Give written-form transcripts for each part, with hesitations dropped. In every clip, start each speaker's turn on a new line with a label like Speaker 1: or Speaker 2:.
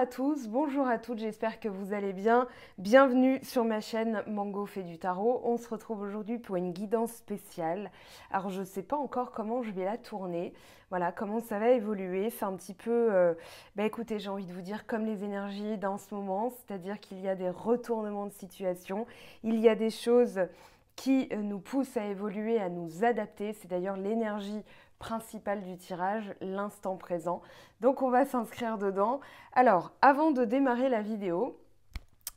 Speaker 1: à tous, bonjour à toutes, j'espère que vous allez bien. Bienvenue sur ma chaîne Mango fait du tarot. On se retrouve aujourd'hui pour une guidance spéciale. Alors je ne sais pas encore comment je vais la tourner, voilà, comment ça va évoluer. C'est un petit peu, écoutez, j'ai envie de vous dire comme les énergies dans ce moment, c'est-à-dire qu'il y a des retournements de situation, il y a des choses qui nous poussent à évoluer, à nous adapter. C'est d'ailleurs l'énergie principale du tirage, l'instant présent. Donc on va s'inscrire dedans. Alors, avant de démarrer la vidéo,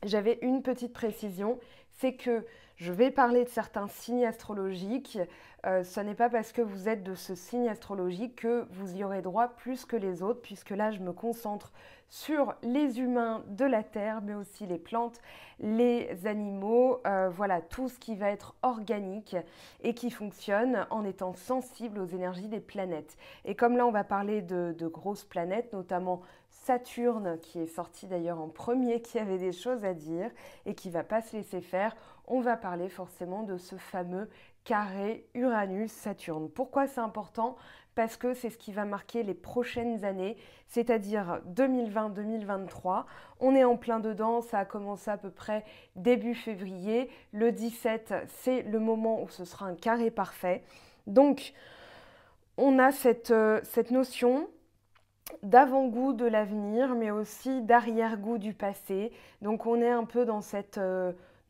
Speaker 1: j'avais une petite précision, c'est que je vais parler de certains signes astrologiques. Ce n'est pas parce que vous êtes de ce signe astrologique que vous y aurez droit plus que les autres, puisque là, je me concentre sur les humains de la Terre, mais aussi les plantes, les animaux, voilà, tout ce qui va être organique et qui fonctionne en étant sensible aux énergies des planètes. Et comme là, on va parler de grosses planètes, notamment Saturne, qui est sorti d'ailleurs en premier, qui avait des choses à dire et qui ne va pas se laisser faire, on va parler forcément de ce fameux carré Uranus-Saturne. Pourquoi c'est important? Parce que c'est ce qui va marquer les prochaines années, c'est-à-dire 2020-2023. On est en plein dedans, ça a commencé à peu près début février. Le 17, c'est le moment où ce sera un carré parfait. Donc, on a cette notion d'avant-goût de l'avenir, mais aussi d'arrière-goût du passé. Donc on est un peu dans cette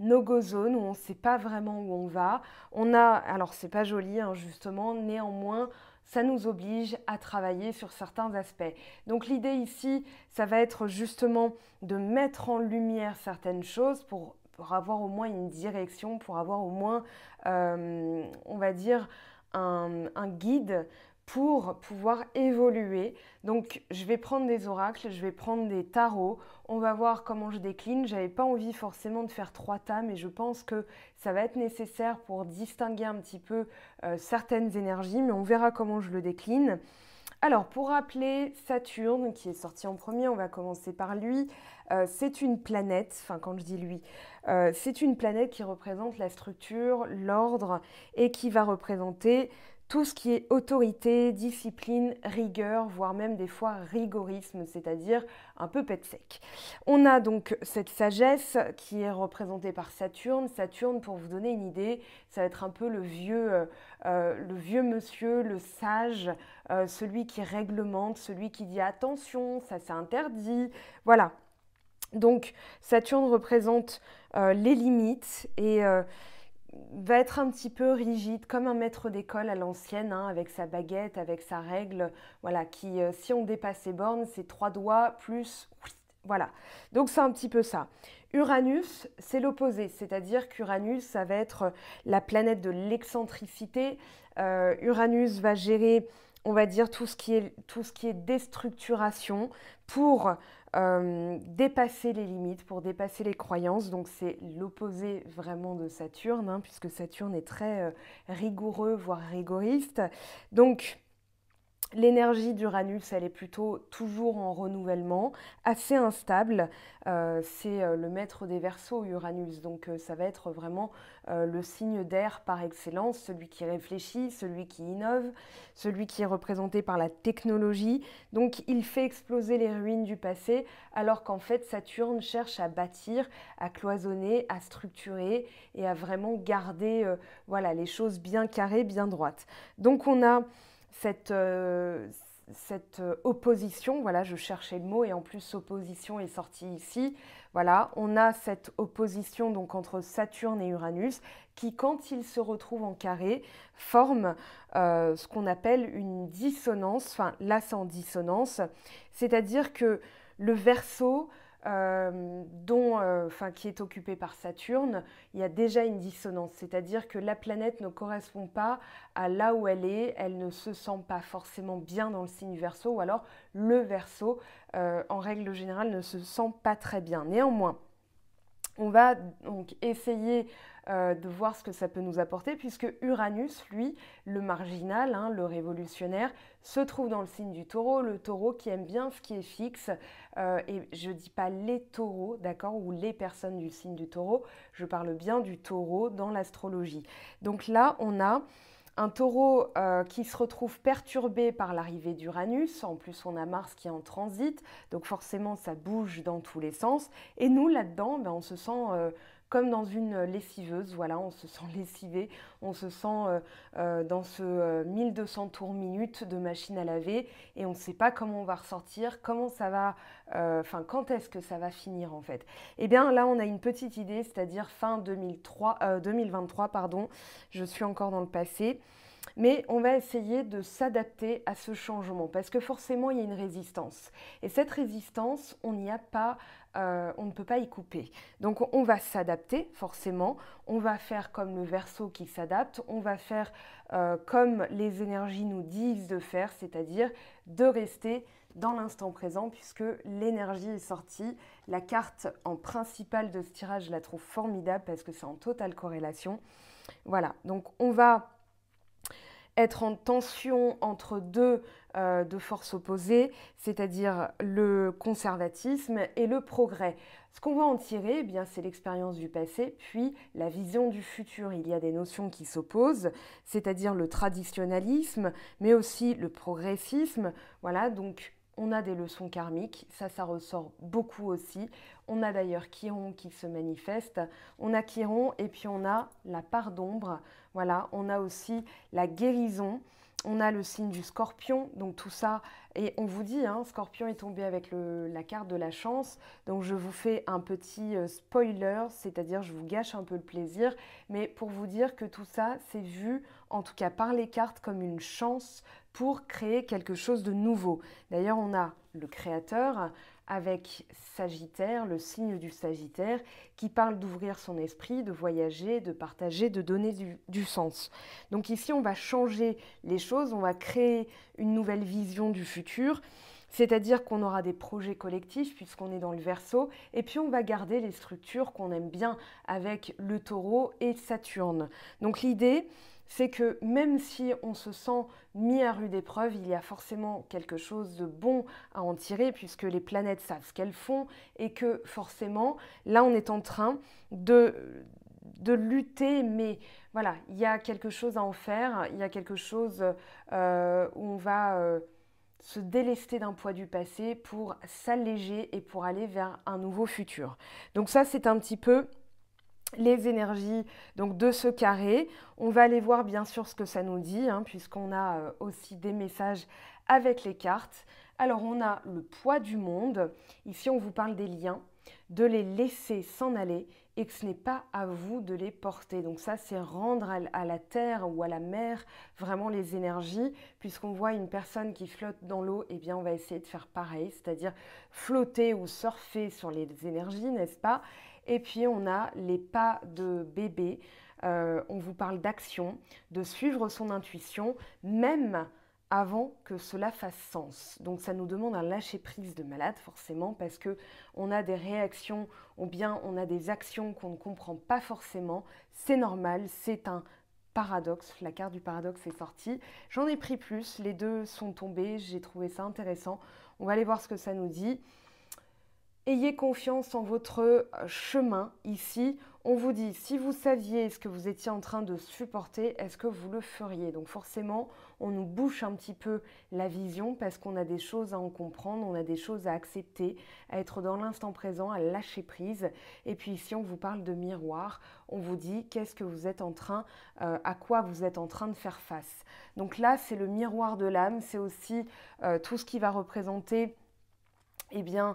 Speaker 1: no-go zone où on ne sait pas vraiment où on va. Alors c'est pas joli hein, justement, néanmoins ça nous oblige à travailler sur certains aspects. Donc l'idée ici, ça va être justement de mettre en lumière certaines choses pour avoir au moins une direction, pour avoir au moins, on va dire, un guide pour pouvoir évoluer. Donc je vais prendre des oracles, je vais prendre des tarots, on va voir comment je décline. J'avais pas envie forcément de faire 3 tas, mais je pense que ça va être nécessaire pour distinguer un petit peu certaines énergies, mais on verra comment je le décline. Alors pour rappeler Saturne qui est sorti en premier, on va commencer par lui. C'est une planète, enfin quand je dis lui, c'est une planète qui représente la structure, l'ordre et qui va représenter tout ce qui est autorité, discipline, rigueur, voire même des fois rigorisme, c'est-à-dire un peu pet sec. On a donc cette sagesse qui est représentée par Saturne. Saturne, pour vous donner une idée, ça va être un peu le vieux monsieur, le sage, celui qui réglemente, celui qui dit attention, ça c'est interdit, voilà. Donc Saturne représente les limites et va être un petit peu rigide, comme un maître d'école à l'ancienne, hein, avec sa baguette, avec sa règle, voilà, qui, si on dépasse ses bornes, c'est 3 doigts plus, voilà. Donc c'est un petit peu ça. Uranus, c'est l'opposé, c'est-à-dire qu'Uranus, ça va être la planète de l'excentricité. Uranus va gérer, on va dire, tout ce qui est déstructuration pour dépasser les limites, pour dépasser les croyances. Donc c'est l'opposé vraiment de Saturne, hein, puisque Saturne est très rigoureux, voire rigoriste. Donc l'énergie d'Uranus, elle est plutôt toujours en renouvellement, assez instable. C'est le maître des Verseaux, Uranus. Donc ça va être vraiment le signe d'air par excellence, celui qui réfléchit, celui qui innove, celui qui est représenté par la technologie. Donc il fait exploser les ruines du passé, alors qu'en fait Saturne cherche à bâtir, à cloisonner, à structurer et à vraiment garder voilà, les choses bien carrées, bien droites. Donc on a cette opposition, voilà, je cherchais le mot et en plus opposition est sorti ici. Voilà, on a cette opposition donc entre Saturne et Uranus qui, quand ils se retrouvent en carré, forment ce qu'on appelle une dissonance. Enfin, là, c'est en dissonance, c'est-à-dire que le Verseau qui est occupé par Saturne, il y a déjà une dissonance, c'est-à-dire que la planète ne correspond pas à là où elle ne se sent pas forcément bien dans le signe Verseau, ou alors le Verseau, en règle générale, ne se sent pas très bien. Néanmoins, on va donc essayer de voir ce que ça peut nous apporter, puisque Uranus, lui, le marginal, hein, le révolutionnaire, se trouve dans le signe du taureau, le taureau qui aime bien ce qui est fixe, et je ne dis pas les taureaux, d'accord, ou les personnes du signe du taureau, je parle bien du taureau dans l'astrologie. Donc là, on a Un taureau qui se retrouve perturbé par l'arrivée d'Uranus. En plus, on a Mars qui est en transit, donc forcément, ça bouge dans tous les sens. Et nous, là-dedans, on se sent comme dans une lessiveuse. Voilà, on se sent lessivé, on se sent dans ce 1200 tours minute de machine à laver et on ne sait pas comment on va ressortir, comment ça va, quand est-ce que ça va finir en fait. Eh bien là, on a une petite idée, c'est-à-dire fin 2023, pardon, je suis encore dans le passé. Mais on va essayer de s'adapter à ce changement parce que forcément, il y a une résistance. Et cette résistance, on n'y a pas, on ne peut pas y couper. Donc, on va s'adapter forcément. On va faire comme le Verseau qui s'adapte. On va faire comme les énergies nous disent de faire, c'est-à-dire de rester dans l'instant présent puisque l'énergie est sortie. La carte en principale de ce tirage, je la trouve formidable parce que c'est en totale corrélation. Voilà, donc on va être en tension entre deux forces opposées, c'est-à-dire le conservatisme et le progrès. Ce qu'on va en tirer, eh bien, c'est l'expérience du passé, puis la vision du futur. Il y a des notions qui s'opposent, c'est-à-dire le traditionnalisme, mais aussi le progressisme. Voilà, donc on a des leçons karmiques, ça ressort beaucoup aussi. On a d'ailleurs Chiron qui se manifeste, on a Chiron et puis on a la part d'ombre. Voilà, on a aussi la guérison, on a le signe du Scorpion, donc tout ça, et on vous dit, Scorpion est tombé avec la carte de la chance, donc je vous fais un petit spoiler, c'est-à-dire je vous gâche un peu le plaisir, mais pour vous dire que tout ça, c'est vu, en tout cas par les cartes, comme une chance pour créer quelque chose de nouveau. D'ailleurs, on a le créateur avec Sagittaire, le signe du Sagittaire, qui parle d'ouvrir son esprit, de voyager, de partager, de donner du sens. Donc ici, on va changer les choses, on va créer une nouvelle vision du futur, c'est-à-dire qu'on aura des projets collectifs puisqu'on est dans le Verseau, et puis on va garder les structures qu'on aime bien avec le Taureau et Saturne. Donc l'idée, c'est que même si on se sent mis à rude épreuve, il y a forcément quelque chose de bon à en tirer puisque les planètes savent ce qu'elles font et que forcément, là, on est en train de lutter, mais voilà, il y a quelque chose à en faire, il y a quelque chose où on va se délester d'un poids du passé pour s'alléger et pour aller vers un nouveau futur. Donc ça, c'est un petit peu les énergies donc de ce carré. On va aller voir bien sûr ce que ça nous dit, puisqu'on a aussi des messages avec les cartes. Alors on a le poids du monde. Ici on vous parle des liens, de les laisser s'en aller et que ce n'est pas à vous de les porter. Donc ça, c'est rendre à la terre ou à la mer vraiment les énergies. Puisqu'on voit une personne qui flotte dans l'eau, eh bien on va essayer de faire pareil, c'est-à-dire flotter ou surfer sur les énergies, n'est-ce pas? Et puis, on a les pas de bébé. On vous parle d'action, de suivre son intuition, même avant que cela fasse sens. Donc, ça nous demande un lâcher-prise de malade, forcément, parce qu'on a des réactions ou bien on a des actions qu'on ne comprend pas forcément. C'est normal, c'est un paradoxe. La carte du paradoxe est sortie. J'en ai pris plus, les deux sont tombés, j'ai trouvé ça intéressant. On va aller voir ce que ça nous dit. Ayez confiance en votre chemin. Ici, on vous dit, si vous saviez ce que vous étiez en train de supporter, est-ce que vous le feriez? Donc forcément, on nous bouche un petit peu la vision parce qu'on a des choses à en comprendre, on a des choses à accepter, à être dans l'instant présent, à lâcher prise. Et puis ici, on vous parle de miroir. On vous dit, qu'est-ce que vous êtes en train, à quoi vous êtes en train de faire face. Donc là, c'est le miroir de l'âme. C'est aussi tout ce qui va représenter, eh bien,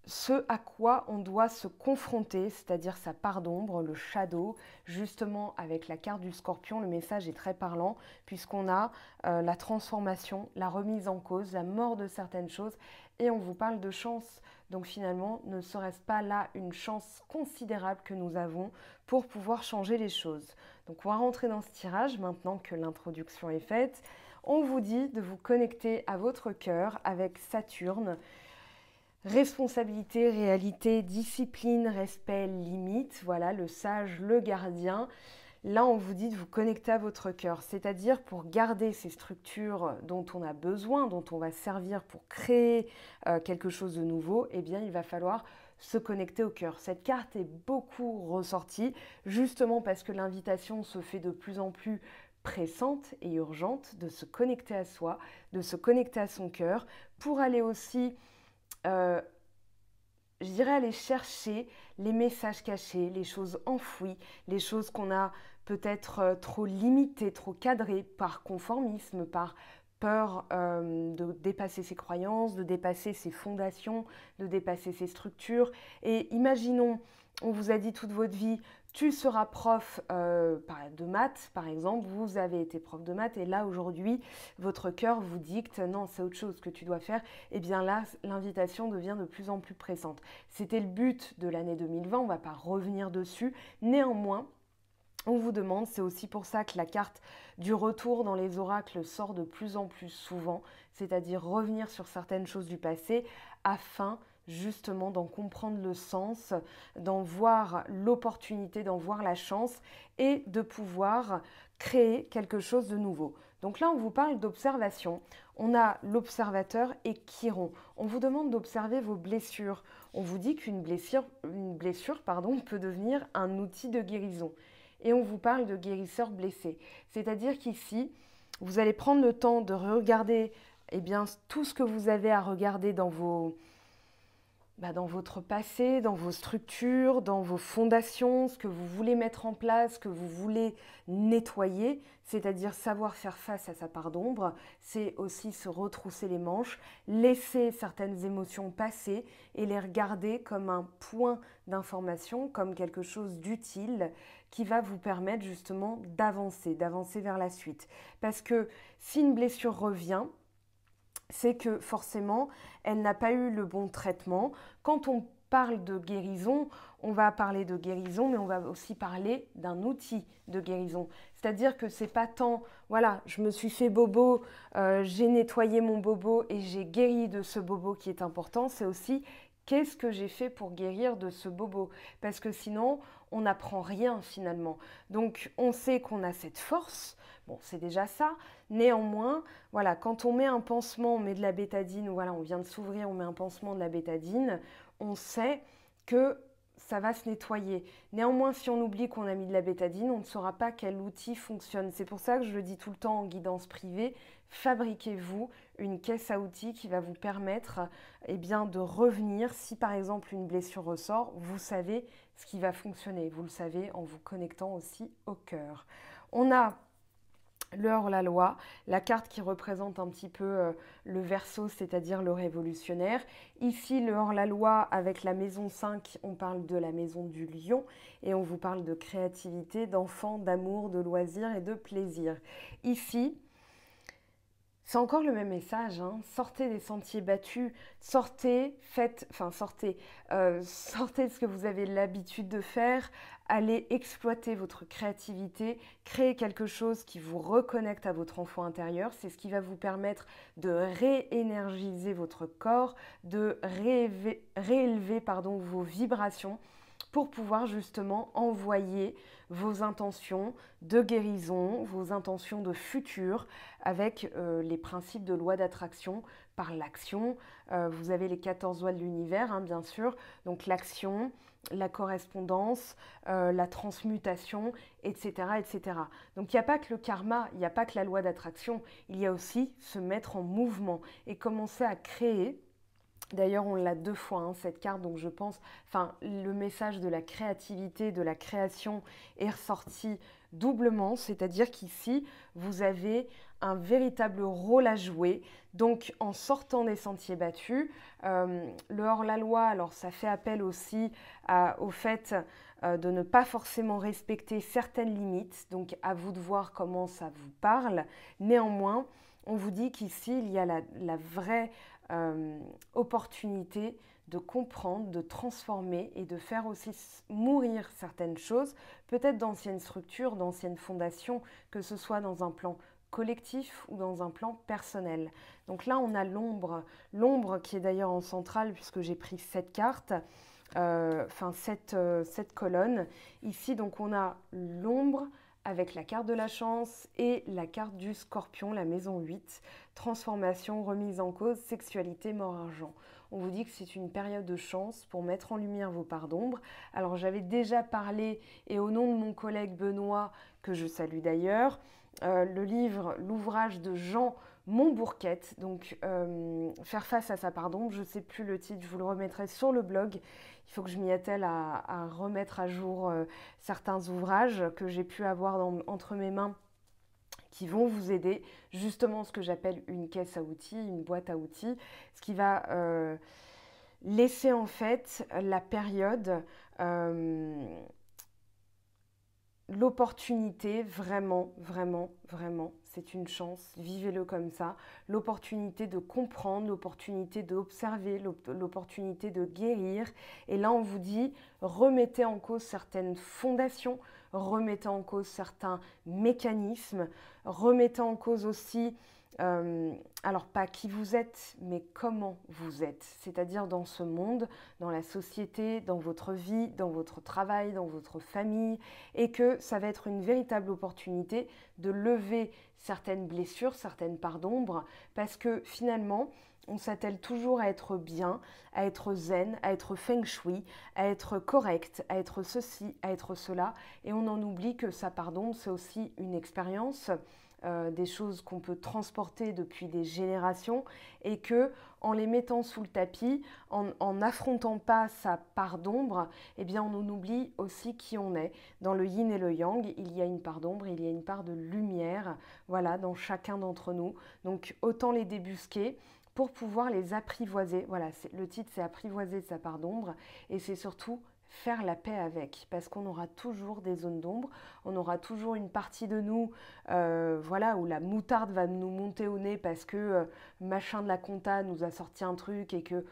Speaker 1: ce à quoi on doit se confronter, c'est-à-dire sa part d'ombre, le shadow. Justement, avec la carte du Scorpion, le message est très parlant puisqu'on a la transformation, la remise en cause, la mort de certaines choses et on vous parle de chance. Donc finalement, ne serait-ce pas là une chance considérable que nous avons pour pouvoir changer les choses? Donc on va rentrer dans ce tirage maintenant que l'introduction est faite. On vous dit de vous connecter à votre cœur avec Saturne. Responsabilité, réalité, discipline, respect, limite, voilà, le sage, le gardien. Là, on vous dit de vous connecter à votre cœur, c'est-à-dire pour garder ces structures dont on a besoin, dont on va servir pour créer quelque chose de nouveau, eh bien, il va falloir se connecter au cœur. Cette carte est beaucoup ressortie, justement parce que l'invitation se fait de plus en plus pressante et urgente de se connecter à soi, de se connecter à son cœur, pour aller aussi, je dirais, aller chercher les messages cachés, les choses enfouies, les choses qu'on a peut-être trop limitées, trop cadrées par conformisme, par peur de dépasser ses croyances, de dépasser ses fondations, de dépasser ses structures. Et imaginons, on vous a dit toute votre vie, tu seras prof de maths, par exemple, vous avez été prof de maths et là aujourd'hui, votre cœur vous dicte, non, c'est autre chose que tu dois faire. Et bien là, l'invitation devient de plus en plus pressante. C'était le but de l'année 2020, on ne va pas revenir dessus. Néanmoins, on vous demande, c'est aussi pour ça que la carte du retour dans les oracles sort de plus en plus souvent, c'est-à-dire revenir sur certaines choses du passé afin justement d'en comprendre le sens, d'en voir l'opportunité, d'en voir la chance et de pouvoir créer quelque chose de nouveau. Donc là, on vous parle d'observation. On a l'observateur et Chiron. On vous demande d'observer vos blessures. On vous dit qu'une blessure, peut devenir un outil de guérison. Et on vous parle de guérisseur blessé. C'est-à-dire qu'ici, vous allez prendre le temps de regarder tout ce que vous avez à regarder dans votre passé, dans vos structures, dans vos fondations, ce que vous voulez mettre en place, ce que vous voulez nettoyer, c'est-à-dire savoir faire face à sa part d'ombre, c'est aussi se retrousser les manches, laisser certaines émotions passer et les regarder comme un point d'information, comme quelque chose d'utile qui va vous permettre justement d'avancer vers la suite. Parce que si une blessure revient, c'est que forcément, elle n'a pas eu le bon traitement. Quand on parle de guérison, on va parler de guérison, mais on va aussi parler d'un outil de guérison. C'est-à-dire que c'est pas tant, voilà, je me suis fait bobo, j'ai nettoyé mon bobo et j'ai guéri de ce bobo qui est important, c'est aussi qu'est-ce que j'ai fait pour guérir de ce bobo? Parce que sinon, on n'apprend rien finalement. Donc, on sait qu'on a cette force. Bon, c'est déjà ça. Néanmoins, voilà, quand on met un pansement, on met de la bétadine, voilà, on vient de s'ouvrir, on met un pansement de la bétadine, on sait que ça va se nettoyer. Néanmoins, si on oublie qu'on a mis de la bétadine, on ne saura pas quel outil fonctionne. C'est pour ça que je le dis tout le temps en guidance privée, fabriquez-vous une caisse à outils qui va vous permettre de revenir. Si par exemple une blessure ressort, vous savez ce qui va fonctionner. Vous le savez en vous connectant aussi au cœur. On a le hors-la-loi, la carte qui représente un petit peu le Verseau, c'est-à-dire le révolutionnaire. Ici, le hors-la-loi avec la maison 5, on parle de la maison du lion et on vous parle de créativité, d'enfant, d'amour, de loisirs et de plaisir. Ici, c'est encore le même message, hein. Sortez des sentiers battus, sortez de ce que vous avez l'habitude de faire, allez exploiter votre créativité, créer quelque chose qui vous reconnecte à votre enfant intérieur. C'est ce qui va vous permettre de réénergiser votre corps, de réélever vos vibrations pour pouvoir justement envoyer vos intentions de guérison, vos intentions de futur avec les principes de loi d'attraction par l'action. Vous avez les 14 lois de l'univers, hein, bien sûr, donc l'action, la correspondance, la transmutation, etc., etc. Donc il n'y a pas que le karma, il n'y a pas que la loi d'attraction, il y a aussi se mettre en mouvement et commencer à créer. D'ailleurs, on l'a 2 fois, hein, cette carte, donc je pense, le message de la créativité, de la création est ressorti doublement, c'est-à-dire qu'ici, vous avez un véritable rôle à jouer. Donc, en sortant des sentiers battus, le hors-la-loi, alors ça fait appel aussi au fait de ne pas forcément respecter certaines limites, donc à vous de voir comment ça vous parle. Néanmoins, on vous dit qu'ici, il y a la vraie opportunité de comprendre, de transformer et de faire aussi mourir certaines choses, peut-être d'anciennes structures, d'anciennes fondations, que ce soit dans un plan collectif ou dans un plan personnel. Donc là, on a l'ombre qui est d'ailleurs en centrale puisque j'ai pris cette carte, cette colonne. Ici, donc, on a l'ombre avec la carte de la chance et la carte du Scorpion, la maison 8, transformation, remise en cause, sexualité, mort, argent. On vous dit que c'est une période de chance pour mettre en lumière vos parts d'ombre. Alors j'avais déjà parlé, et au nom de mon collègue Benoît, que je salue d'ailleurs, le livre, l'ouvrage de Jean Montbourquette, donc faire face à sa part d'ombre, je ne sais plus le titre, je vous le remettrai sur le blog. Il faut que je m'y attelle à remettre à jour certains ouvrages que j'ai pu avoir entre mes mains qui vont vous aider, justement ce que j'appelle une caisse à outils, une boîte à outils, ce qui va laisser en fait la période, l'opportunité, vraiment, vraiment, vraiment, c'est une chance, vivez-le comme ça, l'opportunité de comprendre, l'opportunité d'observer, l'opportunité de guérir. Et là, on vous dit, remettez en cause certaines fondations, remettez en cause certains mécanismes, remettez en cause aussi, alors pas qui vous êtes, mais comment vous êtes, c'est-à-dire dans ce monde, dans la société, dans votre vie, dans votre travail, dans votre famille, et que ça va être une véritable opportunité de lever certaines blessures, certaines parts d'ombre, parce que finalement, on s'attelle toujours à être bien, à être zen, à être feng shui, à être correct, à être ceci, à être cela, et on en oublie que sa part d'ombre, c'est aussi une expérience, des choses qu'on peut transporter depuis des générations, et que en les mettant sous le tapis, en n'affrontant pas sa part d'ombre, eh bien on en oublie aussi qui on est. Dans le yin et le yang, il y a une part d'ombre, il y a une part de lumière, voilà, dans chacun d'entre nous. Donc autant les débusquer pour pouvoir les apprivoiser. Voilà, le titre c'est apprivoiser sa part d'ombre, et c'est surtout faire la paix avec, parce qu'on aura toujours des zones d'ombre, on aura toujours une partie de nous, voilà, où la moutarde va nous monter au nez parce que machin de la compta nous a sorti un truc et que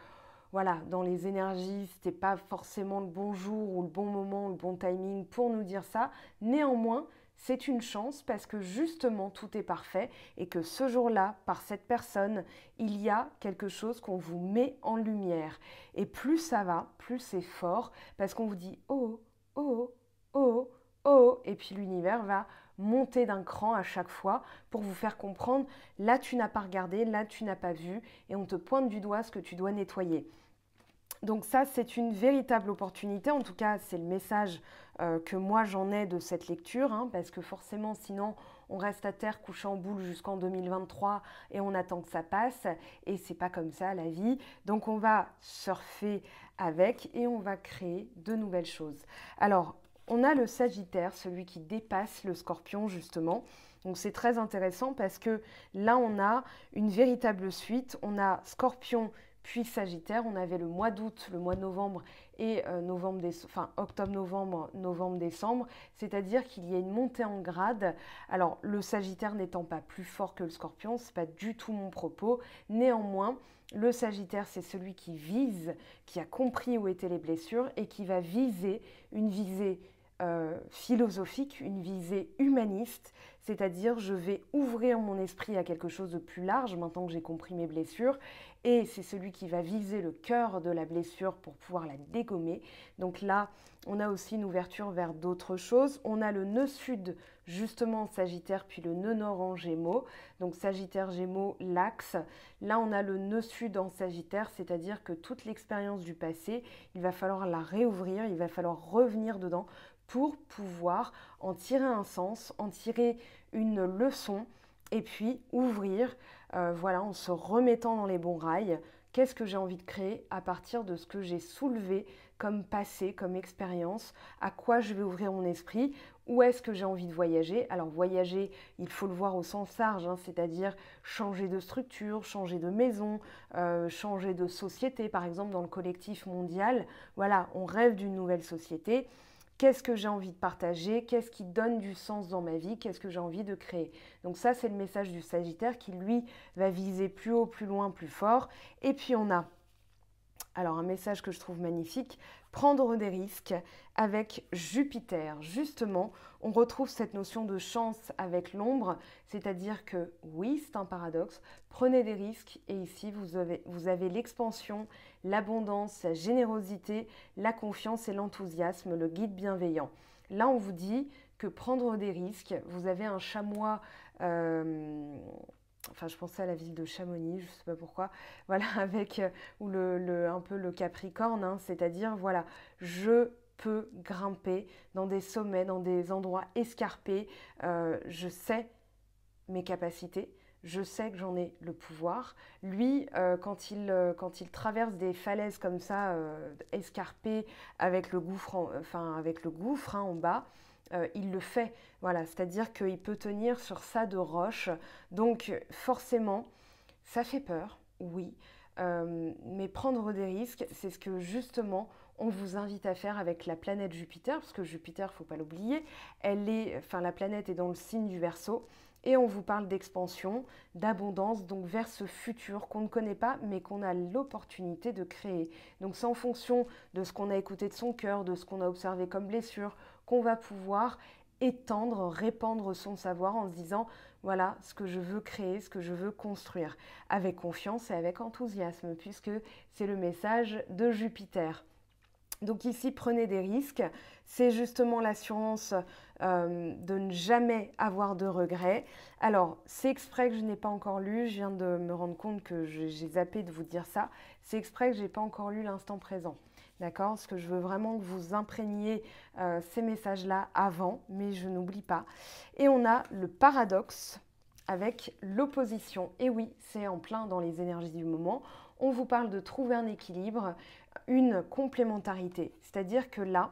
Speaker 1: voilà, dans les énergies, c'était pas forcément le bon jour ou le bon moment, le bon timing pour nous dire ça. Néanmoins, c'est une chance parce que justement tout est parfait et que ce jour-là, par cette personne, il y a quelque chose qu'on vous met en lumière. Et plus ça va, plus c'est fort parce qu'on vous dit oh, oh, oh, oh, et puis l'univers va monter d'un cran à chaque fois pour vous faire comprendre là tu n'as pas regardé, là tu n'as pas vu, et on te pointe du doigt ce que tu dois nettoyer. Donc ça, c'est une véritable opportunité. En tout cas, c'est le message que moi j'en ai de cette lecture, hein, parce que forcément, sinon, on reste à terre couché en boule jusqu'en 2023 et on attend que ça passe. Et c'est pas comme ça la vie. Donc on va surfer avec et on va créer de nouvelles choses. Alors, on a le Sagittaire, celui qui dépasse le Scorpion justement. Donc c'est très intéressant parce que là, on a une véritable suite. On a Scorpion puis Sagittaire, on avait le mois d'août, le mois de novembre et octobre-novembre, novembre-décembre, c'est-à-dire qu'il y a une montée en grade. Alors le Sagittaire n'étant pas plus fort que le Scorpion, ce n'est pas du tout mon propos. Néanmoins, le Sagittaire, c'est celui qui vise, qui a compris où étaient les blessures et qui va viser une visée philosophique, une visée humaniste, c'est-à-dire je vais ouvrir mon esprit à quelque chose de plus large maintenant que j'ai compris mes blessures, et c'est celui qui va viser le cœur de la blessure pour pouvoir la dégommer. Donc là, on a aussi une ouverture vers d'autres choses. On a le nœud sud, justement en Sagittaire, puis le nœud nord en Gémeaux. Donc Sagittaire, Gémeaux, l'axe. Là, on a le nœud sud en Sagittaire, c'est-à-dire que toute l'expérience du passé, il va falloir la réouvrir, il va falloir revenir dedans pour pouvoir en tirer un sens, en tirer une leçon et puis ouvrir, voilà, en se remettant dans les bons rails. Qu'est-ce que j'ai envie de créer à partir de ce que j'ai soulevé comme passé, comme expérience, à quoi je vais ouvrir mon esprit, où est-ce que j'ai envie de voyager. Alors voyager, il faut le voir au sens large, hein, c'est-à-dire changer de structure, changer de maison, changer de société, par exemple dans le collectif mondial. Voilà, on rêve d'une nouvelle société. Qu'est-ce que j'ai envie de partager? Qu'est-ce qui donne du sens dans ma vie? Qu'est-ce que j'ai envie de créer? Donc ça, c'est le message du Sagittaire qui, lui, va viser plus haut, plus loin, plus fort. Et puis on a, alors un message que je trouve magnifique, prendre des risques avec Jupiter. Justement, on retrouve cette notion de chance avec l'ombre, c'est-à-dire que oui, c'est un paradoxe, prenez des risques et ici vous avez l'expansion, l'abondance, la générosité, la confiance et l'enthousiasme, le guide bienveillant. Là, on vous dit que prendre des risques. Vous avez un chamois, enfin je pensais à la ville de Chamonix, je ne sais pas pourquoi, voilà, avec ou un peu le Capricorne, hein, c'est-à-dire, voilà, je peux grimper dans des sommets, dans des endroits escarpés, je sais mes capacités. Je sais que j'en ai le pouvoir. Lui, quand il traverse des falaises comme ça, escarpées, avec le gouffre, avec le gouffre hein, en bas, il le fait. Voilà, c'est-à-dire qu'il peut tenir sur ça de roche. Donc forcément, ça fait peur, oui. Mais prendre des risques, c'est ce que justement on vous invite à faire avec la planète Jupiter, parce que Jupiter, il ne faut pas l'oublier, la planète est dans le signe du Verseau. Et on vous parle d'expansion, d'abondance, donc vers ce futur qu'on ne connaît pas, mais qu'on a l'opportunité de créer. Donc c'est en fonction de ce qu'on a écouté de son cœur, de ce qu'on a observé comme blessure, qu'on va pouvoir étendre, répandre son savoir en se disant, voilà ce que je veux créer, ce que je veux construire, avec confiance et avec enthousiasme, puisque c'est le message de Jupiter. Donc ici, prenez des risques. C'est justement l'assurance de ne jamais avoir de regrets. Alors, c'est exprès que je n'ai pas encore lu. Je viens de me rendre compte que j'ai zappé de vous dire ça. C'est exprès que je n'ai pas encore lu l'instant présent. D'accord? Parce que je veux vraiment que vous imprégniez ces messages-là avant, mais je n'oublie pas. Et on a le paradoxe avec l'opposition. Et oui, c'est en plein dans les énergies du moment. On vous parle de trouver un équilibre, une complémentarité. C'est-à-dire que là,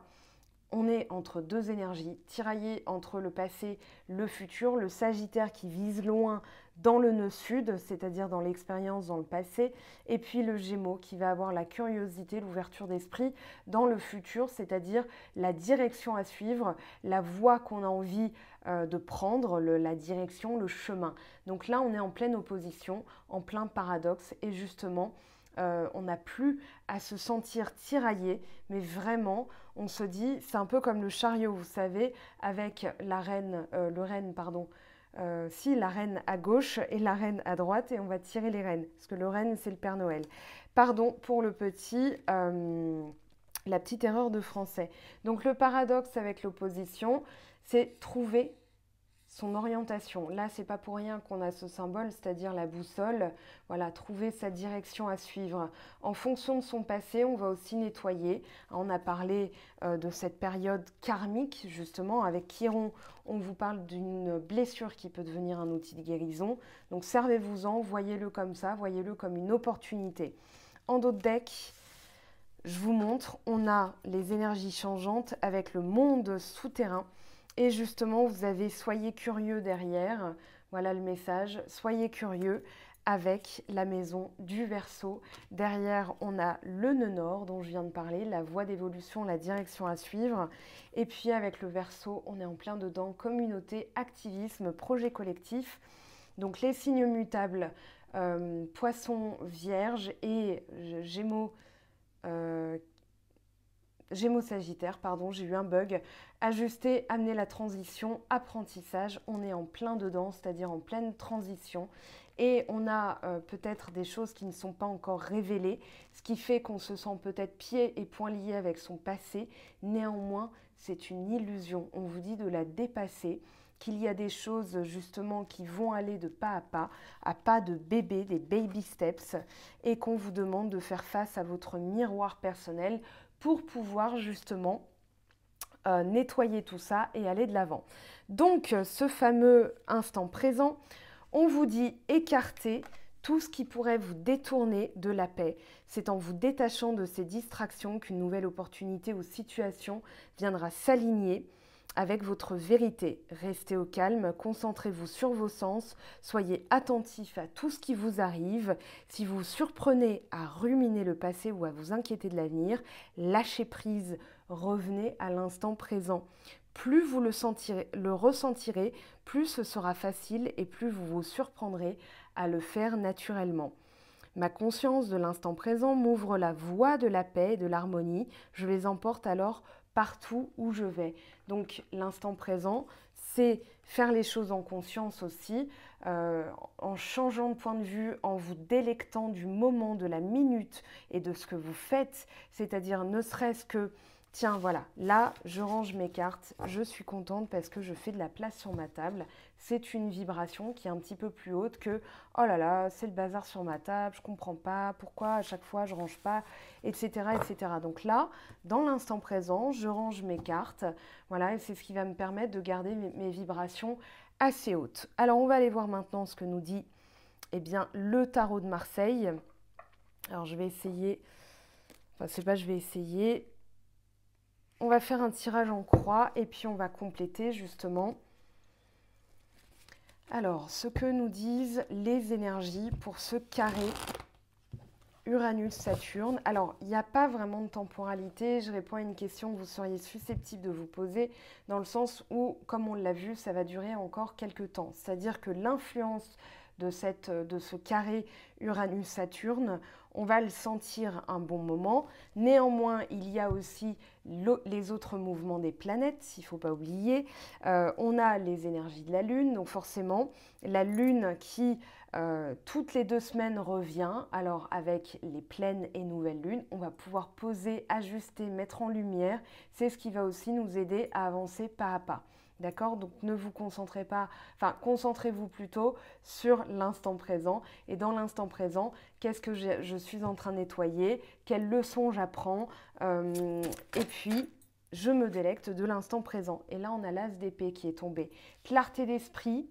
Speaker 1: on est entre deux énergies, tiraillées entre le passé, le futur, le Sagittaire qui vise loin dans le nœud sud, c'est-à-dire dans l'expérience, dans le passé, et puis le Gémeaux qui va avoir la curiosité, l'ouverture d'esprit dans le futur, c'est-à-dire la direction à suivre, la voie qu'on a envie de prendre, la direction, le chemin. Donc là, on est en pleine opposition, en plein paradoxe, et justement, on n'a plus à se sentir tiraillé, mais vraiment, on se dit, c'est un peu comme le chariot, vous savez, avec la reine, la reine à gauche et la reine à droite, et on va tirer les rênes, parce que le renne, c'est le Père Noël. Pardon pour la petite erreur de français. Donc le paradoxe avec l'opposition, c'est trouver son orientation. Là, c'est pas pour rien qu'on a ce symbole, c'est-à-dire la boussole. Voilà, trouver sa direction à suivre. En fonction de son passé, on va aussi nettoyer. On a parlé de cette période karmique, justement, avec Chiron. On vous parle d'une blessure qui peut devenir un outil de guérison. Donc, servez-vous-en, voyez-le comme ça, voyez-le comme une opportunité. En d'autres decks, je vous montre, on a les énergies changeantes avec le monde souterrain. Et justement, vous avez soyez curieux derrière. Voilà le message. Soyez curieux avec la maison du Verseau. Derrière, on a le nœud nord dont je viens de parler, la voie d'évolution, la direction à suivre. Et puis avec le Verseau, on est en plein dedans, communauté, activisme, projet collectif. Donc les signes mutables, Poisson, Vierge et Gémeaux. Gémeaux Sagittaire, pardon, j'ai eu un bug. Ajuster, amener la transition, apprentissage. On est en plein dedans, c'est-à-dire en pleine transition. Et on a peut-être des choses qui ne sont pas encore révélées, ce qui fait qu'on se sent peut-être pieds et poings liés avec son passé. Néanmoins, c'est une illusion. On vous dit de la dépasser, qu'il y a des choses justement qui vont aller de pas à pas de bébé, des baby steps, et qu'on vous demande de faire face à votre miroir personnel pour pouvoir justement nettoyer tout ça et aller de l'avant. Donc, ce fameux instant présent, on vous dit écartez tout ce qui pourrait vous détourner de la paix. C'est en vous détachant de ces distractions qu'une nouvelle opportunité ou situation viendra s'aligner avec votre vérité. Restez au calme, concentrez-vous sur vos sens, soyez attentif à tout ce qui vous arrive. Si vous vous surprenez à ruminer le passé ou à vous inquiéter de l'avenir, lâchez prise, revenez à l'instant présent. Plus vous le ressentirez, plus ce sera facile et plus vous vous surprendrez à le faire naturellement. Ma conscience de l'instant présent m'ouvre la voie de la paix et de l'harmonie. Je les emporte alors partout où je vais. Donc l'instant présent, c'est faire les choses en conscience aussi, en changeant de point de vue, en vous délectant du moment, de la minute et de ce que vous faites, c'est-à-dire ne serait-ce que Tiens, voilà, là, je range mes cartes, je suis contente parce que je fais de la place sur ma table. C'est une vibration qui est un petit peu plus haute que « Oh là là, c'est le bazar sur ma table, je comprends pas, pourquoi à chaque fois je range pas, etc. etc. » Donc là, dans l'instant présent, je range mes cartes, voilà, et c'est ce qui va me permettre de garder mes vibrations assez hautes. Alors, on va aller voir maintenant ce que nous dit eh bien, le tarot de Marseille. Alors, je vais essayer, enfin, c'est pas je vais essayer... On va faire un tirage en croix et puis on va compléter justement. Alors, ce que nous disent les énergies pour ce carré Uranus-Saturne. Alors, il n'y a pas vraiment de temporalité. Je réponds à une question que vous seriez susceptible de vous poser dans le sens où, comme on l'a vu, ça va durer encore quelques temps. C'est-à-dire que l'influence de ce carré Uranus-Saturne, on va le sentir un bon moment. Néanmoins, il y a aussi les autres mouvements des planètes, il ne faut pas oublier. On a les énergies de la Lune, donc forcément, la Lune qui, toutes les 2 semaines, revient. Alors, avec les pleines et nouvelles lunes, on va pouvoir poser, ajuster, mettre en lumière. C'est ce qui va aussi nous aider à avancer pas à pas. D'accord? Donc ne vous concentrez pas, enfin concentrez-vous plutôt sur l'instant présent. Et dans l'instant présent, qu'est-ce que je suis en train de nettoyer? Quelles leçons j'apprends? Et puis, je me délecte de l'instant présent. Et là, on a l'as d'épée qui est tombé. Clarté d'esprit,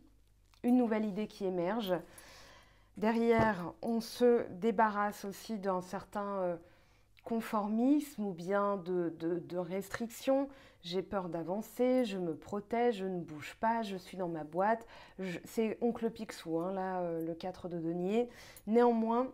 Speaker 1: une nouvelle idée qui émerge. Derrière, on se débarrasse aussi d'un certain conformisme ou bien de restrictions. J'ai peur d'avancer, je me protège, je ne bouge pas, je suis dans ma boîte. C'est Oncle Picsou, hein, là, le 4 de denier. Néanmoins,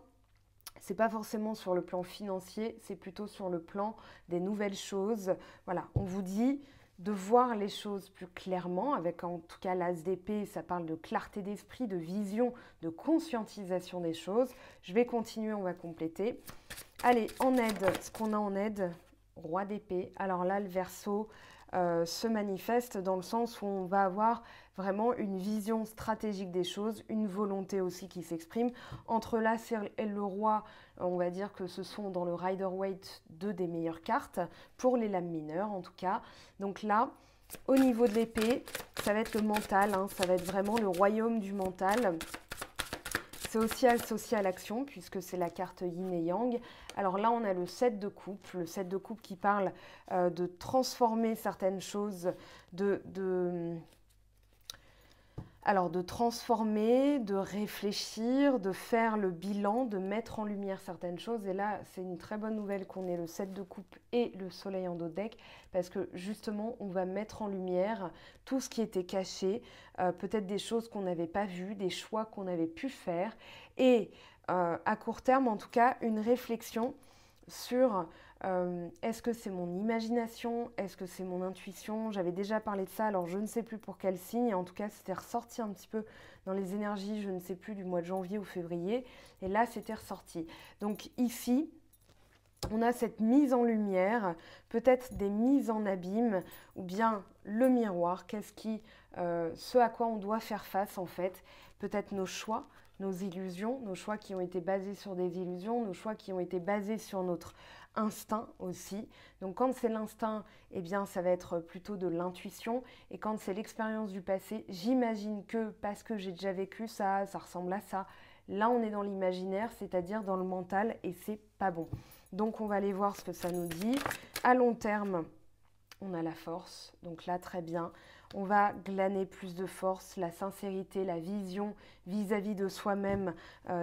Speaker 1: c'est pas forcément sur le plan financier, c'est plutôt sur le plan des nouvelles choses. Voilà, on vous dit de voir les choses plus clairement, avec en tout cas l'as d'épée, ça parle de clarté d'esprit, de vision, de conscientisation des choses. Je vais continuer, on va compléter. Allez, en aide, ce qu'on a en aide, roi d'épée. Alors là, le Verseau se manifeste dans le sens où on va avoir vraiment une vision stratégique des choses, une volonté aussi qui s'exprime. Entre l'As et le roi, on va dire que ce sont dans le Rider-Waite 2 des meilleures cartes, pour les lames mineures en tout cas. Donc là, au niveau de l'épée, ça va être le mental, hein, ça va être vraiment le royaume du mental. C'est aussi associé à l'action puisque c'est la carte yin et yang. Alors là, on a le 7 de coupe, le 7 de coupe qui parle de transformer certaines choses, de transformer, de réfléchir, de faire le bilan, de mettre en lumière certaines choses. Et là, c'est une très bonne nouvelle qu'on ait le 7 de coupe et le soleil en dos de deck, parce que justement, on va mettre en lumière tout ce qui était caché, peut-être des choses qu'on n'avait pas vues, des choix qu'on avait pu faire. Et à court terme, en tout cas, une réflexion sur est-ce que c'est mon imagination, est-ce que c'est mon intuition? J'avais déjà parlé de ça, alors je ne sais plus pour quel signe, en tout cas c'était ressorti un petit peu dans les énergies, je ne sais plus, du mois de janvier ou février, et là c'était ressorti. Donc ici, on a cette mise en lumière, peut-être des mises en abîme, ou bien le miroir, ce à quoi on doit faire face en fait, peut-être nos choix, nos illusions, nos choix qui ont été basés sur des illusions, nos choix qui ont été basés sur notre instinct aussi. Donc quand c'est l'instinct, eh bien ça va être plutôt de l'intuition, et quand c'est l'expérience du passé, j'imagine que parce que j'ai déjà vécu ça, ça ressemble à ça. Là on est dans l'imaginaire, c'est-à-dire dans le mental, et c'est pas bon. Donc on va aller voir ce que ça nous dit. À long terme, on a la force, donc là très bien. On va glaner plus de force, la sincérité, la vision vis-à-vis de soi-même,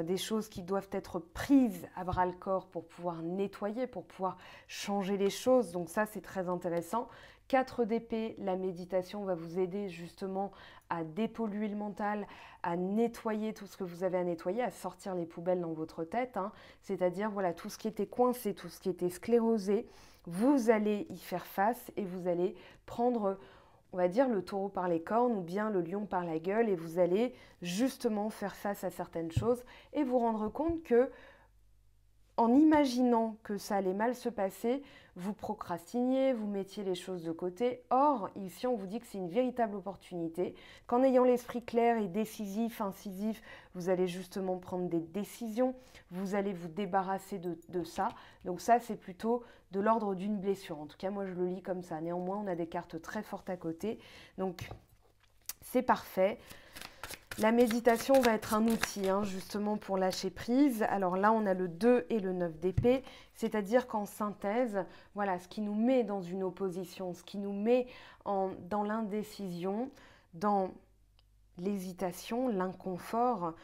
Speaker 1: des choses qui doivent être prises à bras-le-corps pour pouvoir nettoyer, pour pouvoir changer les choses. Donc ça, c'est très intéressant. 4 d'épée, la méditation va vous aider justement à dépolluer le mental, à nettoyer tout ce que vous avez à nettoyer, à sortir les poubelles dans votre tête, hein. C'est-à-dire voilà, tout ce qui était coincé, tout ce qui était sclérosé, vous allez y faire face et vous allez prendre, on va dire, le taureau par les cornes ou bien le lion par la gueule, et vous allez justement faire face à certaines choses et vous rendre compte que en imaginant que ça allait mal se passer, vous procrastiniez, vous mettiez les choses de côté. Or, ici, on vous dit que c'est une véritable opportunité, qu'en ayant l'esprit clair et décisif, incisif, vous allez justement prendre des décisions, vous allez vous débarrasser de ça. Donc ça, c'est plutôt de l'ordre d'une blessure. En tout cas, moi, je le lis comme ça. Néanmoins, on a des cartes très fortes à côté. Donc, c'est parfait. La méditation va être un outil justement pour lâcher prise. Alors là, on a le 2 et le 9 d'épée, c'est-à-dire qu'en synthèse, voilà, ce qui nous met dans une opposition, ce qui nous met dans l'indécision, dans l'hésitation, l'inconfort,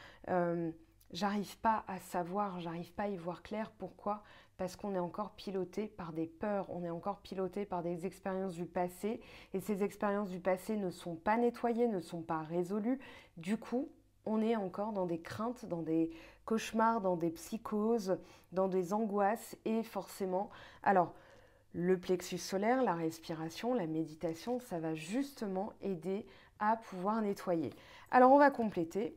Speaker 1: j'arrive pas à savoir, j'arrive pas à y voir clair. Pourquoi ? Parce qu'on est encore piloté par des peurs, on est encore piloté par des expériences du passé, et ces expériences du passé ne sont pas nettoyées, ne sont pas résolues. Du coup, on est encore dans des craintes, dans des cauchemars, dans des psychoses, dans des angoisses, et forcément, alors, le plexus solaire, la respiration, la méditation, ça va justement aider à pouvoir nettoyer. Alors, on va compléter,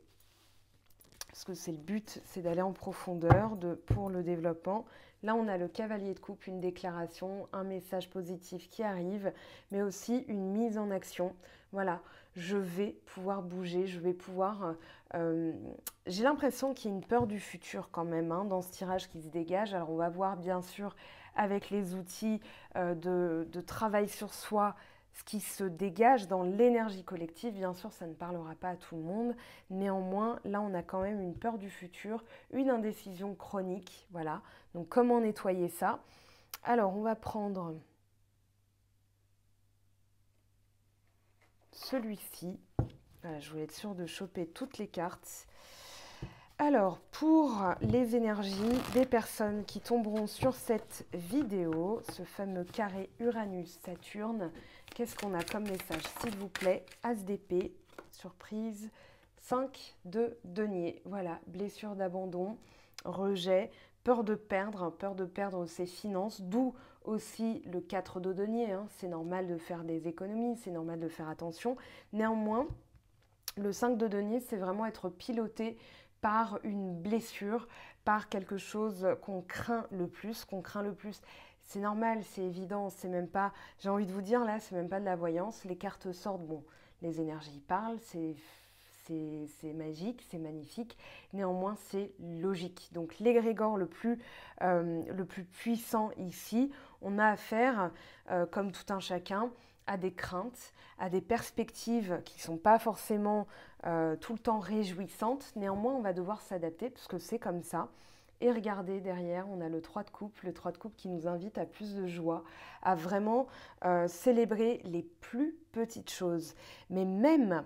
Speaker 1: parce que c'est le but, c'est d'aller en profondeur pour le développement. Là, on a le cavalier de coupe, une déclaration, un message positif qui arrive, mais aussi une mise en action. Voilà, je vais pouvoir bouger, je vais pouvoir... j'ai l'impression qu'il y a une peur du futur quand même dans ce tirage qui se dégage. Alors, on va voir bien sûr avec les outils de travail sur soi, ce qui se dégage dans l'énergie collective. Bien sûr, ça ne parlera pas à tout le monde. Néanmoins, là, on a quand même une peur du futur, une indécision chronique. Voilà. Donc, comment nettoyer ça? Alors, on va prendre celui-ci. Voilà, je voulais être sûre de choper toutes les cartes. Alors, pour les énergies des personnes qui tomberont sur cette vidéo, ce fameux carré Uranus-Saturne, qu'est-ce qu'on a comme message, s'il vous plaît? As d'épée, surprise, 5 de denier. Voilà, blessure d'abandon, rejet, peur de perdre ses finances, d'où aussi le 4 de denier. C'est normal de faire des économies, c'est normal de faire attention. Néanmoins, le 5 de denier, c'est vraiment être piloté par une blessure, par quelque chose qu'on craint le plus, C'est normal, c'est évident, c'est même pas, j'ai envie de vous dire là, c'est même pas de la voyance. Les cartes sortent, bon, les énergies parlent, c'est magique, c'est magnifique. Néanmoins, c'est logique. Donc, l'égrégore le plus puissant ici, on a affaire, comme tout un chacun, à des craintes, à des perspectives qui ne sont pas forcément tout le temps réjouissantes. Néanmoins, on va devoir s'adapter parce que c'est comme ça. Et regardez derrière, on a le 3 de coupe, qui nous invite à plus de joie, à vraiment célébrer les plus petites choses. Mais même,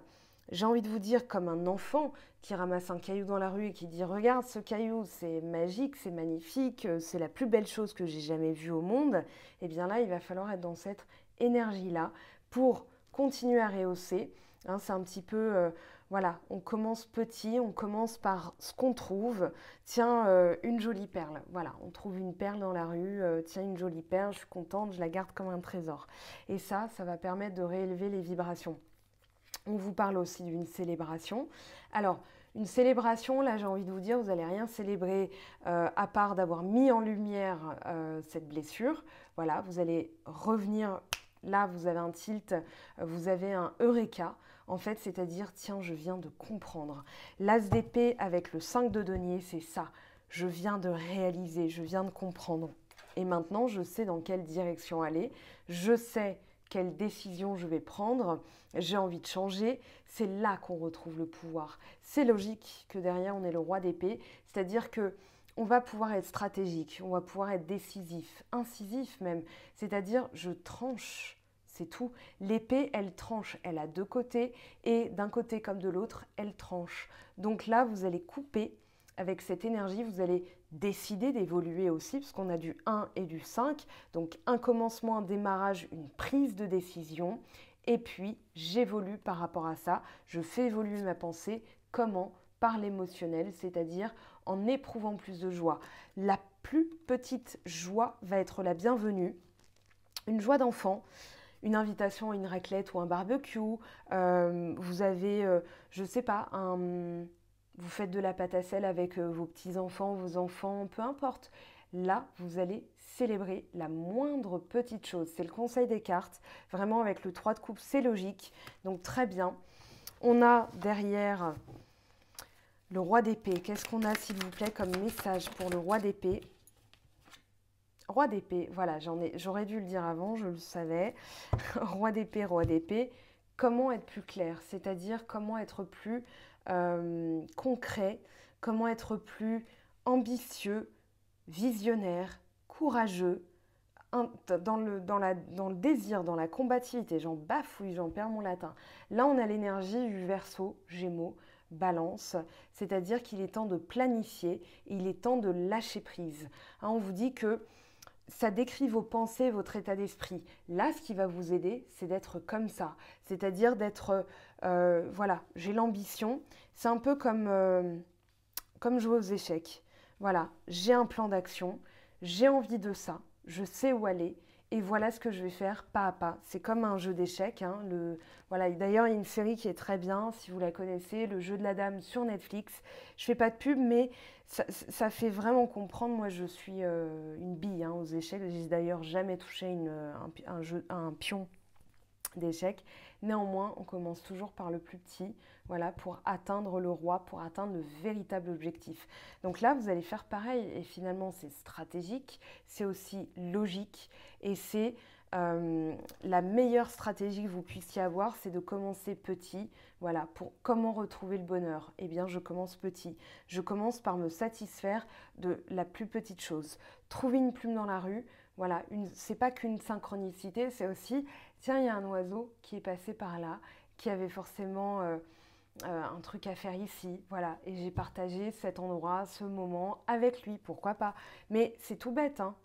Speaker 1: j'ai envie de vous dire, comme un enfant qui ramasse un caillou dans la rue et qui dit « Regarde ce caillou, c'est magique, c'est magnifique, c'est la plus belle chose que j'ai jamais vue au monde », eh bien là, il va falloir être dans cette énergie-là pour continuer à rehausser. C'est un petit peu, voilà, on commence petit, on commence par ce qu'on trouve. Tiens, une jolie perle. Voilà, on trouve une perle dans la rue, tiens, une jolie perle, je suis contente, je la garde comme un trésor. Et ça va permettre de réélever les vibrations. On vous parle aussi d'une célébration. Alors, une célébration, là j'ai envie de vous dire, vous n'allez rien célébrer à part d'avoir mis en lumière cette blessure. Voilà, vous allez revenir, là vous avez un tilt, vous avez un eureka, en fait, c'est-à-dire, tiens, je viens de comprendre. L'as d'épée avec le 5 de denier, c'est ça. Je viens de réaliser, je viens de comprendre. Et maintenant, je sais dans quelle direction aller, je sais quelle décision je vais prendre, j'ai envie de changer, c'est là qu'on retrouve le pouvoir. C'est logique que derrière on ait le roi d'épée, c'est-à-dire que on va pouvoir être stratégique, on va pouvoir être décisif, incisif même, c'est-à-dire je tranche, c'est tout. L'épée, elle tranche, elle a deux côtés et d'un côté comme de l'autre, elle tranche. Donc là, vous allez couper avec cette énergie, vous allez décider d'évoluer aussi, parce qu'on a du 1 et du 5. Donc un commencement, un démarrage, une prise de décision. Et puis j'évolue par rapport à ça. Je fais évoluer ma pensée. Comment? Par l'émotionnel, c'est-à-dire en éprouvant plus de joie. La plus petite joie va être la bienvenue. Une joie d'enfant. Une invitation à une raclette ou un barbecue. Vous avez, je ne sais pas, vous faites de la pâte à sel avec vos petits-enfants, vos enfants, peu importe. Là, vous allez célébrer la moindre petite chose. C'est le conseil des cartes. Vraiment, avec le 3 de coupe, c'est logique. Donc, très bien. On a derrière le roi d'épée. Qu'est-ce qu'on a, s'il vous plaît, comme message pour le roi d'épée? Roi d'épée, voilà, j'aurais dû le dire avant, je le savais. Roi d'épée, roi d'épée. Comment être plus clair? C'est-à-dire comment être plus concret, comment être plus ambitieux, visionnaire, courageux, dans le désir, dans la combativité. J'en bafouille, j'en perds mon latin. Là, on a l'énergie du Verseau, Gémeaux, Balance, c'est-à-dire qu'il est temps de planifier, il est temps de lâcher prise. Hein, on vous dit que ça décrit vos pensées, votre état d'esprit. Là, ce qui va vous aider, c'est d'être comme ça. C'est-à-dire d'être, voilà, j'ai l'ambition. C'est un peu comme jouer aux échecs. Voilà, j'ai un plan d'action, j'ai envie de ça, je sais où aller. Et voilà ce que je vais faire pas à pas. C'est comme un jeu d'échecs. Hein, voilà. D'ailleurs, il y a une série qui est très bien, si vous la connaissez, Le jeu de la dame sur Netflix. Je fais pas de pub, mais ça fait vraiment comprendre. Moi, je suis une bille hein, aux échecs. J'ai d'ailleurs jamais touché un pion d'échecs. Néanmoins, on commence toujours par le plus petit, voilà, pour atteindre le roi, pour atteindre le véritable objectif. Donc là, vous allez faire pareil, et finalement, c'est stratégique, c'est aussi logique, et c'est la meilleure stratégie que vous puissiez avoir, c'est de commencer petit. Voilà, pour comment retrouver le bonheur? Eh bien, je commence petit. Je commence par me satisfaire de la plus petite chose. Trouver une plume dans la rue, voilà, c'est pas qu'une synchronicité, c'est aussi, tiens, il y a un oiseau qui est passé par là, qui avait forcément un truc à faire ici, voilà, et j'ai partagé cet endroit, ce moment avec lui, pourquoi pas. Mais c'est tout bête, hein,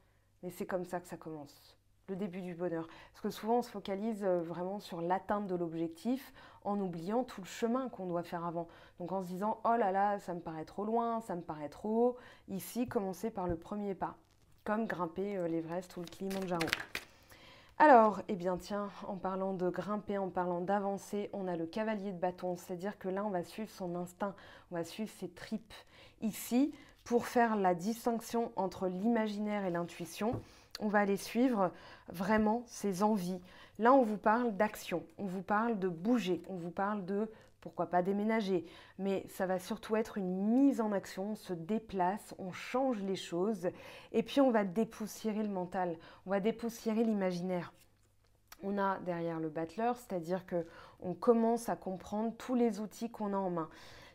Speaker 1: mais c'est comme ça que ça commence, le début du bonheur. Parce que souvent, on se focalise vraiment sur l'atteinte de l'objectif en oubliant tout le chemin qu'on doit faire avant. Donc en se disant, oh là là, ça me paraît trop loin, ça me paraît trop haut, ici, commencer par le premier pas. Comme grimper l'Everest ou le Kilimandjaro. Alors, eh bien tiens, en parlant de grimper, en parlant d'avancer, on a le cavalier de bâton, c'est-à-dire que là, on va suivre son instinct, on va suivre ses tripes. Ici, pour faire la distinction entre l'imaginaire et l'intuition, on va aller suivre vraiment ses envies. Là, on vous parle d'action, on vous parle de bouger, on vous parle de pourquoi pas déménager, mais ça va surtout être une mise en action, on se déplace, on change les choses, et puis on va dépoussiérer le mental, on va dépoussiérer l'imaginaire. On a derrière le battleur, c'est-à-dire qu'on commence à comprendre tous les outils qu'on a en main.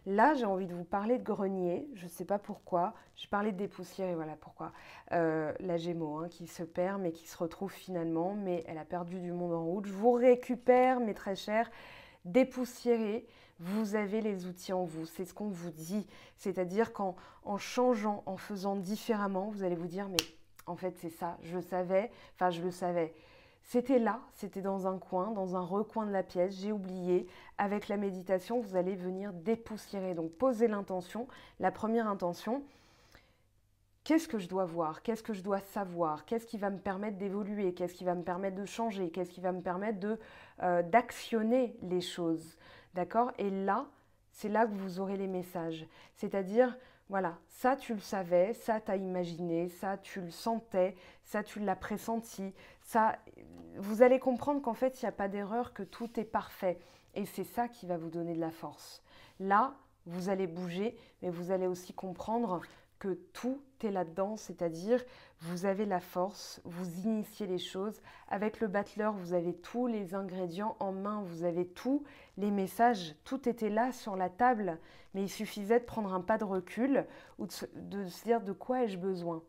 Speaker 1: Là, j'ai envie de vous parler de grenier, je ne sais pas pourquoi, j'ai parlé de dépoussiérer, voilà pourquoi. La Gémeaux hein, qui se perd mais qui se retrouve finalement, mais elle a perdu du monde en route. Je vous récupère mes très chers. Dépoussiérer, vous avez les outils en vous, c'est ce qu'on vous dit. C'est-à-dire qu'en changeant, en faisant différemment, vous allez vous dire, mais en fait c'est ça, je le savais, enfin je le savais. C'était là, c'était dans un coin, dans un recoin de la pièce, j'ai oublié. Avec la méditation, vous allez venir dépoussiérer. Donc posez l'intention, la première intention. Qu'est-ce que je dois voir? Qu'est-ce que je dois savoir? Qu'est-ce qui va me permettre d'évoluer? Qu'est-ce qui va me permettre de changer? Qu'est-ce qui va me permettre d'actionner les choses? D'accord? Et là, c'est là que vous aurez les messages. C'est-à-dire, voilà, ça tu le savais, ça tu as imaginé, ça tu le sentais, ça tu l'as pressenti. Ça, vous allez comprendre qu'en fait, il n'y a pas d'erreur, que tout est parfait. Et c'est ça qui va vous donner de la force. Là, vous allez bouger, mais vous allez aussi comprendre que tout est là-dedans, c'est-à-dire vous avez la force, vous initiez les choses. Avec le battleur, vous avez tous les ingrédients en main, vous avez tous les messages, tout était là sur la table, mais il suffisait de prendre un pas de recul ou de se dire de quoi ai-je besoin.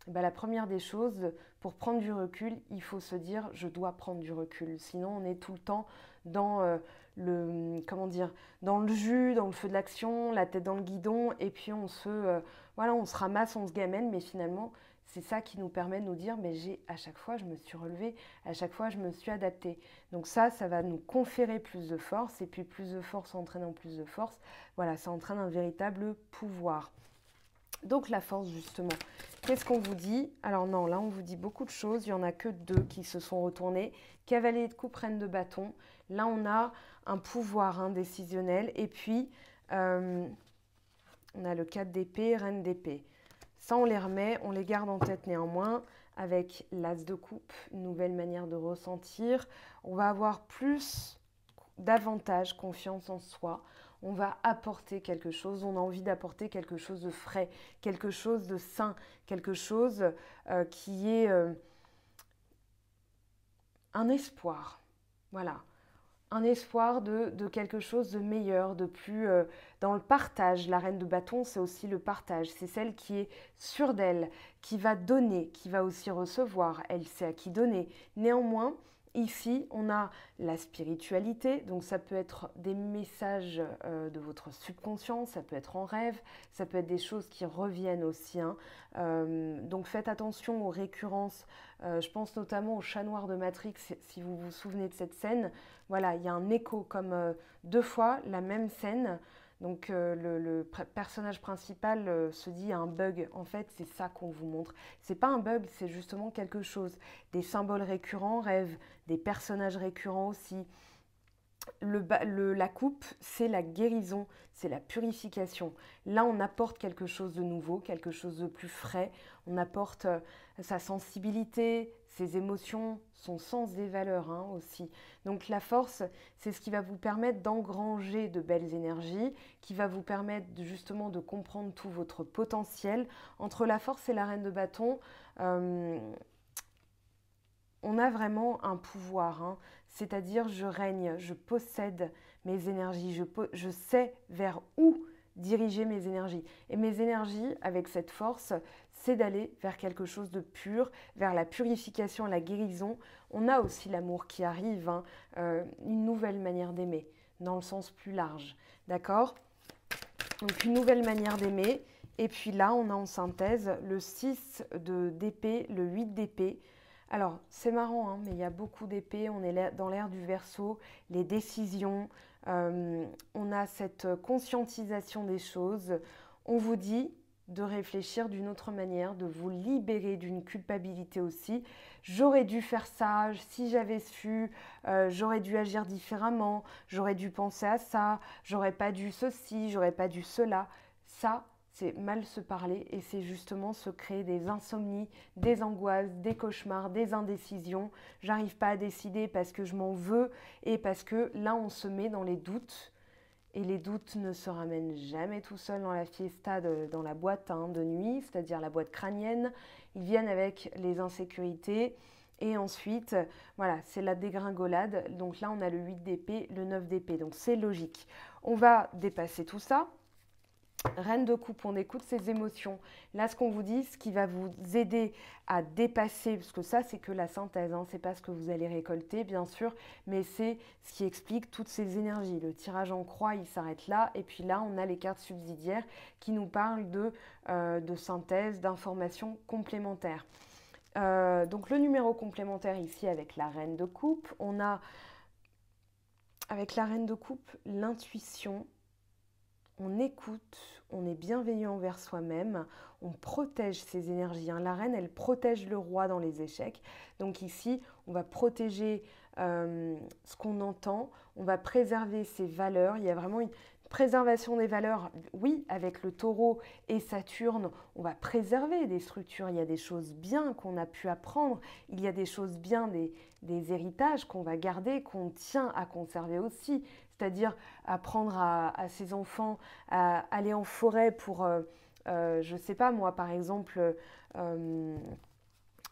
Speaker 1: Et bien, la première des choses, pour prendre du recul, il faut se dire je dois prendre du recul. Sinon, on est tout le temps dans dans le jus, dans le feu de l'action, la tête dans le guidon, et puis on se ramasse, on se gamène, mais finalement, c'est ça qui nous permet de nous dire, mais à chaque fois, je me suis relevée, à chaque fois, je me suis adaptée. Donc ça va nous conférer plus de force, et puis plus de force entraînant plus de force. Voilà, ça entraîne un véritable pouvoir. Donc la force, justement. Qu'est-ce qu'on vous dit? Alors non, là, on vous dit beaucoup de choses. Il n'y en a que 2 qui se sont retournés. Cavalier de coupe, reine de bâton. Là, on a un pouvoir indécisionnel. Et puis, on a le 4 d'épée, reine d'épée. Ça, on les remet, on les garde en tête néanmoins avec l'as de coupe, une nouvelle manière de ressentir. On va avoir davantage confiance en soi. On va apporter quelque chose, on a envie d'apporter quelque chose de frais, quelque chose de sain, quelque chose qui est un espoir. Voilà, un espoir de quelque chose de meilleur, de plus dans le partage. La reine de bâton, c'est aussi le partage. C'est celle qui est sûre d'elle, qui va donner, qui va aussi recevoir. Elle sait à qui donner. Néanmoins, ici, on a la spiritualité, donc ça peut être des messages de votre subconscient, ça peut être en rêve, ça peut être des choses qui reviennent aussi, hein. Donc faites attention aux récurrences. Je pense notamment au chat noir de Matrix, si vous vous souvenez de cette scène. Voilà, il y a un écho comme 2 fois la même scène. Donc le personnage principal se dit un bug. En fait, c'est ça qu'on vous montre. C'est pas un bug, c'est justement quelque chose. Des symboles récurrents, rêves, des personnages récurrents aussi. La coupe, c'est la guérison, c'est la purification. Là, on apporte quelque chose de nouveau, quelque chose de plus frais. On apporte sa sensibilité, ses émotions, son sens des valeurs, hein, aussi. Donc la force, c'est ce qui va vous permettre d'engranger de belles énergies, qui va vous permettre justement de comprendre tout votre potentiel. Entre la force et la reine de bâton, on a vraiment un pouvoir, hein. C'est-à-dire je règne, je possède mes énergies, je sais vers où diriger mes énergies. Et mes énergies, avec cette force, c'est d'aller vers quelque chose de pur, vers la purification, la guérison. On a aussi l'amour qui arrive, hein, une nouvelle manière d'aimer, dans le sens plus large. D'accord? Donc une nouvelle manière d'aimer. Et puis là, on a en synthèse le 6 d'épée, le 8 d'épée. Alors, c'est marrant, hein, mais il y a beaucoup d'épées, on est dans l'ère du Verseau, les décisions, on a cette conscientisation des choses. On vous dit de réfléchir d'une autre manière, de vous libérer d'une culpabilité aussi. J'aurais dû faire ça, si j'avais su, j'aurais dû agir différemment, j'aurais dû penser à ça, j'aurais pas dû ceci, j'aurais pas dû cela. Ça, c'est mal se parler et c'est justement se créer des insomnies, des angoisses, des cauchemars, des indécisions. J'arrive pas à décider parce que je m'en veux et parce que là on se met dans les doutes. Et les doutes ne se ramènent jamais tout seuls dans la fiesta, dans la boîte, hein, de nuit, c'est-à-dire la boîte crânienne. Ils viennent avec les insécurités. Et ensuite, voilà, c'est la dégringolade. Donc là, on a le 8 d'épée, le 9 d'épée. Donc c'est logique. On va dépasser tout ça. Reine de coupe, on écoute ses émotions. Là, ce qu'on vous dit, ce qui va vous aider à dépasser, parce que ça, c'est que la synthèse, hein, c'est pas ce que vous allez récolter, bien sûr, mais c'est ce qui explique toutes ces énergies. Le tirage en croix, il s'arrête là, et puis là, on a les cartes subsidiaires qui nous parlent de synthèse, d'informations complémentaires. Donc, le numéro complémentaire ici avec la reine de coupe, on a, avec la reine de coupe, l'intuition. On écoute, on est bienveillant envers soi-même, on protège ses énergies, hein. La reine, elle protège le roi dans les échecs. Donc ici, on va protéger ce qu'on entend, on va préserver ses valeurs. Il y a vraiment une préservation des valeurs. Oui, avec le taureau et Saturne, on va préserver des structures. Il y a des choses bien qu'on a pu apprendre. Il y a des choses bien, des héritages qu'on va garder, qu'on tient à conserver aussi. C'est-à-dire apprendre à ses enfants à aller en forêt pour, je ne sais pas moi, par exemple,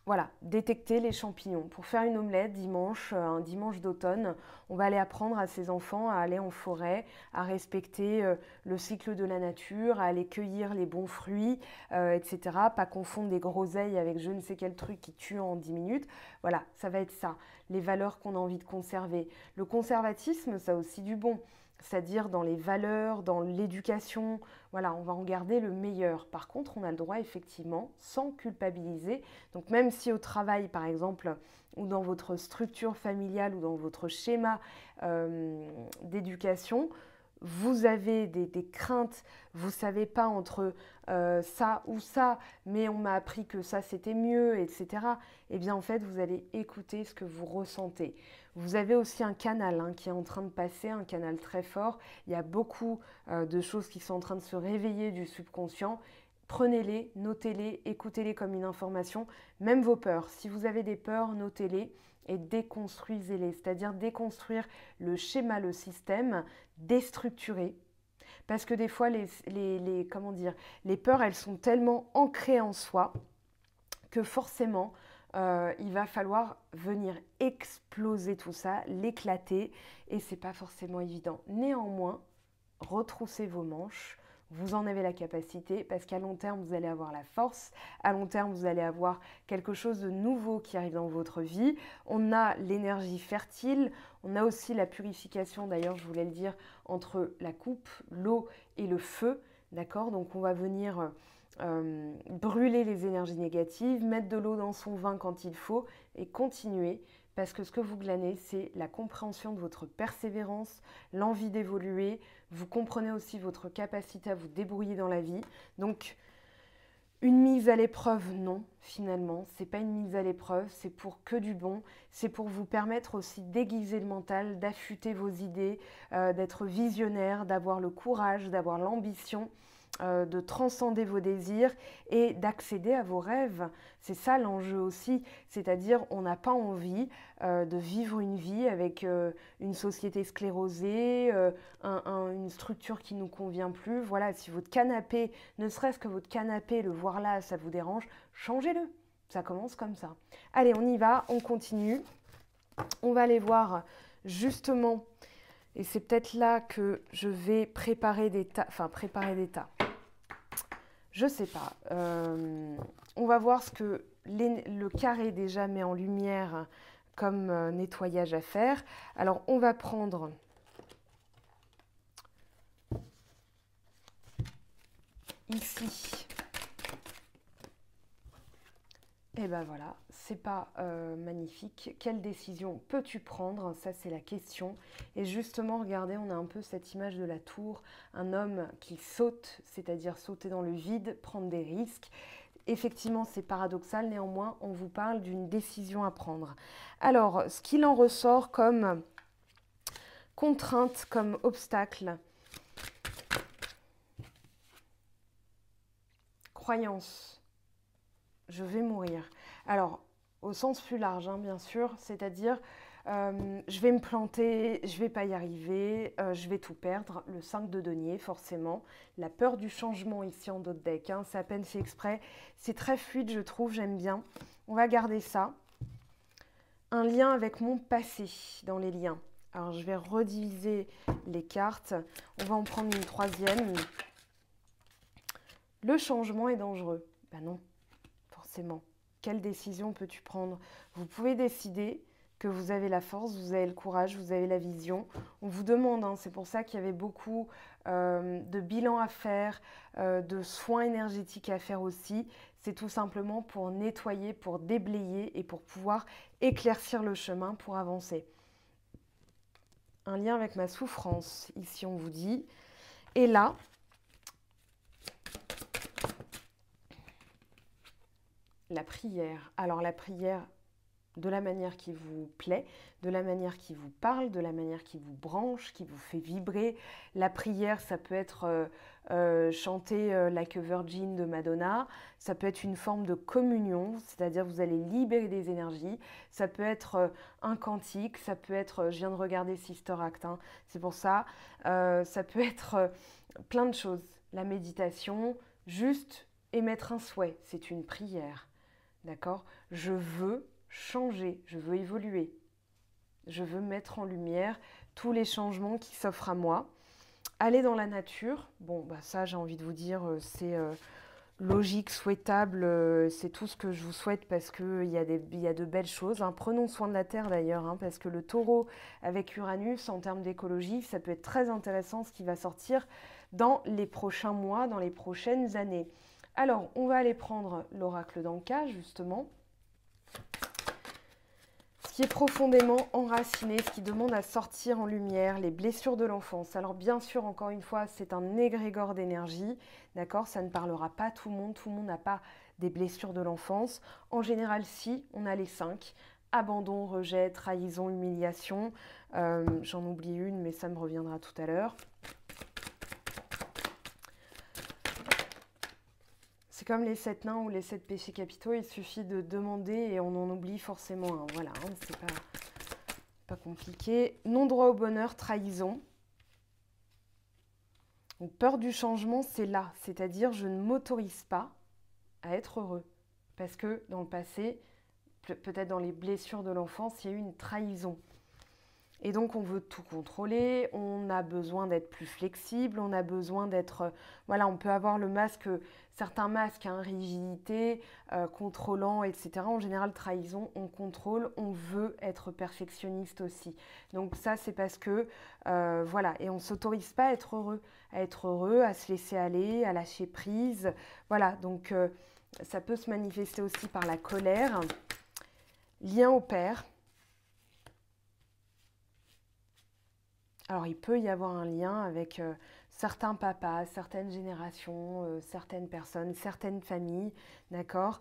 Speaker 1: voilà, détecter les champignons. Pour faire une omelette dimanche, un dimanche d'automne, on va aller apprendre à ses enfants à aller en forêt, à respecter le cycle de la nature, à aller cueillir les bons fruits, etc. Pas confondre des groseilles avec je ne sais quel truc qui tue en 10 minutes. Voilà, ça va être ça, les valeurs qu'on a envie de conserver. Le conservatisme, ça a aussi du bon. C'est-à-dire dans les valeurs, dans l'éducation, voilà, on va en garder le meilleur. Par contre, on a le droit effectivement, sans culpabiliser, donc même si au travail par exemple, ou dans votre structure familiale ou dans votre schéma d'éducation, vous avez des craintes, vous ne savez pas entre ça ou ça, mais on m'a appris que ça c'était mieux, etc. Eh bien en fait, vous allez écouter ce que vous ressentez. Vous avez aussi un canal, hein, qui est en train de passer, un canal très fort. Il y a beaucoup de choses qui sont en train de se réveiller du subconscient. Prenez-les, notez-les, écoutez-les comme une information, même vos peurs. Si vous avez des peurs, notez-les et déconstruisez-les, c'est-à-dire déconstruire le schéma, le système, déstructurer. Parce que des fois, comment dire, les peurs, elles sont tellement ancrées en soi que forcément, il va falloir venir exploser tout ça, l'éclater, et c'est pas forcément évident. Néanmoins, retroussez vos manches, vous en avez la capacité, parce qu'à long terme, vous allez avoir la force, à long terme, vous allez avoir quelque chose de nouveau qui arrive dans votre vie. On a l'énergie fertile, on a aussi la purification, d'ailleurs, je voulais le dire, entre la coupe, l'eau et le feu, d'accord? Donc on va venir brûler les énergies négatives, mettre de l'eau dans son vin quand il faut et continuer parce que ce que vous glanez, c'est la compréhension de votre persévérance, l'envie d'évoluer. Vous comprenez aussi votre capacité à vous débrouiller dans la vie. Donc, une mise à l'épreuve, non, finalement. Ce n'est pas une mise à l'épreuve, c'est pour que du bon. C'est pour vous permettre aussi d'aiguiser le mental, d'affûter vos idées, d'être visionnaire, d'avoir le courage, d'avoir l'ambition, de transcender vos désirs et d'accéder à vos rêves. C'est ça l'enjeu aussi, c'est-à-dire on n'a pas envie de vivre une vie avec une société sclérosée, une structure qui ne nous convient plus. Voilà, si votre canapé, ne serait-ce que votre canapé, le voir là, ça vous dérange, changez-le. Ça commence comme ça. Allez, on y va, on continue. On va aller voir justement, et c'est peut-être là que je vais préparer des tas, je sais pas. On va voir ce que le carré déjà met en lumière comme nettoyage à faire. Alors, on va prendre ici. Et ben voilà, c'est pas magnifique. Quelle décision peux-tu prendre? Ça, c'est la question. Et justement, regardez, on a un peu cette image de la tour, un homme qui saute, c'est-à-dire sauter dans le vide, prendre des risques. Effectivement, c'est paradoxal, néanmoins, on vous parle d'une décision à prendre. Alors, ce qu'il en ressort comme contrainte, comme obstacle, croyance, je vais mourir. Alors, au sens plus large, hein, bien sûr, c'est-à-dire je vais me planter, je vais pas y arriver, je vais tout perdre. Le 5 de denier, forcément. La peur du changement ici en dos de deck, hein, c'est à peine fait exprès. C'est très fluide, je trouve, j'aime bien. On va garder ça. Un lien avec mon passé dans les liens. Alors, je vais rediviser les cartes. On va en prendre une troisième. Le changement est dangereux. Ben non, forcément. Quelle décision peux-tu prendre? Vous pouvez décider que vous avez la force, vous avez le courage, vous avez la vision. On vous demande, hein, c'est pour ça qu'il y avait beaucoup de bilans à faire, de soins énergétiques à faire aussi. C'est tout simplement pour nettoyer, pour déblayer et pour pouvoir éclaircir le chemin pour avancer. Un lien avec ma souffrance, ici on vous dit. Et là, la prière. Alors la prière de la manière qui vous plaît, de la manière qui vous parle, de la manière qui vous branche, qui vous fait vibrer. La prière, ça peut être chanter Like a Virgin de Madonna, ça peut être une forme de communion, c'est-à-dire vous allez libérer des énergies, ça peut être un cantique, ça peut être, je viens de regarder Sister Act, hein, c'est pour ça, ça peut être plein de choses. La méditation, juste émettre un souhait, c'est une prière, d'accord? Je veux changer, je veux évoluer. Je veux mettre en lumière tous les changements qui s'offrent à moi. Aller dans la nature, bon, bah ça j'ai envie de vous dire, c'est logique, souhaitable, c'est tout ce que je vous souhaite parce qu'il y a de belles choses. Hein. Prenons soin de la Terre d'ailleurs, hein, parce que le taureau avec Uranus, en termes d'écologie, ça peut être très intéressant ce qui va sortir dans les prochains mois, dans les prochaines années. Alors, on va aller prendre l'oracle d'Anka, justement. Ce qui est profondément enraciné, ce qui demande à sortir en lumière, les blessures de l'enfance. Alors bien sûr, encore une fois, c'est un égrégore d'énergie, d'accord? Ça ne parlera pas à tout le monde n'a pas des blessures de l'enfance. En général, si, on a les 5. Abandon, rejet, trahison, humiliation. J'en oublie une, mais ça me reviendra tout à l'heure. C'est comme les 7 nains ou les 7 péchés capitaux, il suffit de demander et on en oublie forcément un. Voilà, hein, c'est pas compliqué. Non-droit au bonheur, trahison. Donc, peur du changement, c'est là. C'est-à-dire, je ne m'autorise pas à être heureux. Parce que dans le passé, peut-être dans les blessures de l'enfance, il y a eu une trahison. Et donc, on veut tout contrôler, on a besoin d'être plus flexible, on a besoin d'être... voilà, on peut avoir le masque, certains masques, hein, rigidité, contrôlant, etc. En général, trahison, on contrôle, on veut être perfectionniste aussi. Donc ça, c'est parce que, voilà, et on ne s'autorise pas à être heureux, à se laisser aller, à lâcher prise. Voilà, donc ça peut se manifester aussi par la colère. Lien au père. Alors, il peut y avoir un lien avec certains papas, certaines générations, certaines personnes, certaines familles, d'accord.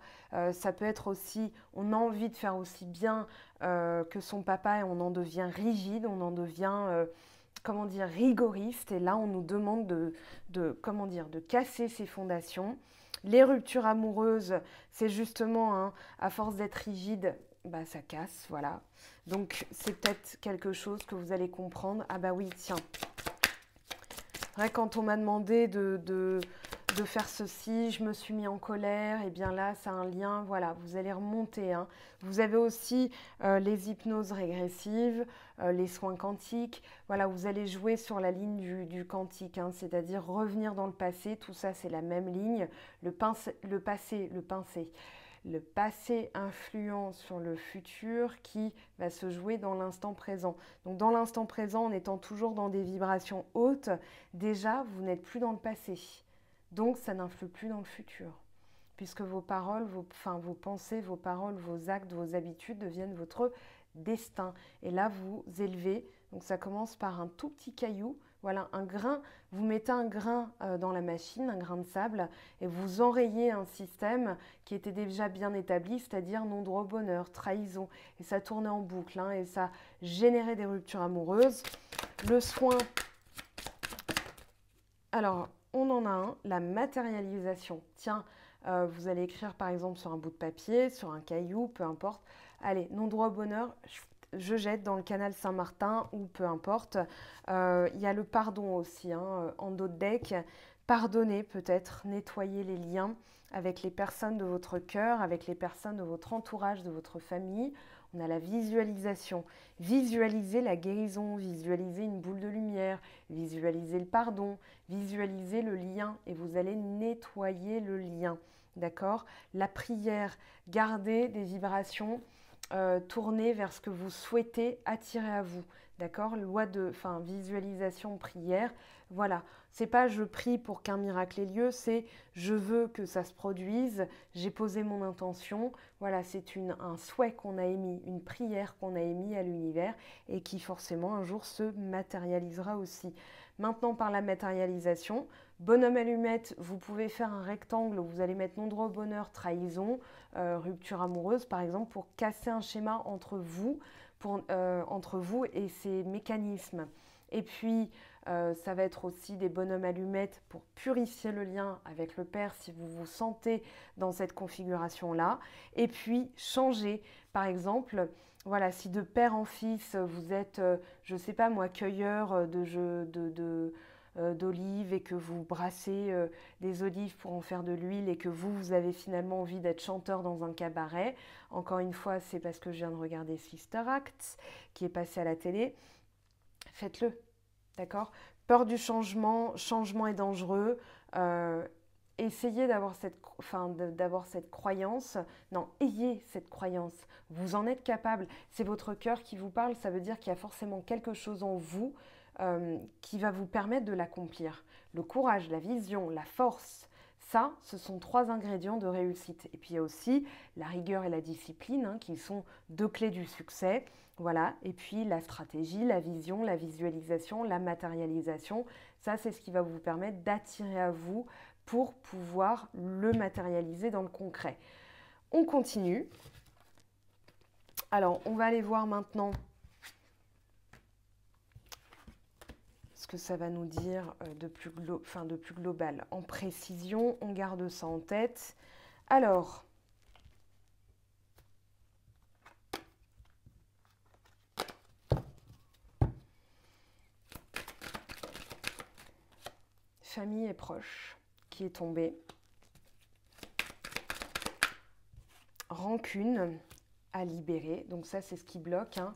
Speaker 1: Ça peut être aussi, on a envie de faire aussi bien que son papa et on en devient rigide, on en devient, comment dire, rigoriste. Et là, on nous demande comment dire, de casser ces fondations. Les ruptures amoureuses, c'est justement, hein, à force d'être rigide, bah, ça casse, voilà. Donc, c'est peut-être quelque chose que vous allez comprendre. Ah bah oui, tiens. Ouais, quand on m'a demandé de faire ceci, je me suis mis en colère, et bien là, ça a un lien, voilà, vous allez remonter, hein. Vous avez aussi les hypnoses régressives, les soins quantiques, voilà, vous allez jouer sur la ligne du quantique, hein, c'est-à-dire revenir dans le passé, tout ça, c'est la même ligne, le passé influent sur le futur qui va se jouer dans l'instant présent. Donc dans l'instant présent, en étant toujours dans des vibrations hautes, déjà, vous n'êtes plus dans le passé. Donc ça n'influe plus dans le futur. Puisque vos paroles, vos pensées, vos paroles, vos actes, vos habitudes deviennent votre destin. Et là, vous élevez. Donc ça commence par un tout petit caillou. Voilà, un grain. Vous mettez un grain dans la machine, un grain de sable, et vous enrayez un système qui était déjà bien établi, c'est-à-dire non-droit au bonheur, trahison. Et ça tournait en boucle, hein, et ça générait des ruptures amoureuses. Le soin... Alors, on en a un, la matérialisation. Tiens, vous allez écrire par exemple sur un bout de papier, sur un caillou, peu importe. Allez, non-droit au bonheur, je jette dans le canal Saint-Martin ou peu importe. Il y a le pardon aussi, hein, en dos de deck. Pardonner peut-être, nettoyer les liens avec les personnes de votre cœur, avec les personnes de votre entourage, de votre famille. On a la visualisation. Visualiser la guérison, visualiser une boule de lumière, visualiser le pardon, visualiser le lien et vous allez nettoyer le lien. D'accord? La prière, garder des vibrations tournées vers ce que vous souhaitez attirer à vous. D'accord? Visualisation, prière. Voilà. C'est pas je prie pour qu'un miracle ait lieu, c'est je veux que ça se produise, j'ai posé mon intention. Voilà, c'est un souhait qu'on a émis, une prière qu'on a émis à l'univers et qui forcément un jour se matérialisera aussi. Maintenant, par la matérialisation, bonhomme allumette, vous pouvez faire un rectangle où vous allez mettre non-droit au bonheur, trahison, rupture amoureuse par exemple, pour casser un schéma entre vous et ces mécanismes. Et puis, ça va être aussi des bonhommes allumettes pour purifier le lien avec le père si vous vous sentez dans cette configuration-là. Et puis, changer. Par exemple, voilà, si de père en fils, vous êtes, je ne sais pas moi, cueilleur d'olives et que vous brassez des olives pour en faire de l'huile et que vous avez finalement envie d'être chanteur dans un cabaret. Encore une fois, c'est parce que je viens de regarder Sister Act qui est passé à la télé. Faites-le, d'accord? Peur du changement, changement est dangereux. Essayez d'avoir cette croyance. Non, ayez cette croyance. Vous en êtes capable. C'est votre cœur qui vous parle. Ça veut dire qu'il y a forcément quelque chose en vous qui va vous permettre de l'accomplir. Le courage, la vision, la force. Ça, ce sont 3 ingrédients de réussite. Et puis il y a aussi la rigueur et la discipline, hein, qui sont 2 clés du succès. Voilà. Et puis la stratégie, la vision, la visualisation, la matérialisation. Ça, c'est ce qui va vous permettre d'attirer à vous pour pouvoir le matérialiser dans le concret. On continue. Alors, on va aller voir maintenant ce que ça va nous dire de plus global. En précision, on garde ça en tête. Alors, famille et proche qui est tombé. Rancune à libérer, donc ça c'est ce qui bloque, hein.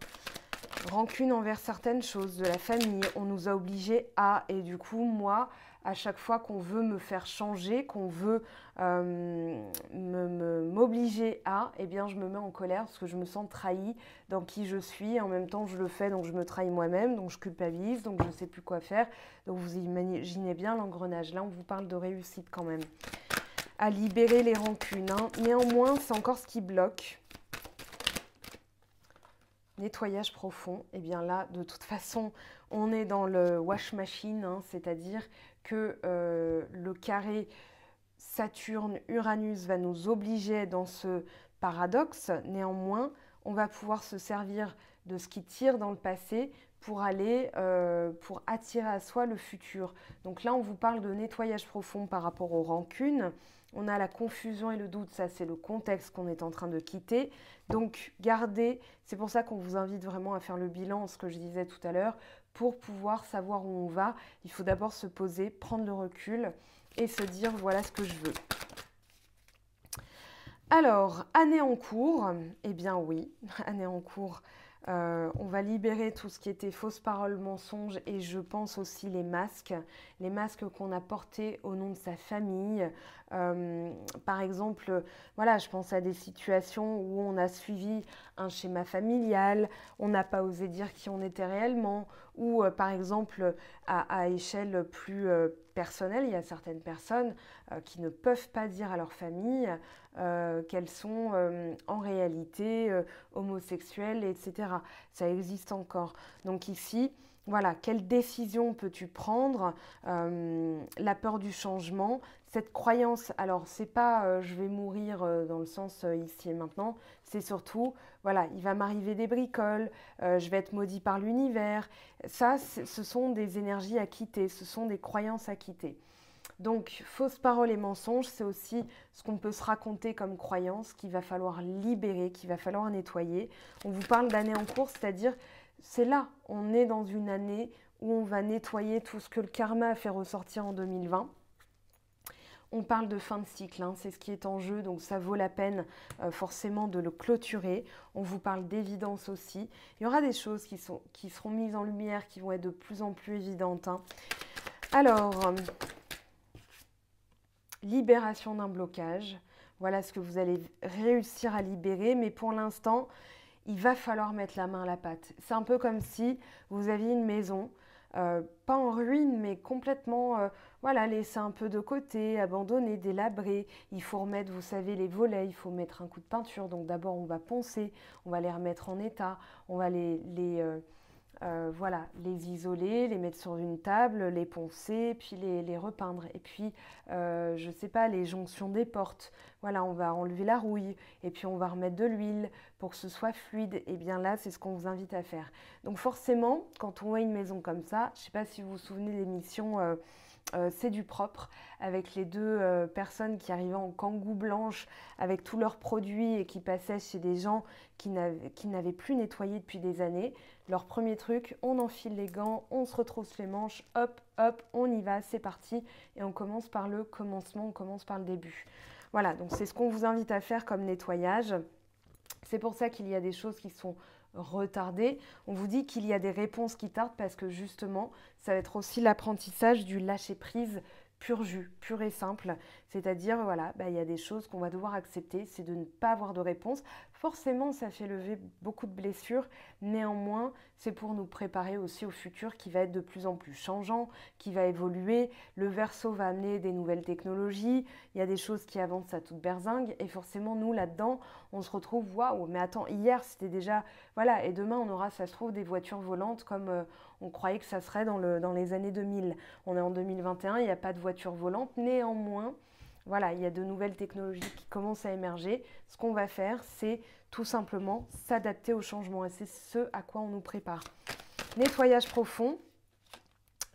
Speaker 1: Rancune envers certaines choses de la famille, on nous a obligés à, et du coup moi, à chaque fois qu'on veut me faire changer, qu'on veut m'obliger à, eh bien je me mets en colère parce que je me sens trahie dans qui je suis, en même temps je le fais, donc je me trahis moi-même, donc je culpabilise, donc je ne sais plus quoi faire, donc vous imaginez bien l'engrenage, là on vous parle de réussite quand même. À libérer les rancunes, hein. Néanmoins c'est encore ce qui bloque. Nettoyage profond, et bien là, de toute façon, on est dans le wash machine, hein, c'est-à-dire que le carré Saturne-Uranus va nous obliger dans ce paradoxe. Néanmoins, on va pouvoir se servir de ce qui tire dans le passé pour aller, pour attirer à soi le futur. Donc là, on vous parle de nettoyage profond par rapport aux rancunes. On a la confusion et le doute, ça c'est le contexte qu'on est en train de quitter. Donc gardez, c'est pour ça qu'on vous invite vraiment à faire le bilan, ce que je disais tout à l'heure, pour pouvoir savoir où on va. Il faut d'abord se poser, prendre le recul et se dire voilà ce que je veux. Alors, année en cours, eh bien oui, année en cours. On va libérer tout ce qui était fausses paroles, mensonges et je pense aussi les masques qu'on a portés au nom de sa famille. Par exemple, voilà, je pense à des situations où on a suivi un schéma familial, on n'a pas osé dire qui on était réellement, ou par exemple à échelle plus personnelle, il y a certaines personnes qui ne peuvent pas dire à leur famille qu'elles sont en réalité homosexuelles, etc. Ça existe encore. Donc ici, voilà, quelle décision peux-tu prendre? La peur du changement, cette croyance, alors c'est pas je vais mourir dans le sens ici et maintenant, c'est surtout, voilà, il va m'arriver des bricoles, je vais être maudit par l'univers. Ça, ce sont des énergies à quitter, ce sont des croyances à quitter. Donc, fausses paroles et mensonges, c'est aussi ce qu'on peut se raconter comme croyance qu'il va falloir libérer, qu'il va falloir nettoyer. On vous parle d'année en cours, c'est-à-dire, c'est là, on est dans une année où on va nettoyer tout ce que le karma a fait ressortir en 2020. On parle de fin de cycle, hein, c'est ce qui est en jeu, donc ça vaut la peine forcément de le clôturer. On vous parle d'évidence aussi. Il y aura des choses qui seront mises en lumière, qui vont être de plus en plus évidentes, hein. Alors, libération d'un blocage. Voilà ce que vous allez réussir à libérer, mais pour l'instant, il va falloir mettre la main à la pâte. C'est un peu comme si vous aviez une maison, pas en ruine, mais complètement voilà, laissée un peu de côté, abandonnée, délabrée. Il faut remettre, vous savez, les volets, il faut mettre un coup de peinture. Donc d'abord, on va poncer, on va les remettre en état, on va voilà, les isoler, les mettre sur une table, les poncer, puis les repeindre. Et puis, je ne sais pas, les jonctions des portes. Voilà, on va enlever la rouille et puis on va remettre de l'huile pour que ce soit fluide. Et bien là, c'est ce qu'on vous invite à faire. Donc forcément, quand on voit une maison comme ça, je ne sais pas si vous vous souvenez de l'émission C'est du propre, avec les deux personnes qui arrivaient en kangou blanche avec tous leurs produits et qui passaient chez des gens qui n'avaient plus nettoyé depuis des années. Leur premier truc, on enfile les gants, on se retrousse les manches, hop, hop, on y va, c'est parti. Et on commence par le commencement, on commence par le début. Voilà, donc c'est ce qu'on vous invite à faire comme nettoyage. C'est pour ça qu'il y a des choses qui sont retardées. On vous dit qu'il y a des réponses qui tardent parce que justement, ça va être aussi l'apprentissage du lâcher-prise pur jus, pur et simple. C'est-à-dire, voilà, il y a des choses qu'on va devoir accepter, c'est de ne pas avoir de réponse. Forcément, ça fait lever beaucoup de blessures. Néanmoins, c'est pour nous préparer aussi au futur qui va être de plus en plus changeant, qui va évoluer. Le Verseau va amener des nouvelles technologies. Il y a des choses qui avancent à toute berzingue. Et forcément, nous, là-dedans, on se retrouve, waouh, mais attends, hier, c'était déjà... Voilà, et demain, on aura, ça se trouve, des voitures volantes comme on croyait que ça serait dans les années 2000. On est en 2021, il n'y a pas de voiture volante. Néanmoins, voilà, il y a de nouvelles technologies qui commencent à émerger. Ce qu'on va faire, c'est tout simplement s'adapter au changement. Et c'est ce à quoi on nous prépare. Nettoyage profond.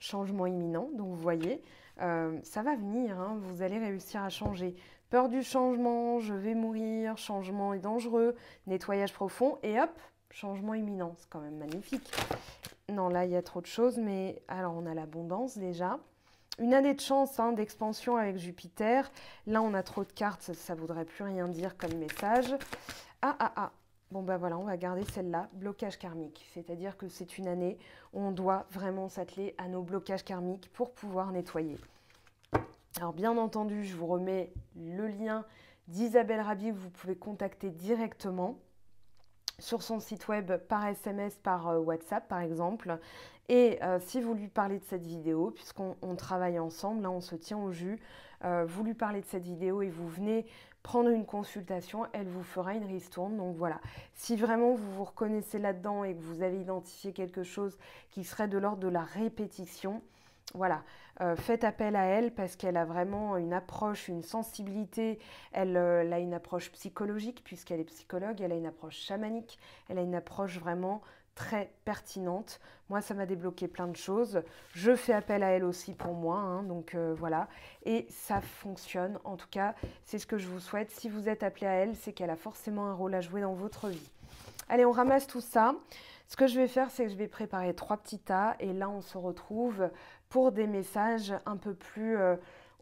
Speaker 1: changement imminent. Donc vous voyez, ça va venir, hein, vous allez réussir à changer. Peur du changement, je vais mourir, changement est dangereux, nettoyage profond et hop, changement imminent. C'est quand même magnifique. Non, là, il y a trop de choses, mais alors on a l'abondance déjà. Une année de chance, hein, d'expansion avec Jupiter. Là, on a trop de cartes, ça ne voudrait plus rien dire comme message. Ah. Bon, bah voilà, on va garder celle-là, blocage karmique. C'est-à-dire que c'est une année où on doit vraiment s'atteler à nos blocages karmiques pour pouvoir nettoyer. Alors, bien entendu, je vous remets le lien d'Isabelle Rabi que vous pouvez contacter directement sur son site web par SMS, par WhatsApp par exemple. Et si vous lui parlez de cette vidéo, puisqu'on travaille ensemble, là on se tient au jus, vous lui parlez de cette vidéo et vous venez prendre une consultation, elle vous fera une ristourne. Donc voilà, si vraiment vous vous reconnaissez là-dedans et que vous avez identifié quelque chose qui serait de l'ordre de la répétition, voilà, faites appel à elle parce qu'elle a vraiment une approche, une sensibilité. Elle a une approche psychologique puisqu'elle est psychologue, elle a une approche chamanique, elle a une approche vraiment très pertinente. Moi, ça m'a débloqué plein de choses. Je fais appel à elle aussi pour moi, hein, donc voilà. Et ça fonctionne. En tout cas, c'est ce que je vous souhaite. Si vous êtes appelé à elle, c'est qu'elle a forcément un rôle à jouer dans votre vie. Allez, on ramasse tout ça. Ce que je vais faire, c'est que je vais préparer 3 petits tas. Et là, on se retrouve pour des messages un peu plus,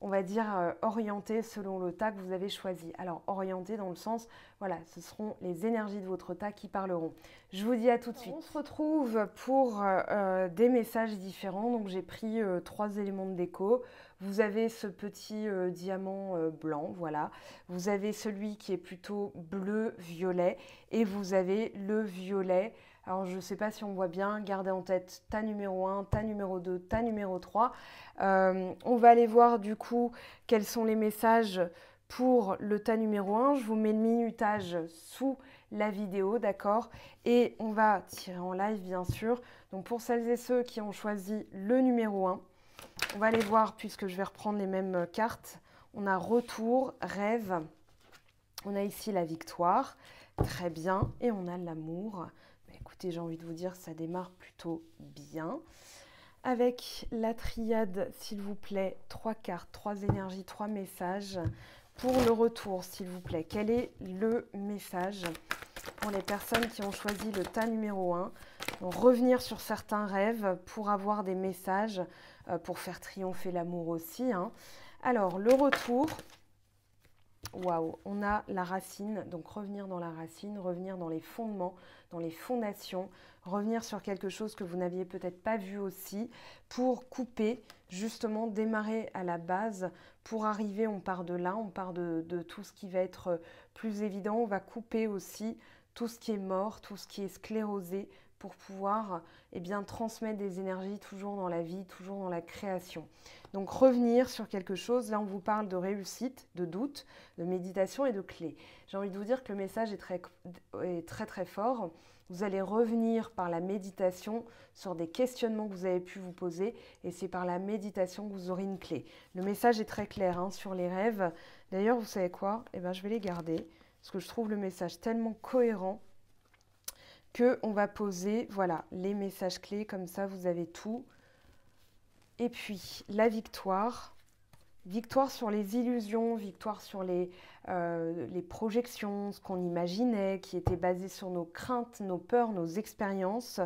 Speaker 1: on va dire, orientés selon le tas que vous avez choisi. Alors, orientés dans le sens, voilà, ce seront les énergies de votre tas qui parleront. Je vous dis à tout de suite. On se retrouve pour des messages différents. Donc, j'ai pris 3 éléments de déco. Vous avez ce petit diamant blanc, voilà. Vous avez celui qui est plutôt bleu-violet. Et vous avez le violet. Alors, je ne sais pas si on voit bien, gardez en tête tas numéro 1, tas numéro 2, tas numéro 3. On va aller voir du coup quels sont les messages pour le tas numéro 1. Je vous mets le minutage sous la vidéo, d'accord? Et on va tirer en live, bien sûr. Donc, pour celles et ceux qui ont choisi le numéro 1, on va aller voir, puisque je vais reprendre les mêmes cartes. On a retour, rêve. On a ici la victoire. Très bien. Et on a l'amour. Écoutez, j'ai envie de vous dire, ça démarre plutôt bien. Avec la triade, s'il vous plaît, 3 cartes, 3 énergies, 3 messages. Pour le retour, s'il vous plaît, quel est le message pour les personnes qui ont choisi le tas numéro 1? Donc, revenir sur certains rêves pour avoir des messages, pour faire triompher l'amour aussi, hein. Alors, le retour... Waouh, on a la racine, donc revenir dans la racine, revenir dans les fondements, dans les fondations, revenir sur quelque chose que vous n'aviez peut-être pas vu aussi, pour couper, justement démarrer à la base, pour arriver, on part de là, on part de tout ce qui va être plus évident, on va couper aussi tout ce qui est mort, tout ce qui est sclérosé, pour pouvoir transmettre des énergies toujours dans la vie, toujours dans la création. Donc revenir sur quelque chose, là on vous parle de réussite, de doute, de méditation et de clé. J'ai envie de vous dire que le message est très fort. Vous allez revenir par la méditation sur des questionnements que vous avez pu vous poser et c'est par la méditation que vous aurez une clé. Le message est très clair, hein, sur les rêves. D'ailleurs, vous savez quoi? Je vais les garder parce que je trouve le message tellement cohérent qu'on va poser, voilà, les messages clés, comme ça vous avez tout. Et puis la victoire, victoire sur les illusions, victoire sur les projections, ce qu'on imaginait, qui était basé sur nos craintes, nos peurs, nos expériences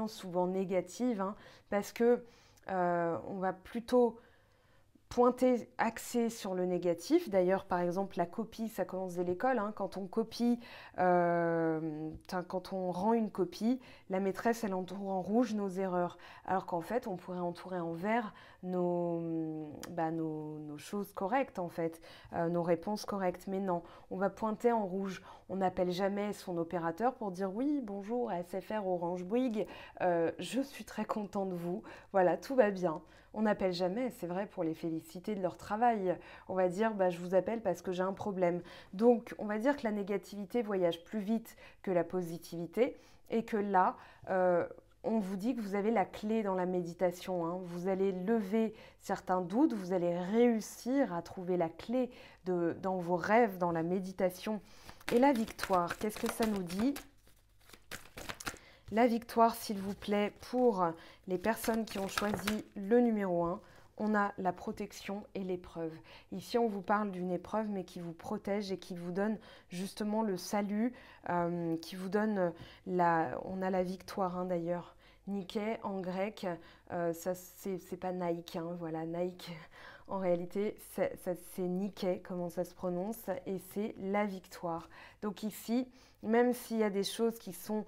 Speaker 1: souvent négatives, hein, parce que on va plutôt pointer, axé sur le négatif. D'ailleurs, par exemple, la copie, ça commence dès l'école, hein. Quand on copie, quand on rend une copie, la maîtresse, elle entoure en rouge nos erreurs. Alors qu'en fait, on pourrait entourer en vert nos choses correctes, en fait, nos réponses correctes. Mais non, on va pointer en rouge. On n'appelle jamais son opérateur pour dire « Oui, bonjour, SFR Orange Bouygues, je suis très content de vous. Voilà, tout va bien. » On n'appelle jamais, c'est vrai, pour les féliciter de leur travail. On va dire, je vous appelle parce que j'ai un problème. Donc, on va dire que la négativité voyage plus vite que la positivité et que là, on vous dit que vous avez la clé dans la méditation, hein. Vous allez lever certains doutes, vous allez réussir à trouver la clé dans vos rêves, dans la méditation. Et la victoire, qu'est-ce que ça nous dit ? La victoire, s'il vous plaît, pour les personnes qui ont choisi le numéro 1. On a la protection et l'épreuve. Ici, on vous parle d'une épreuve, mais qui vous protège et qui vous donne justement le salut, qui vous donne on a la victoire, hein, d'ailleurs. Niké en grec, ça c'est pas Nike, hein, voilà, Nike. En réalité, c'est Niké, comment ça se prononce, et c'est la victoire. Donc ici, même s'il y a des choses qui sont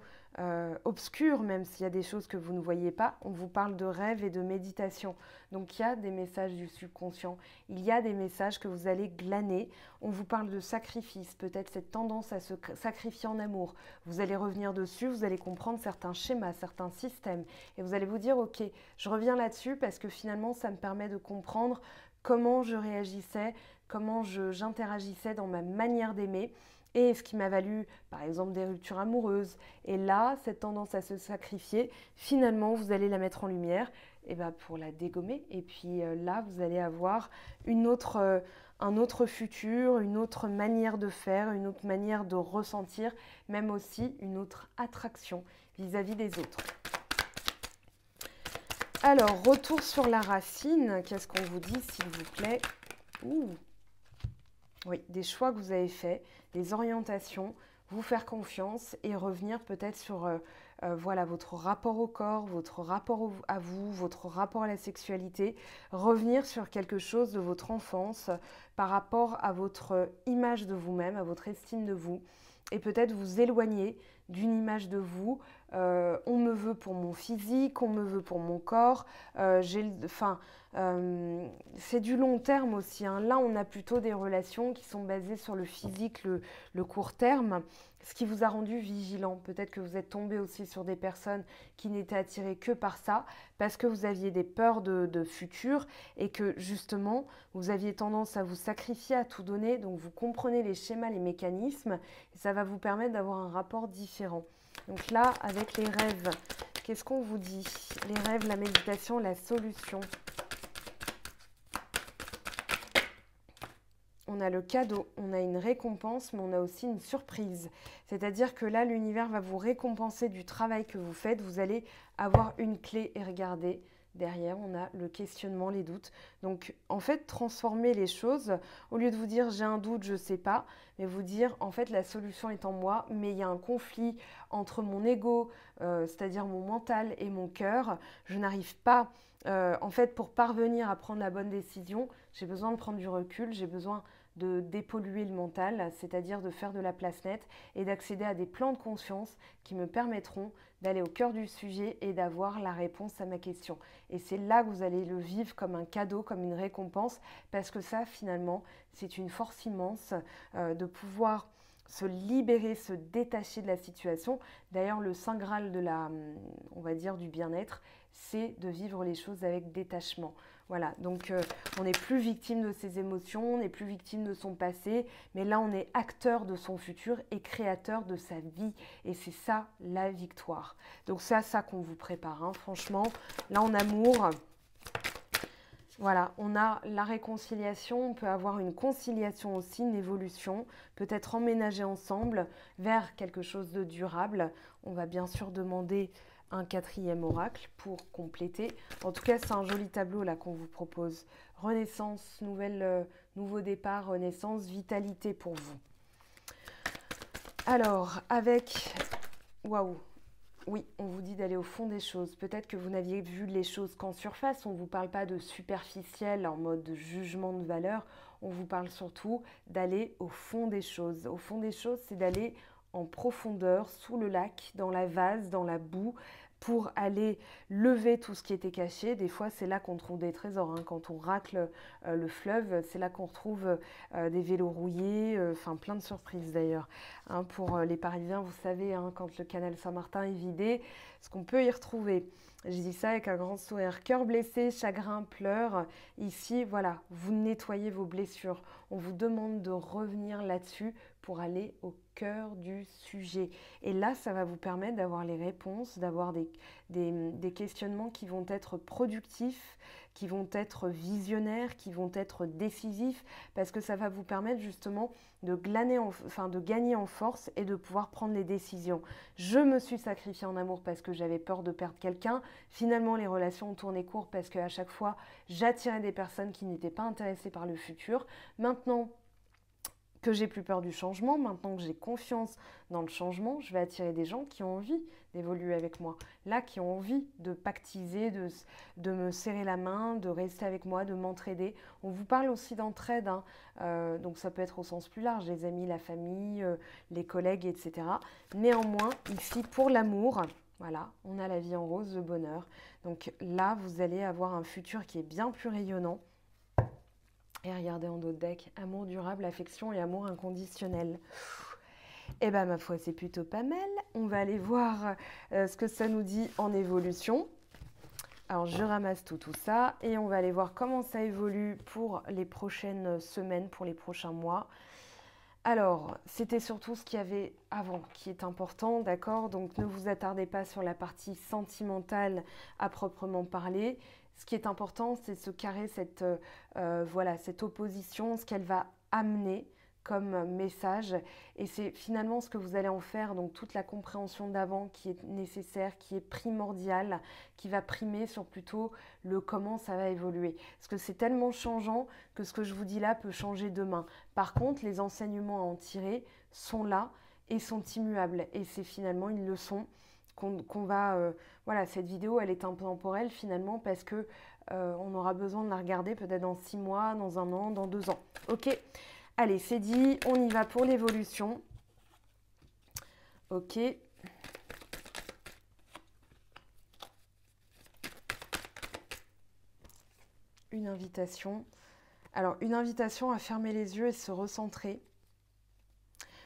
Speaker 1: obscures, même s'il y a des choses que vous ne voyez pas, on vous parle de rêve et de méditation. Donc il y a des messages du subconscient, il y a des messages que vous allez glaner. On vous parle de sacrifice, peut-être cette tendance à se sacrifier en amour. Vous allez revenir dessus, vous allez comprendre certains schémas, certains systèmes, et vous allez vous dire, ok, je reviens là-dessus parce que finalement, ça me permet de comprendre comment je réagissais, comment j'interagissais dans ma manière d'aimer. Et ce qui m'a valu, par exemple, des ruptures amoureuses. Et là, cette tendance à se sacrifier, finalement, vous allez la mettre en lumière et ben, pour la dégommer. Et puis là, vous allez avoir un autre futur, une autre manière de faire, une autre manière de ressentir, même aussi une autre attraction vis-à-vis des autres. Alors, retour sur la racine. Qu'est-ce qu'on vous dit, s'il vous plaît? Ouh. Oui, des choix que vous avez faits, des orientations, vous faire confiance et revenir peut-être sur voilà, votre rapport au corps, votre rapport à vous, votre rapport à la sexualité, revenir sur quelque chose de votre enfance par rapport à votre image de vous-même, à votre estime de vous, et peut-être vous éloigner d'une image de vous. On me veut pour mon physique, on me veut pour mon corps. C'est du long terme aussi, hein. Là, on a plutôt des relations qui sont basées sur le physique, le court terme, ce qui vous a rendu vigilant. Peut-être que vous êtes tombé aussi sur des personnes qui n'étaient attirées que par ça, parce que vous aviez des peurs de futur et que justement, vous aviez tendance à vous sacrifier, à tout donner. Donc, vous comprenez les schémas, les mécanismes, et ça va vous permettre d'avoir un rapport différent. Donc là, avec les rêves, qu'est-ce qu'on vous dit? Les rêves, la méditation, la solution. On a le cadeau, on a une récompense, mais on a aussi une surprise. C'est-à-dire que là, l'univers va vous récompenser du travail que vous faites. Vous allez avoir une clé et regardez. Derrière, on a le questionnement, les doutes. Donc, en fait, transformer les choses, au lieu de vous dire j'ai un doute, je ne sais pas, mais vous dire en fait la solution est en moi, mais il y a un conflit entre mon ego, c'est-à-dire mon mental et mon cœur. Je n'arrive pas, en fait, pour parvenir à prendre la bonne décision, j'ai besoin de prendre du recul, j'ai besoin de dépolluer le mental, c'est-à-dire de faire de la place nette et d'accéder à des plans de conscience qui me permettront d'aller au cœur du sujet et d'avoir la réponse à ma question. Et c'est là que vous allez le vivre comme un cadeau, comme une récompense, parce que ça, finalement, c'est une force immense de pouvoir se libérer, se détacher de la situation. D'ailleurs, le saint graal de on va dire, du bien-être, c'est de vivre les choses avec détachement. Voilà, donc on n'est plus victime de ses émotions, on n'est plus victime de son passé, mais là on est acteur de son futur et créateur de sa vie. Et c'est ça la victoire. Donc c'est à ça qu'on vous prépare, hein. Franchement. Là en amour, voilà, on a la réconciliation, on peut avoir une conciliation aussi, une évolution, peut-être emménager ensemble vers quelque chose de durable. On va bien sûr demander un quatrième oracle pour compléter. En tout cas, c'est un joli tableau là qu'on vous propose. Renaissance, nouveau départ, renaissance, vitalité pour vous. Alors, avec... Waouh! Oui, on vous dit d'aller au fond des choses. Peut-être que vous n'aviez vu les choses qu'en surface. On ne vous parle pas de superficiel en mode de jugement de valeur. On vous parle surtout d'aller au fond des choses. Au fond des choses, c'est d'aller en profondeur, sous le lac, dans la vase, dans la boue, pour aller lever tout ce qui était caché. Des fois, c'est là qu'on trouve des trésors, hein. Quand on racle le fleuve, c'est là qu'on retrouve des vélos rouillés, enfin plein de surprises d'ailleurs. Hein, pour les Parisiens, vous savez, hein, quand le canal Saint-Martin est vidé, ce qu'on peut y retrouver. Je dis ça avec un grand sourire. Cœur blessé, chagrin, pleurs. Ici, voilà, vous nettoyez vos blessures. On vous demande de revenir là-dessus pour aller au cœur du sujet. Et là, ça va vous permettre d'avoir les réponses, d'avoir des questionnements qui vont être productifs, qui vont être visionnaires, qui vont être décisifs, parce que ça va vous permettre justement de de gagner en force et de pouvoir prendre les décisions. Je me suis sacrifiée en amour parce que j'avais peur de perdre quelqu'un. Finalement, les relations ont tourné court parce qu'à chaque fois, j'attirais des personnes qui n'étaient pas intéressées par le futur. Maintenant que j'ai plus peur du changement, maintenant que j'ai confiance dans le changement, je vais attirer des gens qui ont envie d'évoluer avec moi. Là, qui ont envie de pactiser, de me serrer la main, de rester avec moi, de m'entraider. On vous parle aussi d'entraide, hein. Donc ça peut être au sens plus large, les amis, la famille, les collègues, etc. Néanmoins, ici, pour l'amour, voilà, on a la vie en rose, le bonheur. Donc là, vous allez avoir un futur qui est bien plus rayonnant. Et regardez en dos de deck, amour durable, affection et amour inconditionnel. Eh bien, ma foi, c'est plutôt pas mal. On va aller voir ce que ça nous dit en évolution. Alors, je ramasse tout ça et on va aller voir comment ça évolue pour les prochaines semaines, pour les prochains mois. Alors, c'était surtout ce qu'il y avait avant qui est important, d'accord? Donc, ne vous attardez pas sur la partie sentimentale à proprement parler. Ce qui est important, c'est se carrer cette opposition, ce qu'elle va amener comme message. Et c'est finalement ce que vous allez en faire, donc toute la compréhension d'avant qui est nécessaire, qui est primordiale, qui va primer sur plutôt le comment ça va évoluer. Parce que c'est tellement changeant que ce que je vous dis là peut changer demain. Par contre, les enseignements à en tirer sont là et sont immuables. Et c'est finalement une leçon qu'on va... voilà, cette vidéo, elle est intemporelle finalement parce que on aura besoin de la regarder peut-être dans 6 mois, dans 1 an, dans 2 ans. Ok, allez, c'est dit, on y va pour l'évolution. Ok. Une invitation. Alors, une invitation à fermer les yeux et se recentrer.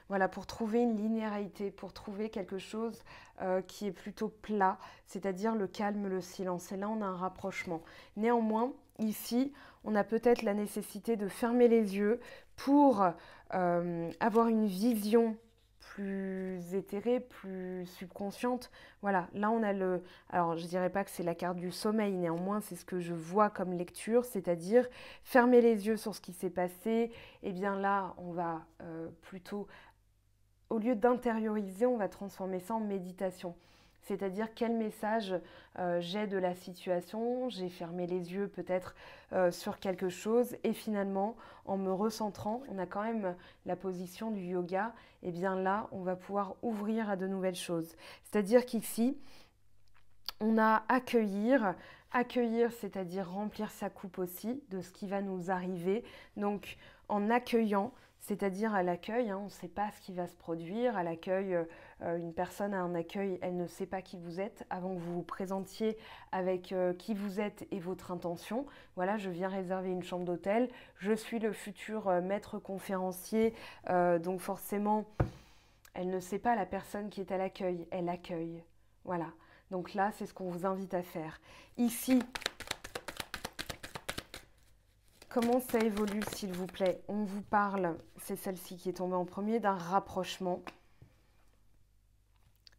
Speaker 1: Voilà, pour trouver une linéarité, pour trouver quelque chose qui est plutôt plat, c'est-à-dire le calme, le silence. Et là, on a un rapprochement. Néanmoins, ici, on a peut-être la nécessité de fermer les yeux pour avoir une vision plus éthérée, plus subconsciente. Voilà, là on a le... Alors je dirais pas que c'est la carte du sommeil, néanmoins c'est ce que je vois comme lecture, c'est-à-dire fermer les yeux sur ce qui s'est passé. Et bien là, on va plutôt... Au lieu d'intérioriser, on va transformer ça en méditation. C'est-à-dire quel message j'ai de la situation, j'ai fermé les yeux peut-être sur quelque chose et finalement en me recentrant, on a quand même la position du yoga, et bien là on va pouvoir ouvrir à de nouvelles choses. C'est-à-dire qu'ici on a accueillir, c'est-à-dire remplir sa coupe aussi de ce qui va nous arriver, donc en accueillant, c'est-à-dire à l'accueil, hein, on ne sait pas ce qui va se produire. À l'accueil, une personne a un accueil, elle ne sait pas qui vous êtes avant que vous vous présentiez avec qui vous êtes et votre intention. Voilà, je viens réserver une chambre d'hôtel, je suis le futur maître conférencier, donc forcément, elle ne sait pas la personne qui est à l'accueil, elle accueille. Voilà, donc là, c'est ce qu'on vous invite à faire. Ici, comment ça évolue, s'il vous plaît? On vous parle, c'est celle-ci qui est tombée en premier, d'un rapprochement.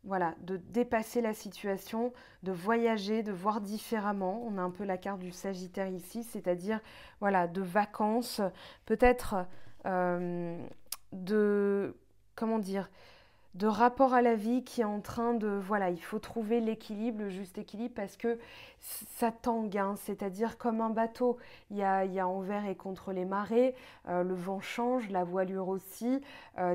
Speaker 1: Voilà, de dépasser la situation, de voyager, de voir différemment. On a un peu la carte du Sagittaire ici, c'est-à-dire voilà, de vacances, peut-être comment dire, de rapport à la vie qui est en train de... Voilà, il faut trouver l'équilibre, le juste équilibre, parce que ça tangue, hein, c'est-à-dire comme un bateau. Il y a envers et contre les marées, le vent change, la voilure aussi,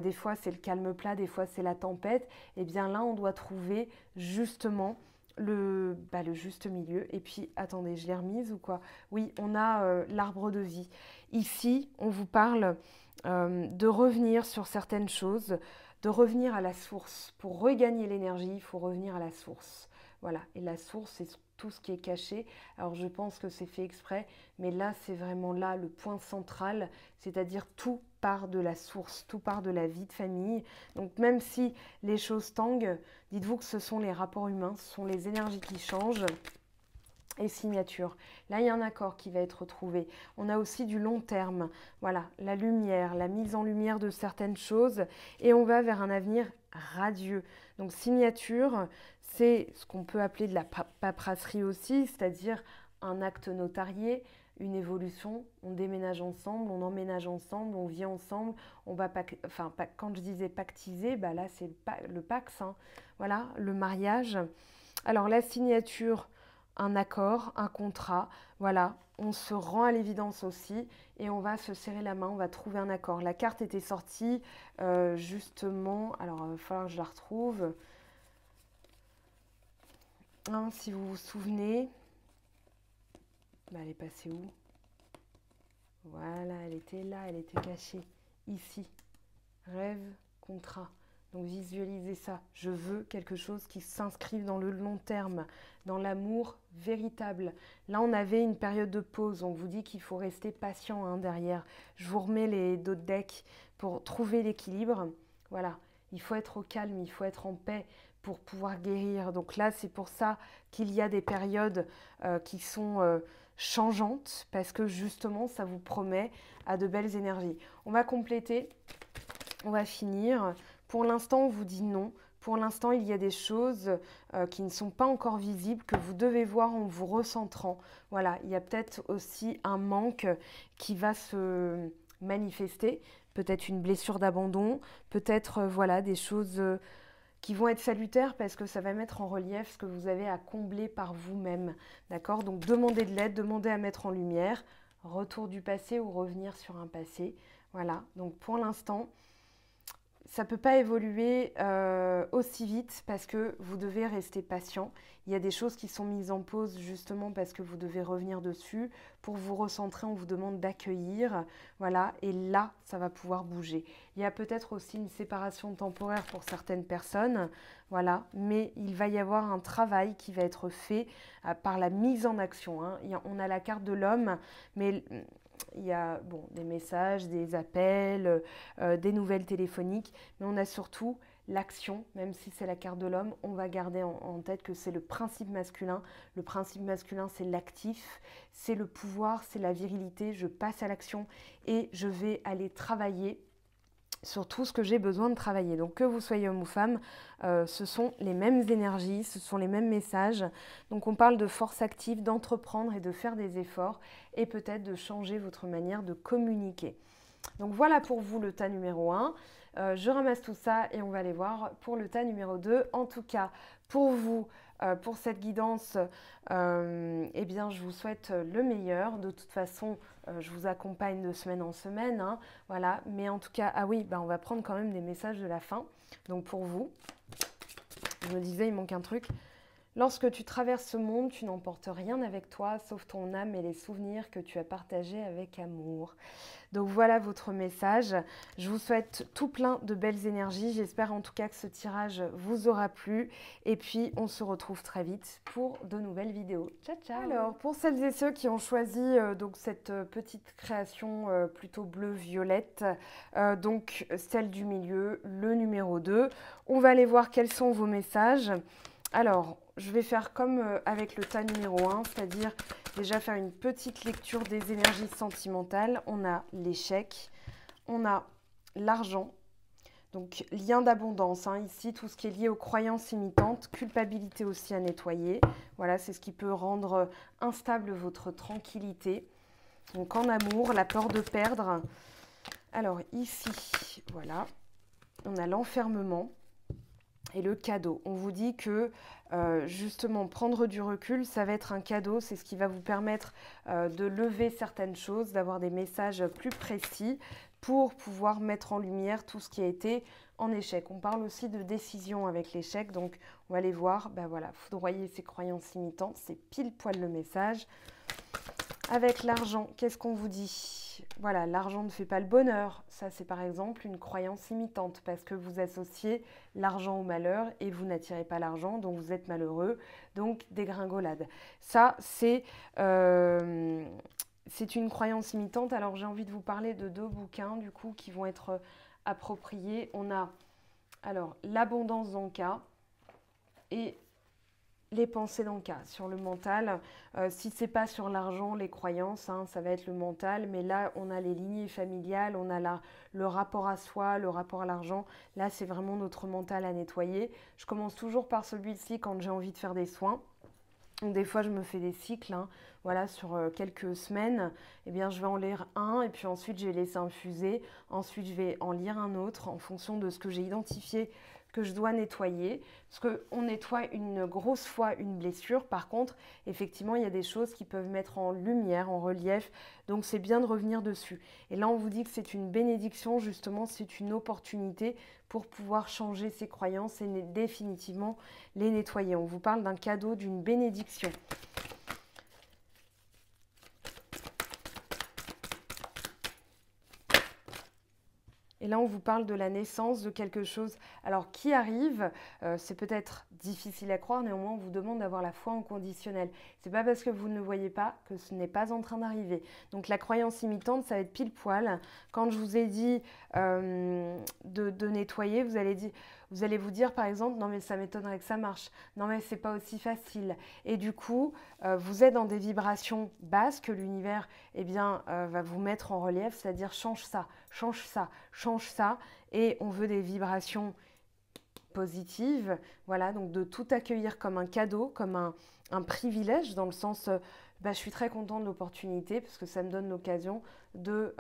Speaker 1: des fois c'est le calme plat, des fois c'est la tempête. Et bien là, on doit trouver justement le juste milieu. Et puis, attendez, je l'ai remise ou quoi? Oui, on a l'arbre de vie. Ici, on vous parle de revenir sur certaines choses, de revenir à la source. Pour regagner l'énergie, il faut revenir à la source. Voilà, et la source, c'est tout ce qui est caché. Alors je pense que c'est fait exprès, mais là, c'est vraiment là le point central, c'est-à-dire tout part de la source, tout part de la vie de famille. Donc même si les choses tanguent, dites-vous que ce sont les rapports humains, ce sont les énergies qui changent. Et signature. Là, il y a un accord qui va être trouvé. On a aussi du long terme. Voilà, la lumière, la mise en lumière de certaines choses. Et on va vers un avenir radieux. Donc, signature, c'est ce qu'on peut appeler de la paperasserie aussi, c'est-à-dire un acte notarié, une évolution, on déménage ensemble, on emménage ensemble, on vit ensemble, on va quand je disais pactiser, bah là c'est le pax, hein. Voilà, le mariage. Alors la signature, un accord, un contrat, voilà, on se rend à l'évidence aussi et on va se serrer la main, on va trouver un accord. La carte était sortie justement, alors il va falloir que je la retrouve, hein, si vous vous souvenez, bah, elle est passée où? Voilà, elle était là, elle était cachée, ici, rêve, contrat. Donc visualisez ça. Je veux quelque chose qui s'inscrive dans le long terme, dans l'amour véritable. Là, on avait une période de pause. On vous dit qu'il faut rester patient, hein, derrière. Je vous remets les d'autres decks pour trouver l'équilibre. Voilà, il faut être au calme, il faut être en paix pour pouvoir guérir. Donc là, c'est pour ça qu'il y a des périodes qui sont changeantes, parce que justement, ça vous promet à de belles énergies. On va compléter, on va finir. Pour l'instant, on vous dit non. Pour l'instant, il y a des choses qui ne sont pas encore visibles, que vous devez voir en vous recentrant. Voilà, il y a peut-être aussi un manque qui va se manifester. Peut-être une blessure d'abandon, peut-être voilà, des choses qui vont être salutaires parce que ça va mettre en relief ce que vous avez à combler par vous-même. D'accord? Donc, demandez de l'aide, demandez à mettre en lumière. Retour du passé ou revenir sur un passé. Voilà, donc pour l'instant, ça ne peut pas évoluer aussi vite parce que vous devez rester patient. Il y a des choses qui sont mises en pause justement parce que vous devez revenir dessus. Pour vous recentrer, on vous demande d'accueillir. Voilà, et là, ça va pouvoir bouger. Il y a peut-être aussi une séparation temporaire pour certaines personnes. Voilà, mais il va y avoir un travail qui va être fait par la mise en action, hein. On a la carte de l'homme, mais il y a des messages, des appels, des nouvelles téléphoniques, mais on a surtout l'action, même si c'est la carte de l'homme, on va garder en tête que c'est le principe masculin. Le principe masculin, c'est l'actif, c'est le pouvoir, c'est la virilité. Je passe à l'action et je vais aller travailler sur tout ce que j'ai besoin de travailler. Donc que vous soyez homme ou femme, ce sont les mêmes énergies, ce sont les mêmes messages. Donc on parle de force active, d'entreprendre et de faire des efforts et peut-être de changer votre manière de communiquer. Donc voilà pour vous le tas numéro 1. Je ramasse tout ça et on va aller voir pour le tas numéro 2. En tout cas, pour vous, pour cette guidance, eh bien, je vous souhaite le meilleur. De toute façon, je vous accompagne de semaine en semaine, hein, voilà. Mais en tout cas, ah oui, on va prendre quand même des messages de la fin. Donc pour vous, je me disais, il manque un truc. Lorsque tu traverses ce monde, tu n'emportes rien avec toi, sauf ton âme et les souvenirs que tu as partagés avec amour. Donc voilà votre message. Je vous souhaite tout plein de belles énergies. J'espère en tout cas que ce tirage vous aura plu. Et puis, on se retrouve très vite pour de nouvelles vidéos. Ciao, ciao! Alors, pour celles et ceux qui ont choisi donc cette petite création plutôt bleu-violette, donc celle du milieu, le numéro 2, on va aller voir quels sont vos messages. Alors, je vais faire comme avec le tas numéro 1, c'est-à-dire déjà faire une petite lecture des énergies sentimentales. On a l'échec, on a l'argent, donc lien d'abondance, hein, ici tout ce qui est lié aux croyances imitantes, culpabilité aussi à nettoyer. Voilà, c'est ce qui peut rendre instable votre tranquillité. Donc en amour, la peur de perdre. Alors ici, voilà, on a l'enfermement. Et le cadeau, on vous dit que justement prendre du recul, ça va être un cadeau, c'est ce qui va vous permettre de lever certaines choses, d'avoir des messages plus précis pour pouvoir mettre en lumière tout ce qui a été en échec. On parle aussi de décision avec l'échec, donc on va aller voir, voilà, foudroyer ses croyances imitantes, c'est pile poil le message. Avec l'argent, qu'est-ce qu'on vous dit? Voilà, l'argent ne fait pas le bonheur. Ça, c'est par exemple une croyance imitante parce que vous associez l'argent au malheur et vous n'attirez pas l'argent, donc vous êtes malheureux, donc dégringolade. Ça, c'est une croyance imitante. Alors, j'ai envie de vous parler de 2 bouquins, du coup, qui vont être appropriés. On a, alors, l'abondance dans le cas et les pensées dans le cas, sur le mental. Si ce n'est pas sur l'argent, les croyances, hein, ça va être le mental. Mais là, on a les lignées familiales, on a le rapport à soi, le rapport à l'argent. Là, c'est vraiment notre mental à nettoyer. Je commence toujours par celui-ci quand j'ai envie de faire des soins. Donc, des fois, je me fais des cycles, hein, voilà, sur quelques semaines. Eh bien, je vais en lire un et puis ensuite, je vais laisser infuser. Ensuite, je vais en lire un autre en fonction de ce que j'ai identifié que je dois nettoyer. Parce qu'on nettoie une grosse fois une blessure. Par contre, effectivement, il y a des choses qui peuvent mettre en lumière, en relief. Donc, c'est bien de revenir dessus. Et là, on vous dit que c'est une bénédiction, justement, c'est une opportunité pour pouvoir changer ses croyances et définitivement les nettoyer. On vous parle d'un cadeau, d'une bénédiction. Et là, on vous parle de la naissance de quelque chose, alors qui arrive, c'est peut-être difficile à croire, néanmoins, on vous demande d'avoir la foi en conditionnel. C'est pas parce que vous ne le voyez pas que ce n'est pas en train d'arriver. Donc la croyance imitante, ça va être pile poil. Quand je vous ai dit de nettoyer, vous allez vous dire par exemple, non mais ça m'étonnerait que ça marche, non mais c'est pas aussi facile. Et du coup, vous êtes dans des vibrations basses que l'univers va vous mettre en relief, c'est-à-dire change ça, change ça, change ça. Et on veut des vibrations positives, voilà, donc de tout accueillir comme un cadeau, comme un privilège, dans le sens, je suis très contente de l'opportunité, parce que ça me donne l'occasion de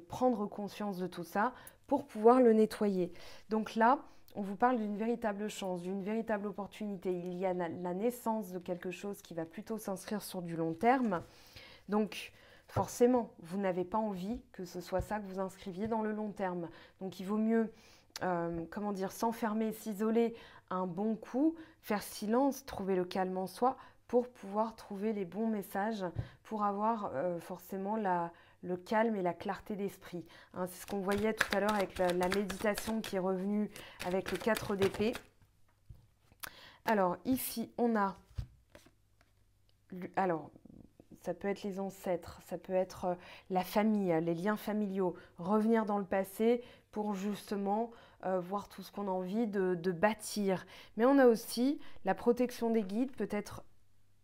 Speaker 1: prendre conscience de tout ça pour pouvoir le nettoyer. Donc là, on vous parle d'une véritable chance, d'une véritable opportunité. Il y a la naissance de quelque chose qui va plutôt s'inscrire sur du long terme. Donc, forcément, vous n'avez pas envie que ce soit ça que vous inscriviez dans le long terme. Donc, il vaut mieux, s'enfermer, s'isoler un bon coup, faire silence, trouver le calme en soi pour pouvoir trouver les bons messages, pour avoir forcément le calme et la clarté d'esprit. Hein, c'est ce qu'on voyait tout à l'heure avec la méditation qui est revenue avec le 4 d'épée. Alors, ici, on a... Alors, ça peut être les ancêtres, ça peut être la famille, les liens familiaux, revenir dans le passé pour justement voir tout ce qu'on a envie de bâtir. Mais on a aussi la protection des guides, peut-être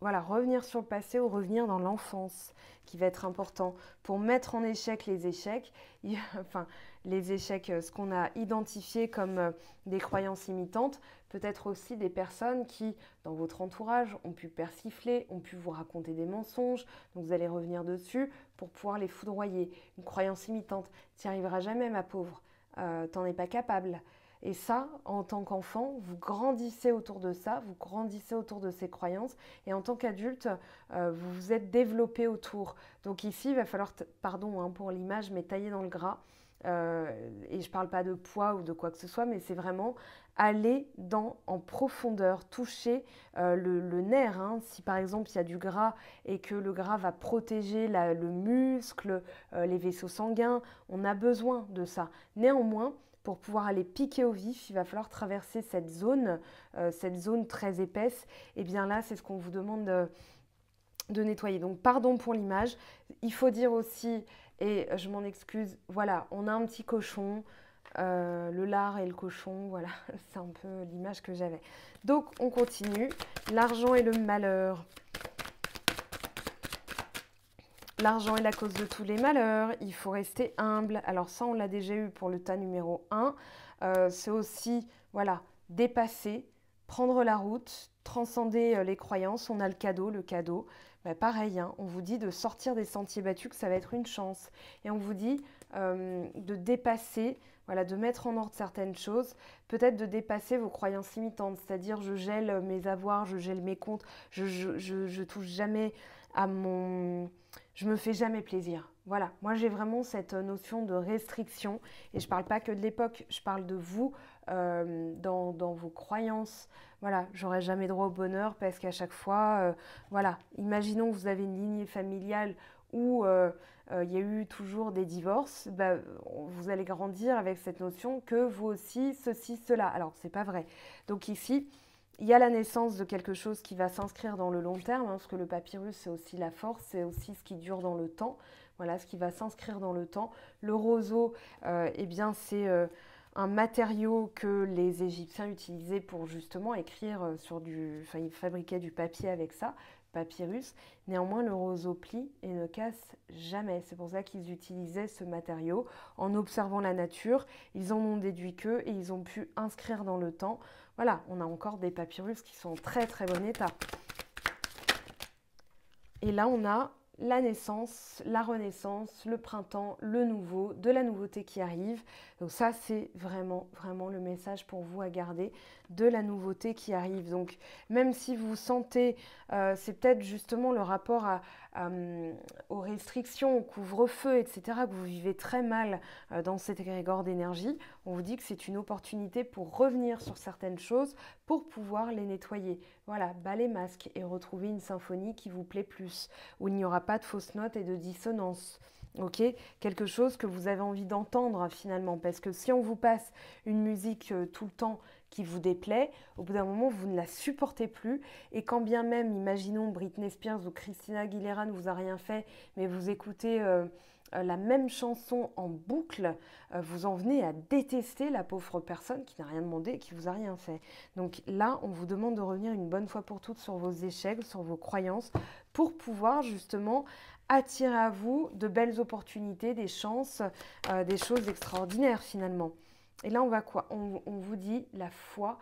Speaker 1: revenir sur le passé ou revenir dans l'enfance qui va être important pour mettre en échec les échecs, ce qu'on a identifié comme des croyances imitantes, peut-être aussi des personnes qui, dans votre entourage, ont pu persifler, ont pu vous raconter des mensonges, donc vous allez revenir dessus pour pouvoir les foudroyer. Une croyance imitante, tu n'y arriveras jamais ma pauvre, t'en es pas capable. Et ça, en tant qu'enfant, vous grandissez autour de ça, vous grandissez autour de ces croyances. Et en tant qu'adulte, vous vous êtes développé autour. Donc ici, il va falloir, pardon pour l'image, mais tailler dans le gras. Et je ne parle pas de poids ou de quoi que ce soit, mais c'est vraiment aller en profondeur, toucher le nerf. Hein. Si par exemple il y a du gras et que le gras va protéger le muscle, les vaisseaux sanguins, on a besoin de ça. Néanmoins, pour pouvoir aller piquer au vif, il va falloir traverser cette zone très épaisse. Et bien là, c'est ce qu'on vous demande de nettoyer. Donc, pardon pour l'image. Il faut dire aussi, et je m'en excuse, voilà, on a un petit cochon, le lard et le cochon, voilà, c'est un peu l'image que j'avais. Donc, on continue. L'argent et le malheur. L'argent est la cause de tous les malheurs, il faut rester humble. Alors ça, on l'a déjà eu pour le tas numéro 1. C'est aussi, dépasser, prendre la route, transcender les croyances. On a le cadeau. Pareil, hein, on vous dit de sortir des sentiers battus, que ça va être une chance. Et on vous dit de dépasser, de mettre en ordre certaines choses, peut-être de dépasser vos croyances limitantes, c'est-à-dire je gèle mes avoirs, je gèle mes comptes, je touche jamais à mon... Je me fais jamais plaisir. Voilà, moi j'ai vraiment cette notion de restriction et je ne parle pas que de l'époque, je parle de vous dans vos croyances. Voilà, j'aurai jamais droit au bonheur parce qu'à chaque fois, imaginons que vous avez une lignée familiale où il y a eu toujours des divorces, vous allez grandir avec cette notion que vous aussi, ceci, cela. Alors, ce n'est pas vrai. Donc ici, il y a la naissance de quelque chose qui va s'inscrire dans le long terme, parce que le papyrus, c'est aussi la force, c'est aussi ce qui dure dans le temps. Voilà, ce qui va s'inscrire dans le temps. Le roseau, c'est un matériau que les Égyptiens utilisaient pour justement écrire sur ils fabriquaient du papier avec ça, papyrus. Néanmoins, le roseau plie et ne casse jamais. C'est pour ça qu'ils utilisaient ce matériau. En observant la nature, ils en ont déduit qu'eux et ils ont pu inscrire dans le temps. Voilà, on a encore des papyrus qui sont en très très bon état. Et là, on a la naissance, la renaissance, le printemps, le nouveau, de la nouveauté qui arrive. Donc ça, c'est vraiment, vraiment le message pour vous à garder, de la nouveauté qui arrive. Donc même si vous sentez, c'est peut-être justement le rapport aux restrictions, au couvre-feu, etc., que vous vivez très mal dans cet égrégore d'énergie, on vous dit que c'est une opportunité pour revenir sur certaines choses, pour pouvoir les nettoyer. Voilà, bas les masques et retrouver une symphonie qui vous plaît plus, où il n'y aura pas de fausses notes et de dissonance. Ok, quelque chose que vous avez envie d'entendre finalement, parce que si on vous passe une musique tout le temps qui vous déplaît, au bout d'un moment vous ne la supportez plus, et quand bien même, imaginons Britney Spears ou Christina Aguilera ne vous a rien fait, mais vous écoutez la même chanson en boucle, vous en venez à détester la pauvre personne qui n'a rien demandé et qui vous a rien fait. Donc là, on vous demande de revenir une bonne fois pour toutes sur vos échecs, sur vos croyances, pour pouvoir justement attirer à vous de belles opportunités, des chances, des choses extraordinaires finalement. Et là, on va quoi? On vous dit la foi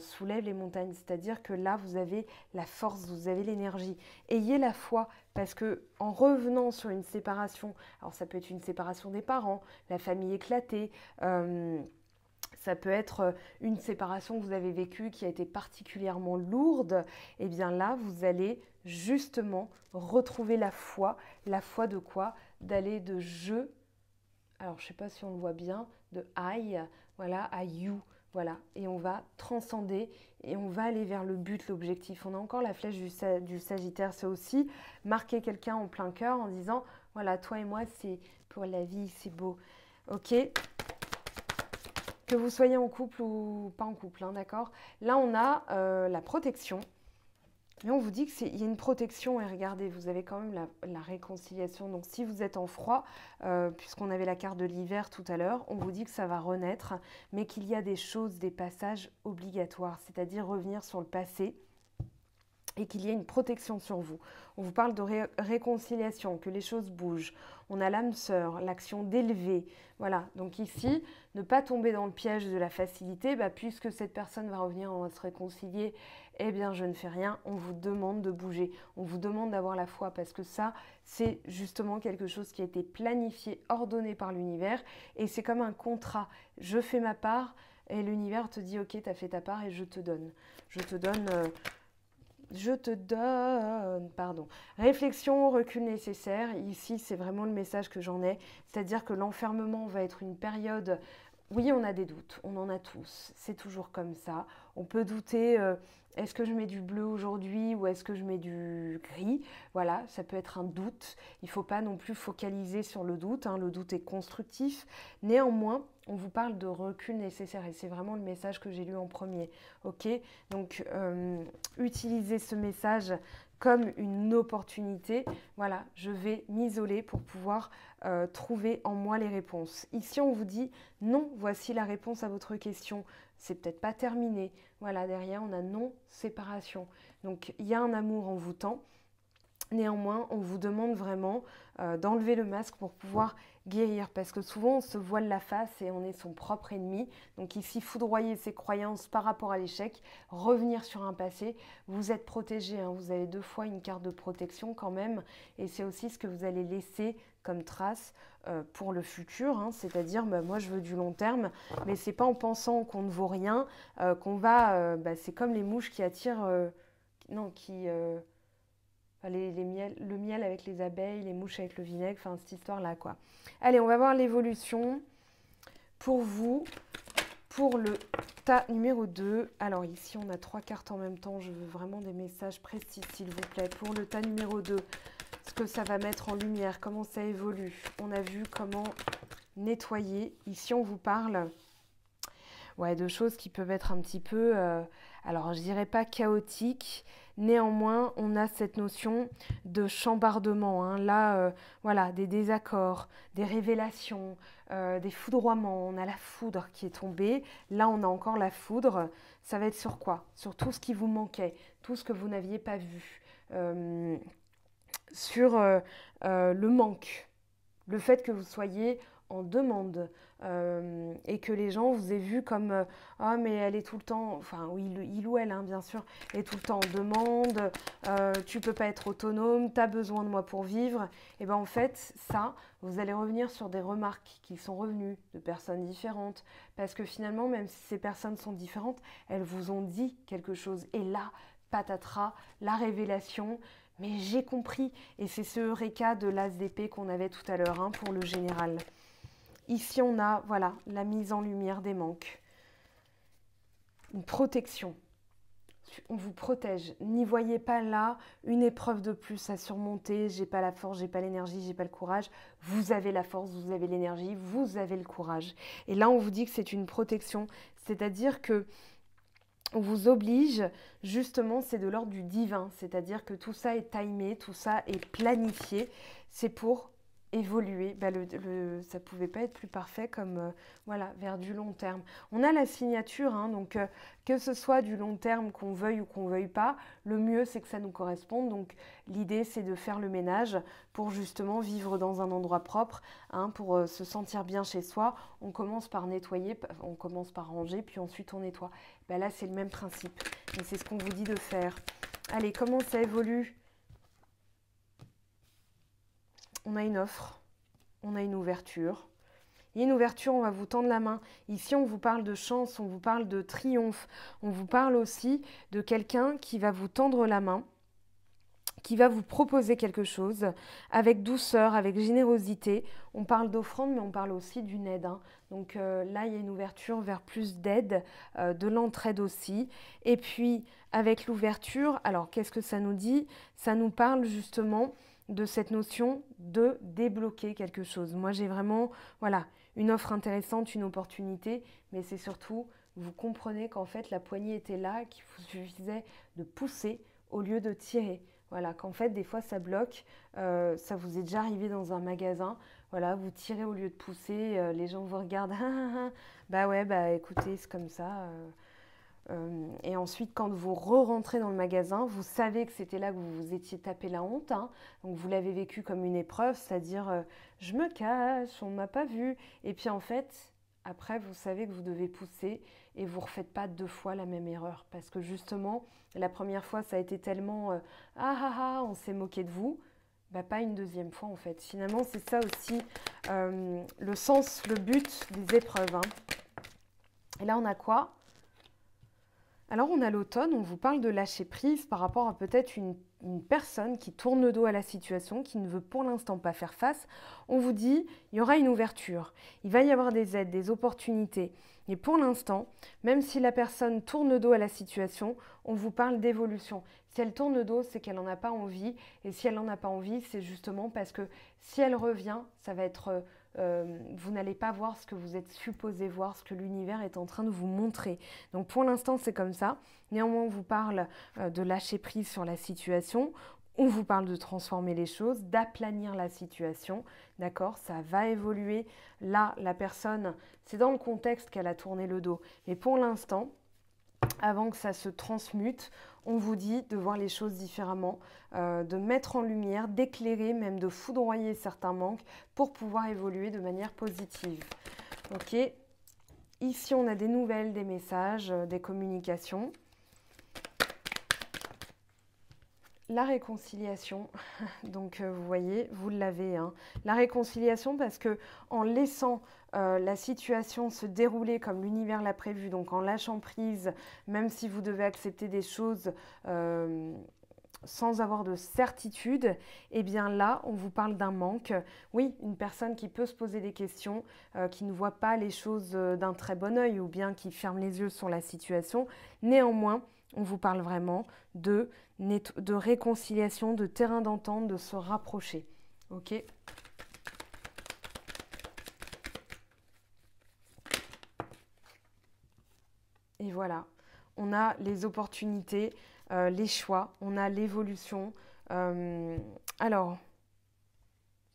Speaker 1: soulève les montagnes, c'est-à-dire que là, vous avez la force, vous avez l'énergie. Ayez la foi, parce que en revenant sur une séparation, alors ça peut être une séparation des parents, la famille éclatée, ça peut être une séparation que vous avez vécue qui a été particulièrement lourde, et bien là, vous allez justement retrouver la foi de quoi? D'aller de je, alors je ne sais pas si on le voit bien, de I, voilà, à you, voilà, et on va transcender et on va aller vers le but, l'objectif. On a encore la flèche du Sagittaire, c'est aussi marquer quelqu'un en plein cœur en disant, voilà, toi et moi, c'est pour la vie, c'est beau, ok? Que vous soyez en couple ou pas en couple, hein, d'accord? Là, on a la protection. Et on vous dit qu'il y a une protection, et regardez, vous avez quand même la réconciliation. Donc si vous êtes en froid, puisqu'on avait la carte de l'hiver tout à l'heure, on vous dit que ça va renaître, mais qu'il y a des choses, des passages obligatoires, c'est-à-dire revenir sur le passé, et qu'il y ait une protection sur vous. On vous parle de réconciliation, que les choses bougent. On a l'âme sœur, l'action d'élever. Voilà, donc ici, ne pas tomber dans le piège de la facilité, puisque cette personne va revenir, on va se réconcilier, eh bien je ne fais rien, on vous demande de bouger, on vous demande d'avoir la foi, parce que ça, c'est justement quelque chose qui a été planifié, ordonné par l'univers, et c'est comme un contrat. Je fais ma part, et l'univers te dit, ok, tu as fait ta part, et je te donne. Je te donne, pardon. Réflexion, recul nécessaire. Ici, c'est vraiment le message que j'en ai. C'est-à-dire que l'enfermement va être une période. Oui, on a des doutes, on en a tous. C'est toujours comme ça. On peut douter, est-ce que je mets du bleu aujourd'hui ou est-ce que je mets du gris? Voilà, ça peut être un doute. Il ne faut pas non plus focaliser sur le doute, hein. Le doute est constructif. Néanmoins, on vous parle de recul nécessaire et c'est vraiment le message que j'ai lu en premier. Ok, donc utilisez ce message comme une opportunité. Voilà, je vais m'isoler pour pouvoir trouver en moi les réponses. Ici, on vous dit non, voici la réponse à votre question. C'est peut-être pas terminé. Voilà, derrière, on a non-séparation. Donc, il y a un amour envoûtant. Néanmoins, on vous demande vraiment d'enlever le masque pour pouvoir guérir, parce que souvent on se voile la face et on est son propre ennemi. Donc ici, foudroyer ses croyances par rapport à l'échec, revenir sur un passé, vous êtes protégé, hein, vous avez 2 fois une carte de protection quand même, et c'est aussi ce que vous allez laisser comme trace pour le futur, hein, c'est-à-dire moi je veux du long terme, mais c'est pas en pensant qu'on ne vaut rien qu'on va, c'est comme les mouches qui attirent, le miel avec les abeilles, les mouches avec le vinaigre, enfin cette histoire-là quoi. Allez, on va voir l'évolution pour vous, pour le tas numéro 2. Alors ici, on a 3 cartes en même temps, je veux vraiment des messages précis s'il vous plaît. Pour le tas numéro 2, ce que ça va mettre en lumière, comment ça évolue. On a vu comment nettoyer. Ici, on vous parle de choses qui peuvent être un petit peu, alors je dirais pas chaotiques. Néanmoins, on a cette notion de chambardement, hein. Là, voilà, des désaccords, des révélations, des foudroiements. On a la foudre qui est tombée. Là, on a encore la foudre. Ça va être sur quoi? Sur tout ce qui vous manquait, tout ce que vous n'aviez pas vu. Sur le manque, le fait que vous soyez en demande et que les gens vous aient vu comme ah mais elle est tout le temps, enfin oui, il ou elle hein, bien sûr, est tout le temps en demande, tu peux pas être autonome, tu as besoin de moi pour vivre, et bien en fait ça, vous allez revenir sur des remarques qui sont revenues de personnes différentes, parce que finalement même si ces personnes sont différentes, elles vous ont dit quelque chose, et là, patatras, la révélation, mais j'ai compris, et c'est ce Eureka de l'as d'épée qu'on avait tout à l'heure hein, pour le général. Ici, on a voilà, la mise en lumière des manques. Une protection. On vous protège. N'y voyez pas là une épreuve de plus à surmonter. J'ai pas la force, j'ai pas l'énergie, j'ai pas le courage. Vous avez la force, vous avez l'énergie, vous avez le courage. Et là, on vous dit que c'est une protection. C'est-à-dire que on vous oblige, justement, c'est de l'ordre du divin. C'est-à-dire que tout ça est timé, tout ça est planifié. C'est pour évoluer. Ça ne pouvait pas être plus parfait comme voilà, vers du long terme. On a la signature, hein, donc que ce soit du long terme qu'on veuille ou qu'on veuille pas, le mieux c'est que ça nous corresponde. Donc l'idée c'est de faire le ménage pour justement vivre dans un endroit propre, hein, pour se sentir bien chez soi. On commence par nettoyer, on commence par ranger, puis ensuite on nettoie. Ben là c'est le même principe, et c'est ce qu'on vous dit de faire. Allez, comment ça évolue ? On a une offre, on a une ouverture. Il y a une ouverture, on va vous tendre la main. Ici, on vous parle de chance, on vous parle de triomphe. On vous parle aussi de quelqu'un qui va vous tendre la main, qui va vous proposer quelque chose avec douceur, avec générosité. On parle d'offrande, mais on parle aussi d'une aide, hein. Donc là, il y a une ouverture vers plus d'aide, de l'entraide aussi. Et puis, avec l'ouverture, alors qu'est-ce que ça nous dit ? Ça nous parle justement de cette notion de débloquer quelque chose. Moi, j'ai vraiment, voilà, une offre intéressante, une opportunité, mais c'est surtout, vous comprenez qu'en fait, la poignée était là, qu'il vous suffisait de pousser au lieu de tirer. Voilà, qu'en fait, des fois, ça bloque. Ça vous est déjà arrivé dans un magasin. Voilà, vous tirez au lieu de pousser. Les gens vous regardent. Bah ouais, bah écoutez, c'est comme ça. Et ensuite, quand vous re-rentrez dans le magasin, vous savez que c'était là que vous vous étiez tapé la honte, hein. Donc vous l'avez vécu comme une épreuve, c'est-à-dire je me cache, on ne m'a pas vu. Et puis en fait, après, vous savez que vous devez pousser et vous ne refaites pas 2 fois la même erreur. Parce que justement, la première fois, ça a été tellement ah ah ah, on s'est moqué de vous. Bah, pas une deuxième fois en fait. Finalement, c'est ça aussi le sens, le but des épreuves, hein. Et là, on a quoi ? Alors on a l'automne, on vous parle de lâcher prise par rapport à peut-être une personne qui tourne le dos à la situation, qui ne veut pour l'instant pas faire face. On vous dit, il y aura une ouverture, il va y avoir des aides, des opportunités. Et pour l'instant, même si la personne tourne le dos à la situation, on vous parle d'évolution. Si elle tourne le dos, c'est qu'elle n'en a pas envie. Et si elle n'en a pas envie, c'est justement parce que si elle revient, ça va être... vous n'allez pas voir ce que vous êtes supposé voir, ce que l'univers est en train de vous montrer. Donc pour l'instant, c'est comme ça. Néanmoins, on vous parle de lâcher prise sur la situation. On vous parle de transformer les choses, d'aplanir la situation, d'accord ? Ça va évoluer. Là, la personne, c'est dans le contexte qu'elle a tourné le dos. Mais pour l'instant, avant que ça se transmute, on vous dit de voir les choses différemment, de mettre en lumière, d'éclairer, même de foudroyer certains manques pour pouvoir évoluer de manière positive. Ok. Ici, on a des nouvelles, des messages, des communications. La réconciliation, donc vous voyez, vous l'avez, hein. La réconciliation parce que en laissant la situation se dérouler comme l'univers l'a prévu, donc en lâchant prise, même si vous devez accepter des choses sans avoir de certitude, eh bien là, on vous parle d'un manque. Oui, une personne qui peut se poser des questions, qui ne voit pas les choses d'un très bon œil ou bien qui ferme les yeux sur la situation. Néanmoins, on vous parle vraiment de réconciliation, de terrain d'entente, de se rapprocher. Ok ? Et voilà, on a les opportunités, les choix, on a l'évolution. Alors,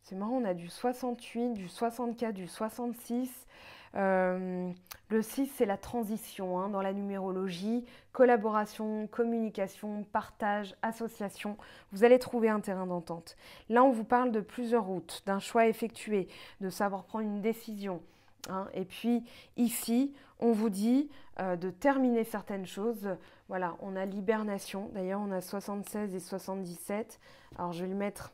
Speaker 1: c'est marrant, on a du 68, du 64, du 66. Le 6, c'est la transition hein, dans la numérologie, collaboration, communication, partage, association. Vous allez trouver un terrain d'entente. Là, on vous parle de plusieurs routes, d'un choix effectué, de savoir prendre une décision. Hein. Et puis ici, on vous dit de terminer certaines choses. Voilà, on a l'hibernation. D'ailleurs, on a 76 et 77. Alors, je vais le mettre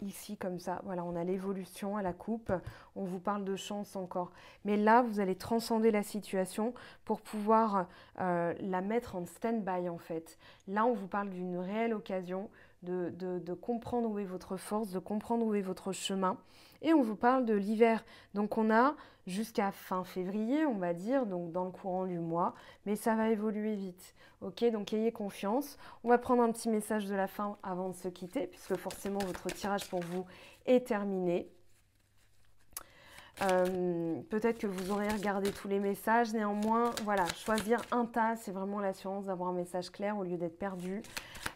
Speaker 1: ici comme ça. Voilà, on a l'évolution à la coupe. On vous parle de chance encore. Mais là, vous allez transcender la situation pour pouvoir la mettre en stand-by en fait. Là, on vous parle d'une réelle occasion de comprendre où est votre force, de comprendre où est votre chemin. Et on vous parle de l'hiver. Donc on a jusqu'à fin février, on va dire, donc dans le courant du mois, mais ça va évoluer vite. Ok, donc ayez confiance. On va prendre un petit message de la fin avant de se quitter, puisque forcément votre tirage pour vous est terminé. Peut-être que vous aurez regardé tous les messages, néanmoins, voilà, choisir un tas, c'est vraiment l'assurance d'avoir un message clair au lieu d'être perdu,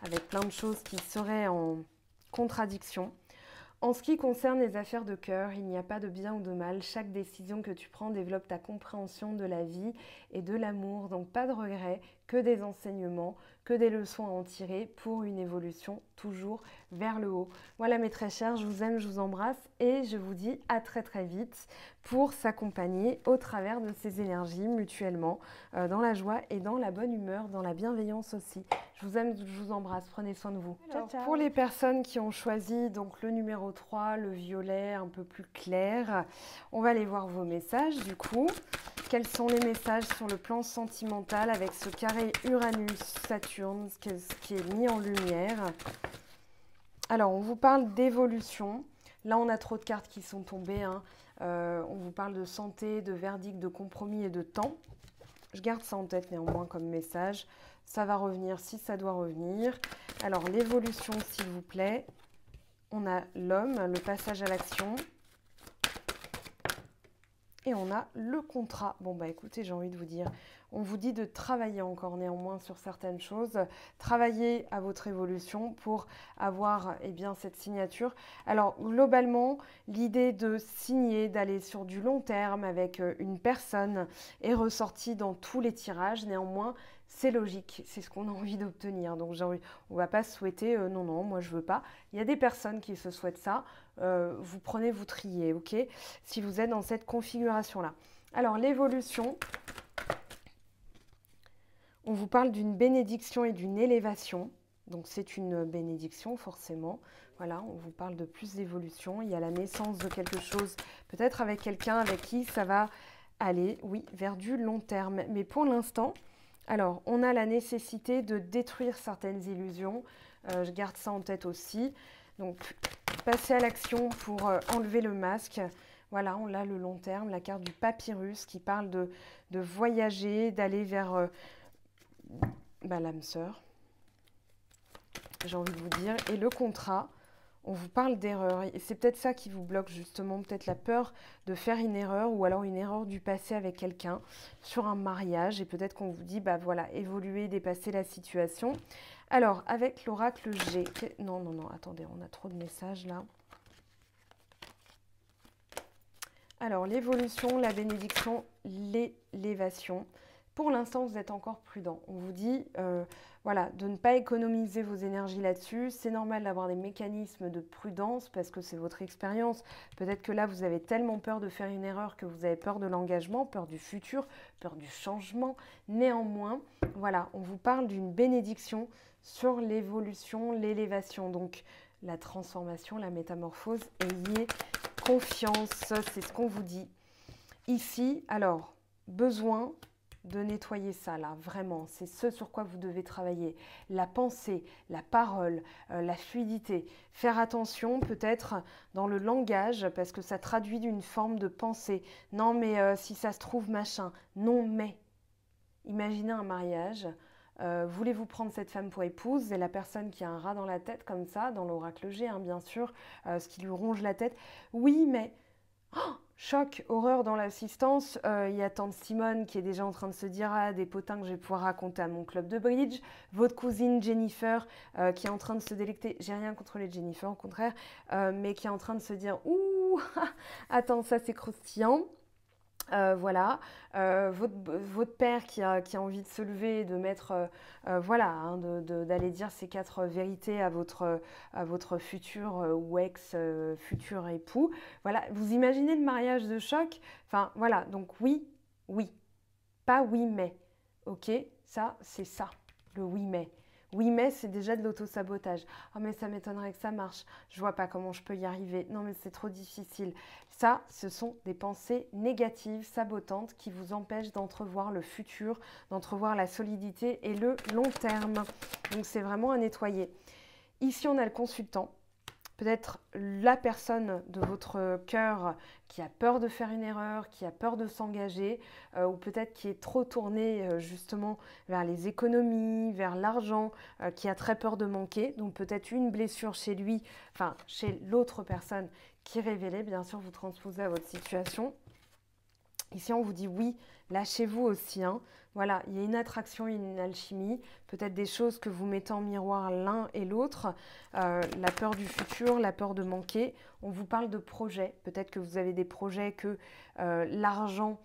Speaker 1: avec plein de choses qui seraient en contradiction. En ce qui concerne les affaires de cœur, il n'y a pas de bien ou de mal. Chaque décision que tu prends développe ta compréhension de la vie et de l'amour. Donc pas de regrets, que des enseignements, que des leçons à en tirer pour une évolution toujours vers le haut. Voilà mes très chers, je vous aime, je vous embrasse et je vous dis à très très vite pour s'accompagner au travers de ces énergies mutuellement, dans la joie et dans la bonne humeur, dans la bienveillance aussi. Je vous aime, je vous embrasse, prenez soin de vous. Alors, ciao, ciao. Pour les personnes qui ont choisi donc le numéro 3, le violet un peu plus clair, on va aller voir vos messages du coup. Quels sont les messages sur le plan sentimental avec ce carré Uranus-Saturne, ce qui est mis en lumière? Alors, on vous parle d'évolution. Là, on a trop de cartes qui sont tombées. Hein. On vous parle de santé, de verdict, de compromis et de temps. Je garde ça en tête néanmoins comme message. Ça va revenir si ça doit revenir. Alors, l'évolution, s'il vous plaît. On a l'homme, le passage à l'action. Et on a le contrat. Bon, bah écoutez, j'ai envie de vous dire, on vous dit de travailler encore néanmoins sur certaines choses, travailler à votre évolution pour avoir eh bien, cette signature. Alors, globalement, l'idée de signer, d'aller sur du long terme avec une personne est ressortie dans tous les tirages. Néanmoins, c'est logique, c'est ce qu'on a envie d'obtenir. Donc, on ne va pas se souhaiter non, non, moi je veux pas. Il y a des personnes qui se souhaitent ça. Vous prenez, vous triez, ok? Si vous êtes dans cette configuration-là. Alors, l'évolution, on vous parle d'une bénédiction et d'une élévation. Donc, c'est une bénédiction, forcément. Voilà, on vous parle de plus d'évolution. Il y a la naissance de quelque chose, peut-être avec quelqu'un avec qui ça va aller, oui, vers du long terme. Mais pour l'instant, alors, on a la nécessité de détruire certaines illusions. Je garde ça en tête aussi. Donc, passer à l'action pour enlever le masque. Voilà, on a le long terme, la carte du papyrus qui parle de voyager, d'aller vers l'âme sœur. J'ai envie de vous dire. Et le contrat, on vous parle d'erreur. Et c'est peut-être ça qui vous bloque justement, peut-être la peur de faire une erreur ou alors une erreur du passé avec quelqu'un sur un mariage. Et peut-être qu'on vous dit, bah voilà, évoluer, dépasser la situation. Alors, avec l'oracle G... Non, non, non, attendez, on a trop de messages là. Alors, l'évolution, la bénédiction, l'élévation. Pour l'instant, vous êtes encore prudent. On vous dit, voilà, de ne pas économiser vos énergies là-dessus. C'est normal d'avoir des mécanismes de prudence parce que c'est votre expérience. Peut-être que là, vous avez tellement peur de faire une erreur que vous avez peur de l'engagement, peur du futur, peur du changement. Néanmoins, voilà, on vous parle d'une bénédiction sur l'évolution, l'élévation. Donc, la transformation, la métamorphose. Ayez confiance, c'est ce qu'on vous dit. Ici, alors, besoin de nettoyer ça là, vraiment, c'est ce sur quoi vous devez travailler. La pensée, la parole, la fluidité. Faire attention peut-être dans le langage parce que ça traduit d'une forme de pensée. Non mais si ça se trouve machin, non mais. Imaginez un mariage, voulez-vous prendre cette femme pour épouse? C'est la personne qui a un rat dans la tête comme ça, dans l'oracle G hein, bien sûr, ce qui lui ronge la tête. Oui mais... Oh, choc, horreur dans l'assistance. Il y a tante Simone qui est déjà en train de se dire ah, des potins que je vais pouvoir raconter à mon club de bridge. Votre cousine Jennifer qui est en train de se délecter. J'ai rien contre les Jennifer, au contraire, mais qui est en train de se dire ouh, attends, ça c'est croustillant. Voilà, votre père qui a envie de se lever et de mettre, voilà, hein, d'aller dire ces quatre vérités à votre futur ou ex-futur époux. Voilà, vous imaginez le mariage de choc? Enfin, voilà, donc oui, oui, pas oui mais. Ok, ça, c'est ça, le oui mais. Oui mais, c'est déjà de l'auto-sabotage. Oh mais ça m'étonnerait que ça marche. Je vois pas comment je peux y arriver. Non mais c'est trop difficile. Ça, ce sont des pensées négatives, sabotantes, qui vous empêchent d'entrevoir le futur, d'entrevoir la solidité et le long terme. Donc c'est vraiment à nettoyer. Ici, on a le consultant. Peut-être la personne de votre cœur qui a peur de faire une erreur, qui a peur de s'engager, ou peut-être qui est trop tournée justement vers les économies, vers l'argent, qui a très peur de manquer. Donc peut-être une blessure chez lui, enfin chez l'autre personne qui est révélée. Bien sûr, vous transposez à votre situation. Ici, on vous dit oui, lâchez-vous aussi. Hein. Voilà, il y a une attraction, une alchimie, peut-être des choses que vous mettez en miroir l'un et l'autre, la peur du futur, la peur de manquer. On vous parle de projets, peut-être que vous avez des projets que l'argent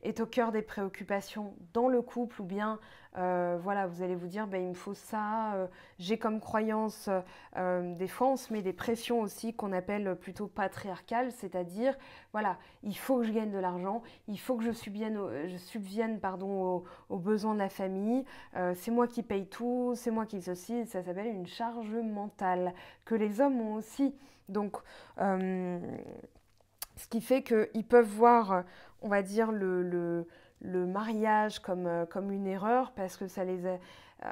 Speaker 1: est au cœur des préoccupations dans le couple ou bien voilà, vous allez vous dire ben, il me faut ça, j'ai comme croyance, des fois on se met des pressions aussi qu'on appelle plutôt patriarcales, c'est-à-dire voilà, il faut que je gagne de l'argent, il faut que je subvienne pardon, aux besoins de la famille, c'est moi qui paye tout, c'est moi qui ceci, ça s'appelle une charge mentale que les hommes ont aussi. Donc ce qui fait qu'ils peuvent voir, on va dire, le mariage comme une erreur parce que ça les a,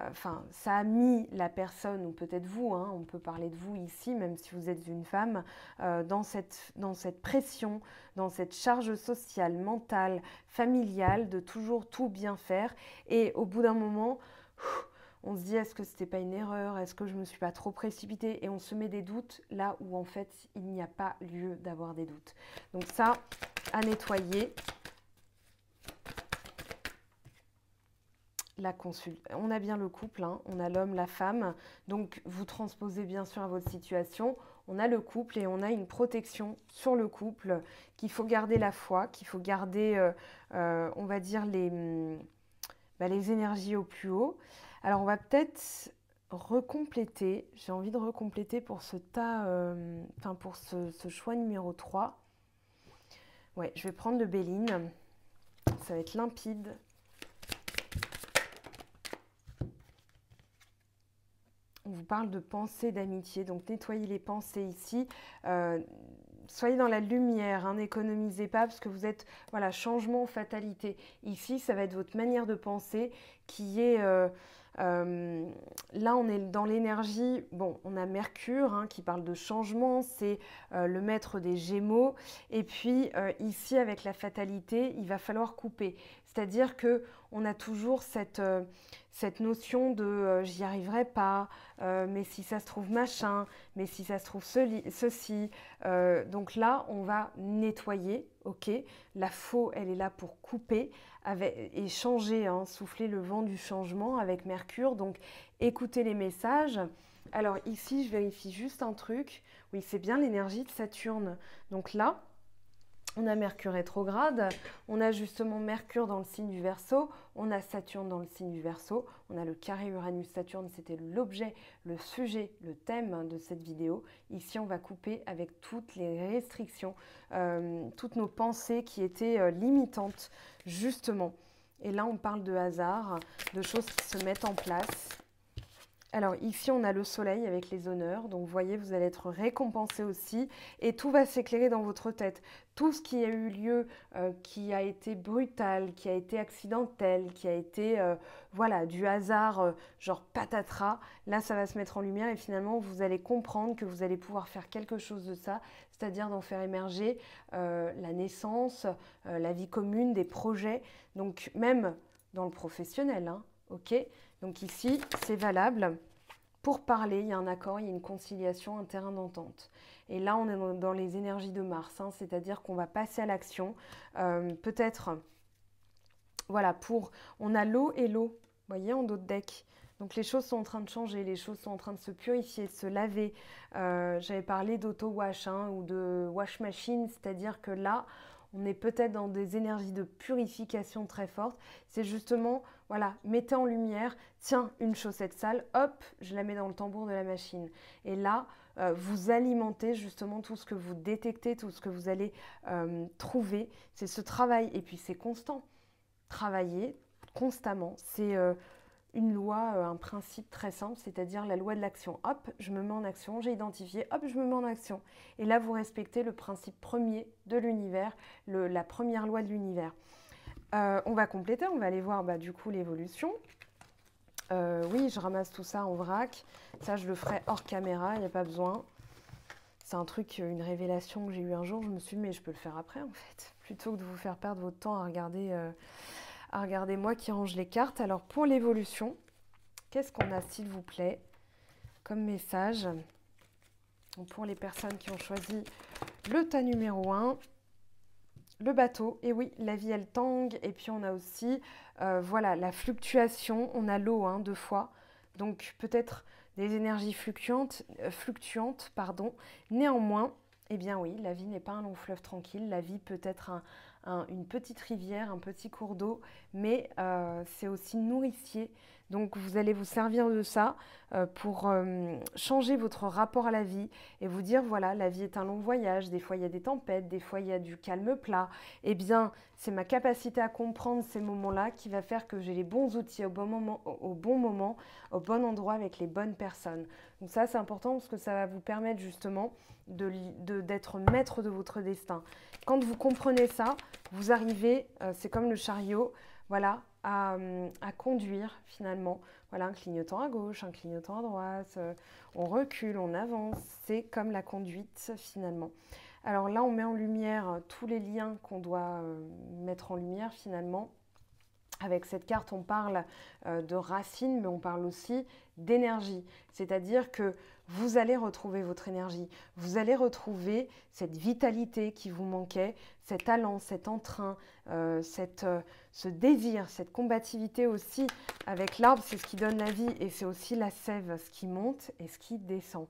Speaker 1: enfin, ça a mis la personne, ou peut-être vous, hein, on peut parler de vous ici, même si vous êtes une femme, dans cette pression, dans cette charge sociale, mentale, familiale, de toujours tout bien faire. Et au bout d'un moment, on se dit est-ce que c'était pas une erreur, est-ce que je me suis pas trop précipitée, et on se met des doutes là où en fait il n'y a pas lieu d'avoir des doutes. Donc ça, à nettoyer. On a bien le couple, hein, on a l'homme, la femme, donc vous transposez bien sûr à votre situation. On a le couple et on a une protection sur le couple, qu'il faut garder la foi, qu'il faut garder, on va dire, les énergies au plus haut. Alors on va peut-être recompléter, j'ai envie de recompléter pour ce pour ce choix numéro 3. Ouais, je vais prendre le Béline, ça va être limpide. On vous parle de pensée, d'amitié, donc nettoyez les pensées ici. Soyez dans la lumière, hein, n'économisez pas parce que vous êtes, voilà, changement, fatalité. Ici, ça va être votre manière de penser qui est... là, on est dans l'énergie, bon, on a Mercure hein, qui parle de changement, c'est le maître des Gémeaux. Et puis ici, avec la fatalité, il va falloir couper. C'est-à-dire qu'on a toujours cette notion de j'y arriverai pas, mais si ça se trouve machin, mais si ça se trouve ceci. Donc là, on va nettoyer, ok. La faux, elle est là pour couper et changer, hein, souffler le vent du changement avec Mercure. Donc écoutez les messages. Alors ici, je vérifie juste un truc. Oui, c'est bien l'énergie de Saturne. Donc là, on a Mercure rétrograde, on a justement Mercure dans le signe du Verseau, on a Saturne dans le signe du Verseau, on a le carré Uranus-Saturne, c'était l'objet, le sujet, le thème de cette vidéo. Ici, on va couper avec toutes les restrictions, toutes nos pensées qui étaient limitantes, justement. Et là, on parle de hasard, de choses qui se mettent en place. Alors ici, on a le soleil avec les honneurs. Donc vous voyez, vous allez être récompensé aussi. Et tout va s'éclairer dans votre tête. Tout ce qui a eu lieu, qui a été brutal, qui a été accidentel, qui a été voilà, du hasard, genre patatras. Là, ça va se mettre en lumière et finalement, vous allez comprendre que vous allez pouvoir faire quelque chose de ça. C'est-à-dire d'en faire émerger la naissance, la vie commune, des projets. Donc même dans le professionnel, hein, ok ? Donc ici, c'est valable. Pour parler, il y a un accord, il y a une conciliation, un terrain d'entente. Et là, on est dans les énergies de Mars, hein, c'est-à-dire qu'on va passer à l'action. Peut-être, voilà, on a l'eau et l'eau, vous voyez, en dos de deck. Donc les choses sont en train de changer, les choses sont en train de se purifier, de se laver. J'avais parlé d'auto-wash hein, ou de wash machine, c'est-à-dire que là, on est peut-être dans des énergies de purification très fortes. C'est justement, voilà, mettez en lumière, tiens, une chaussette sale, hop, je la mets dans le tambour de la machine. Et là, vous alimentez justement tout ce que vous détectez, tout ce que vous allez trouver. C'est ce travail, et puis c'est constant. Travailler constamment, c'est une loi, un principe très simple, c'est-à-dire la loi de l'action. Hop, je me mets en action, j'ai identifié, hop, je me mets en action. Et là, vous respectez le principe premier de l'univers, la première loi de l'univers. On va compléter, on va aller voir du coup l'évolution. Oui, je ramasse tout ça en vrac. Ça, je le ferai hors caméra, il n'y a pas besoin. C'est un truc, une révélation que j'ai eue un jour. Je me suis dit, mais je peux le faire après, en fait. Plutôt que de vous faire perdre votre temps à regarder moi qui range les cartes. Alors, pour l'évolution, qu'est-ce qu'on a, s'il vous plaît, comme message? Donc, pour les personnes qui ont choisi le tas numéro 1, le bateau, et oui, la vie elle tangue, et puis on a aussi, voilà, la fluctuation, on a l'eau 2 fois, donc peut-être des énergies fluctuantes, néanmoins, eh bien oui, la vie n'est pas un long fleuve tranquille, la vie peut être une petite rivière, un petit cours d'eau, mais c'est aussi nourricier. Donc vous allez vous servir de ça pour changer votre rapport à la vie et vous dire, voilà, la vie est un long voyage, des fois il y a des tempêtes, des fois il y a du calme plat. Eh bien, c'est ma capacité à comprendre ces moments-là qui va faire que j'ai les bons outils au bon moment, au bon endroit avec les bonnes personnes. Donc ça, c'est important parce que ça va vous permettre justement d'être maître de votre destin. Quand vous comprenez ça, vous arrivez, c'est comme le chariot, voilà, à conduire finalement. Voilà, un clignotant à gauche, un clignotant à droite, on recule, on avance, c'est comme la conduite finalement. Alors là, on met en lumière tous les liens qu'on doit mettre en lumière finalement. Avec cette carte, on parle de racines, mais on parle aussi d'énergie. C'est-à-dire que vous allez retrouver votre énergie. Vous allez retrouver cette vitalité qui vous manquait, cet allant, cet entrain, ce désir, cette combativité aussi. Avec l'arbre, c'est ce qui donne la vie et c'est aussi la sève, ce qui monte et ce qui descend.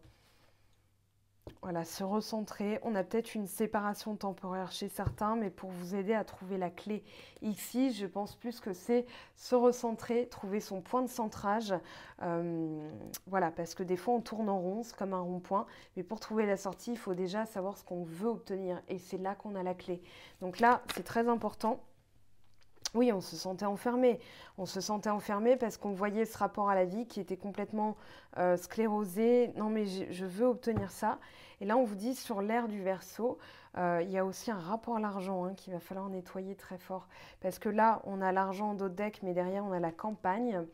Speaker 1: Voilà, se recentrer. On a peut-être une séparation temporaire chez certains, mais pour vous aider à trouver la clé ici, je pense plus que c'est se recentrer, trouver son point de centrage. Voilà, parce que des fois, on tourne en rond, c'est comme un rond-point. Mais pour trouver la sortie, il faut déjà savoir ce qu'on veut obtenir. Et c'est là qu'on a la clé. Donc là, c'est très important. Oui, on se sentait enfermé. On se sentait enfermé parce qu'on voyait ce rapport à la vie qui était complètement sclérosé. Non, mais je veux obtenir ça. Et là, on vous dit sur l'ère du Verseau, il y a aussi un rapport à l'argent qu'il va falloir nettoyer très fort. Parce que là, on a l'argent en dos de deck, mais derrière, on a la campagne.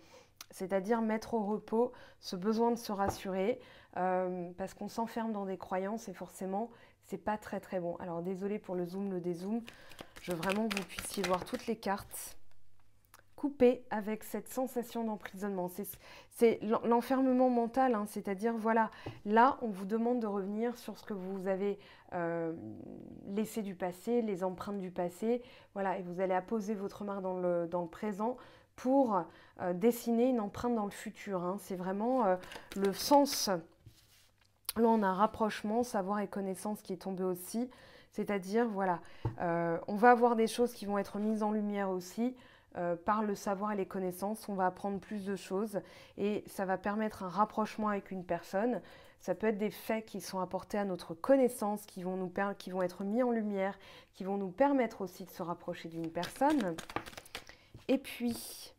Speaker 1: C'est-à-dire mettre au repos ce besoin de se rassurer parce qu'on s'enferme dans des croyances et forcément, c'est pas très très bon. Alors, désolé pour le zoom, le dézoom. Je veux vraiment que vous puissiez voir toutes les cartes coupées avec cette sensation d'emprisonnement. C'est l'enfermement mental, c'est-à-dire, voilà, là, on vous demande de revenir sur ce que vous avez laissé du passé, les empreintes du passé, voilà, et vous allez apposer votre marque dans le présent pour dessiner une empreinte dans le futur. C'est vraiment le sens. Là, on a un rapprochement, savoir et connaissance qui est tombé aussi. C'est-à-dire, voilà, on va avoir des choses qui vont être mises en lumière aussi par le savoir et les connaissances. On va apprendre plus de choses et ça va permettre un rapprochement avec une personne. Ça peut être des faits qui sont apportés à notre connaissance, qui vont être mis en lumière, qui vont nous permettre aussi de se rapprocher d'une personne. Et puis,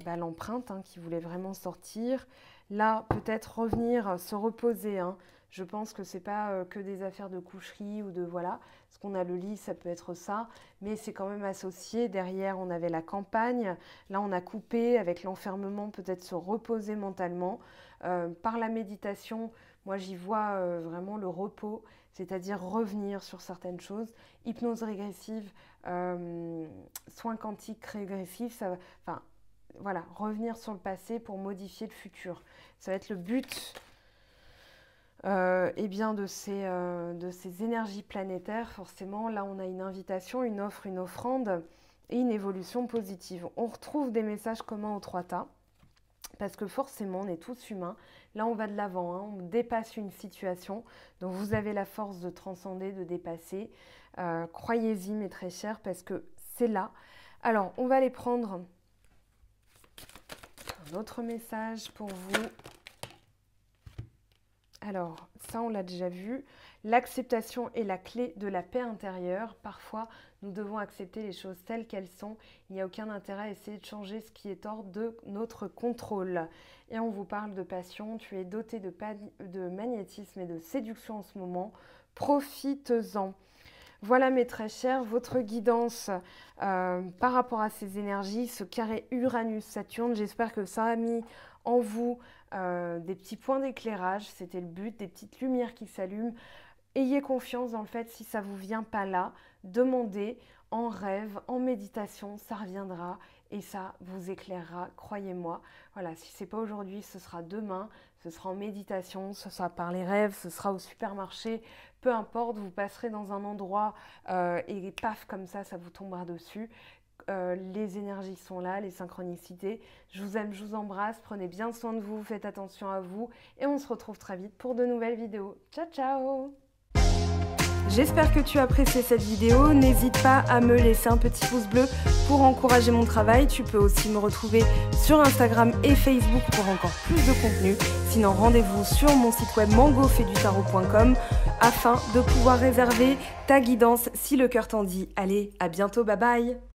Speaker 1: l'empreinte qui voulait vraiment sortir. Là, peut-être revenir, se reposer. Je pense que ce n'est pas que des affaires de coucherie ou de voilà. Parce qu'on a le lit, ça peut être ça. Mais c'est quand même associé. Derrière, on avait la campagne. Là, on a coupé avec l'enfermement, peut-être se reposer mentalement. Par la méditation, moi, j'y vois vraiment le repos. C'est-à-dire revenir sur certaines choses. Hypnose régressive, soins quantiques régressifs, ça va... Enfin, voilà, revenir sur le passé pour modifier le futur. Ça va être le but de ces énergies planétaires. Forcément, là, on a une invitation, une offre, une offrande et une évolution positive. On retrouve des messages communs aux 3 tas. parce que forcément, on est tous humains. Là, on va de l'avant, hein, on dépasse une situation. Donc, vous avez la force de transcender, de dépasser. Croyez-y, mes très chers, parce que c'est là. Alors, on va aller prendre un autre message pour vous. Alors, ça, on l'a déjà vu. L'acceptation est la clé de la paix intérieure. Parfois, nous devons accepter les choses telles qu'elles sont. Il n'y a aucun intérêt à essayer de changer ce qui est hors de notre contrôle. Et on vous parle de passion. Tu es doté de magnétisme et de séduction en ce moment. Profites-en. Voilà, mes très chers, votre guidance par rapport à ces énergies, ce carré Uranus-Saturne. J'espère que ça a mis en vous des petits points d'éclairage. C'était le but, des petites lumières qui s'allument. Ayez confiance dans le fait, si ça ne vous vient pas là, demandez en rêve, en méditation, ça reviendra et ça vous éclairera, croyez-moi. Voilà, si ce n'est pas aujourd'hui, ce sera demain, ce sera en méditation, ce sera par les rêves, ce sera au supermarché, peu importe, vous passerez dans un endroit et paf, comme ça vous tombera dessus. Les énergies sont là, les synchronicités. Je vous aime, je vous embrasse, prenez bien soin de vous, faites attention à vous et on se retrouve très vite pour de nouvelles vidéos. Ciao, ciao! J'espère que tu as apprécié cette vidéo. N'hésite pas à me laisser un petit pouce bleu pour encourager mon travail. Tu peux aussi me retrouver sur Instagram et Facebook pour encore plus de contenu. Sinon, rendez-vous sur mon site web mangofaidutarot.com afin de pouvoir réserver ta guidance si le cœur t'en dit. Allez, à bientôt, bye bye!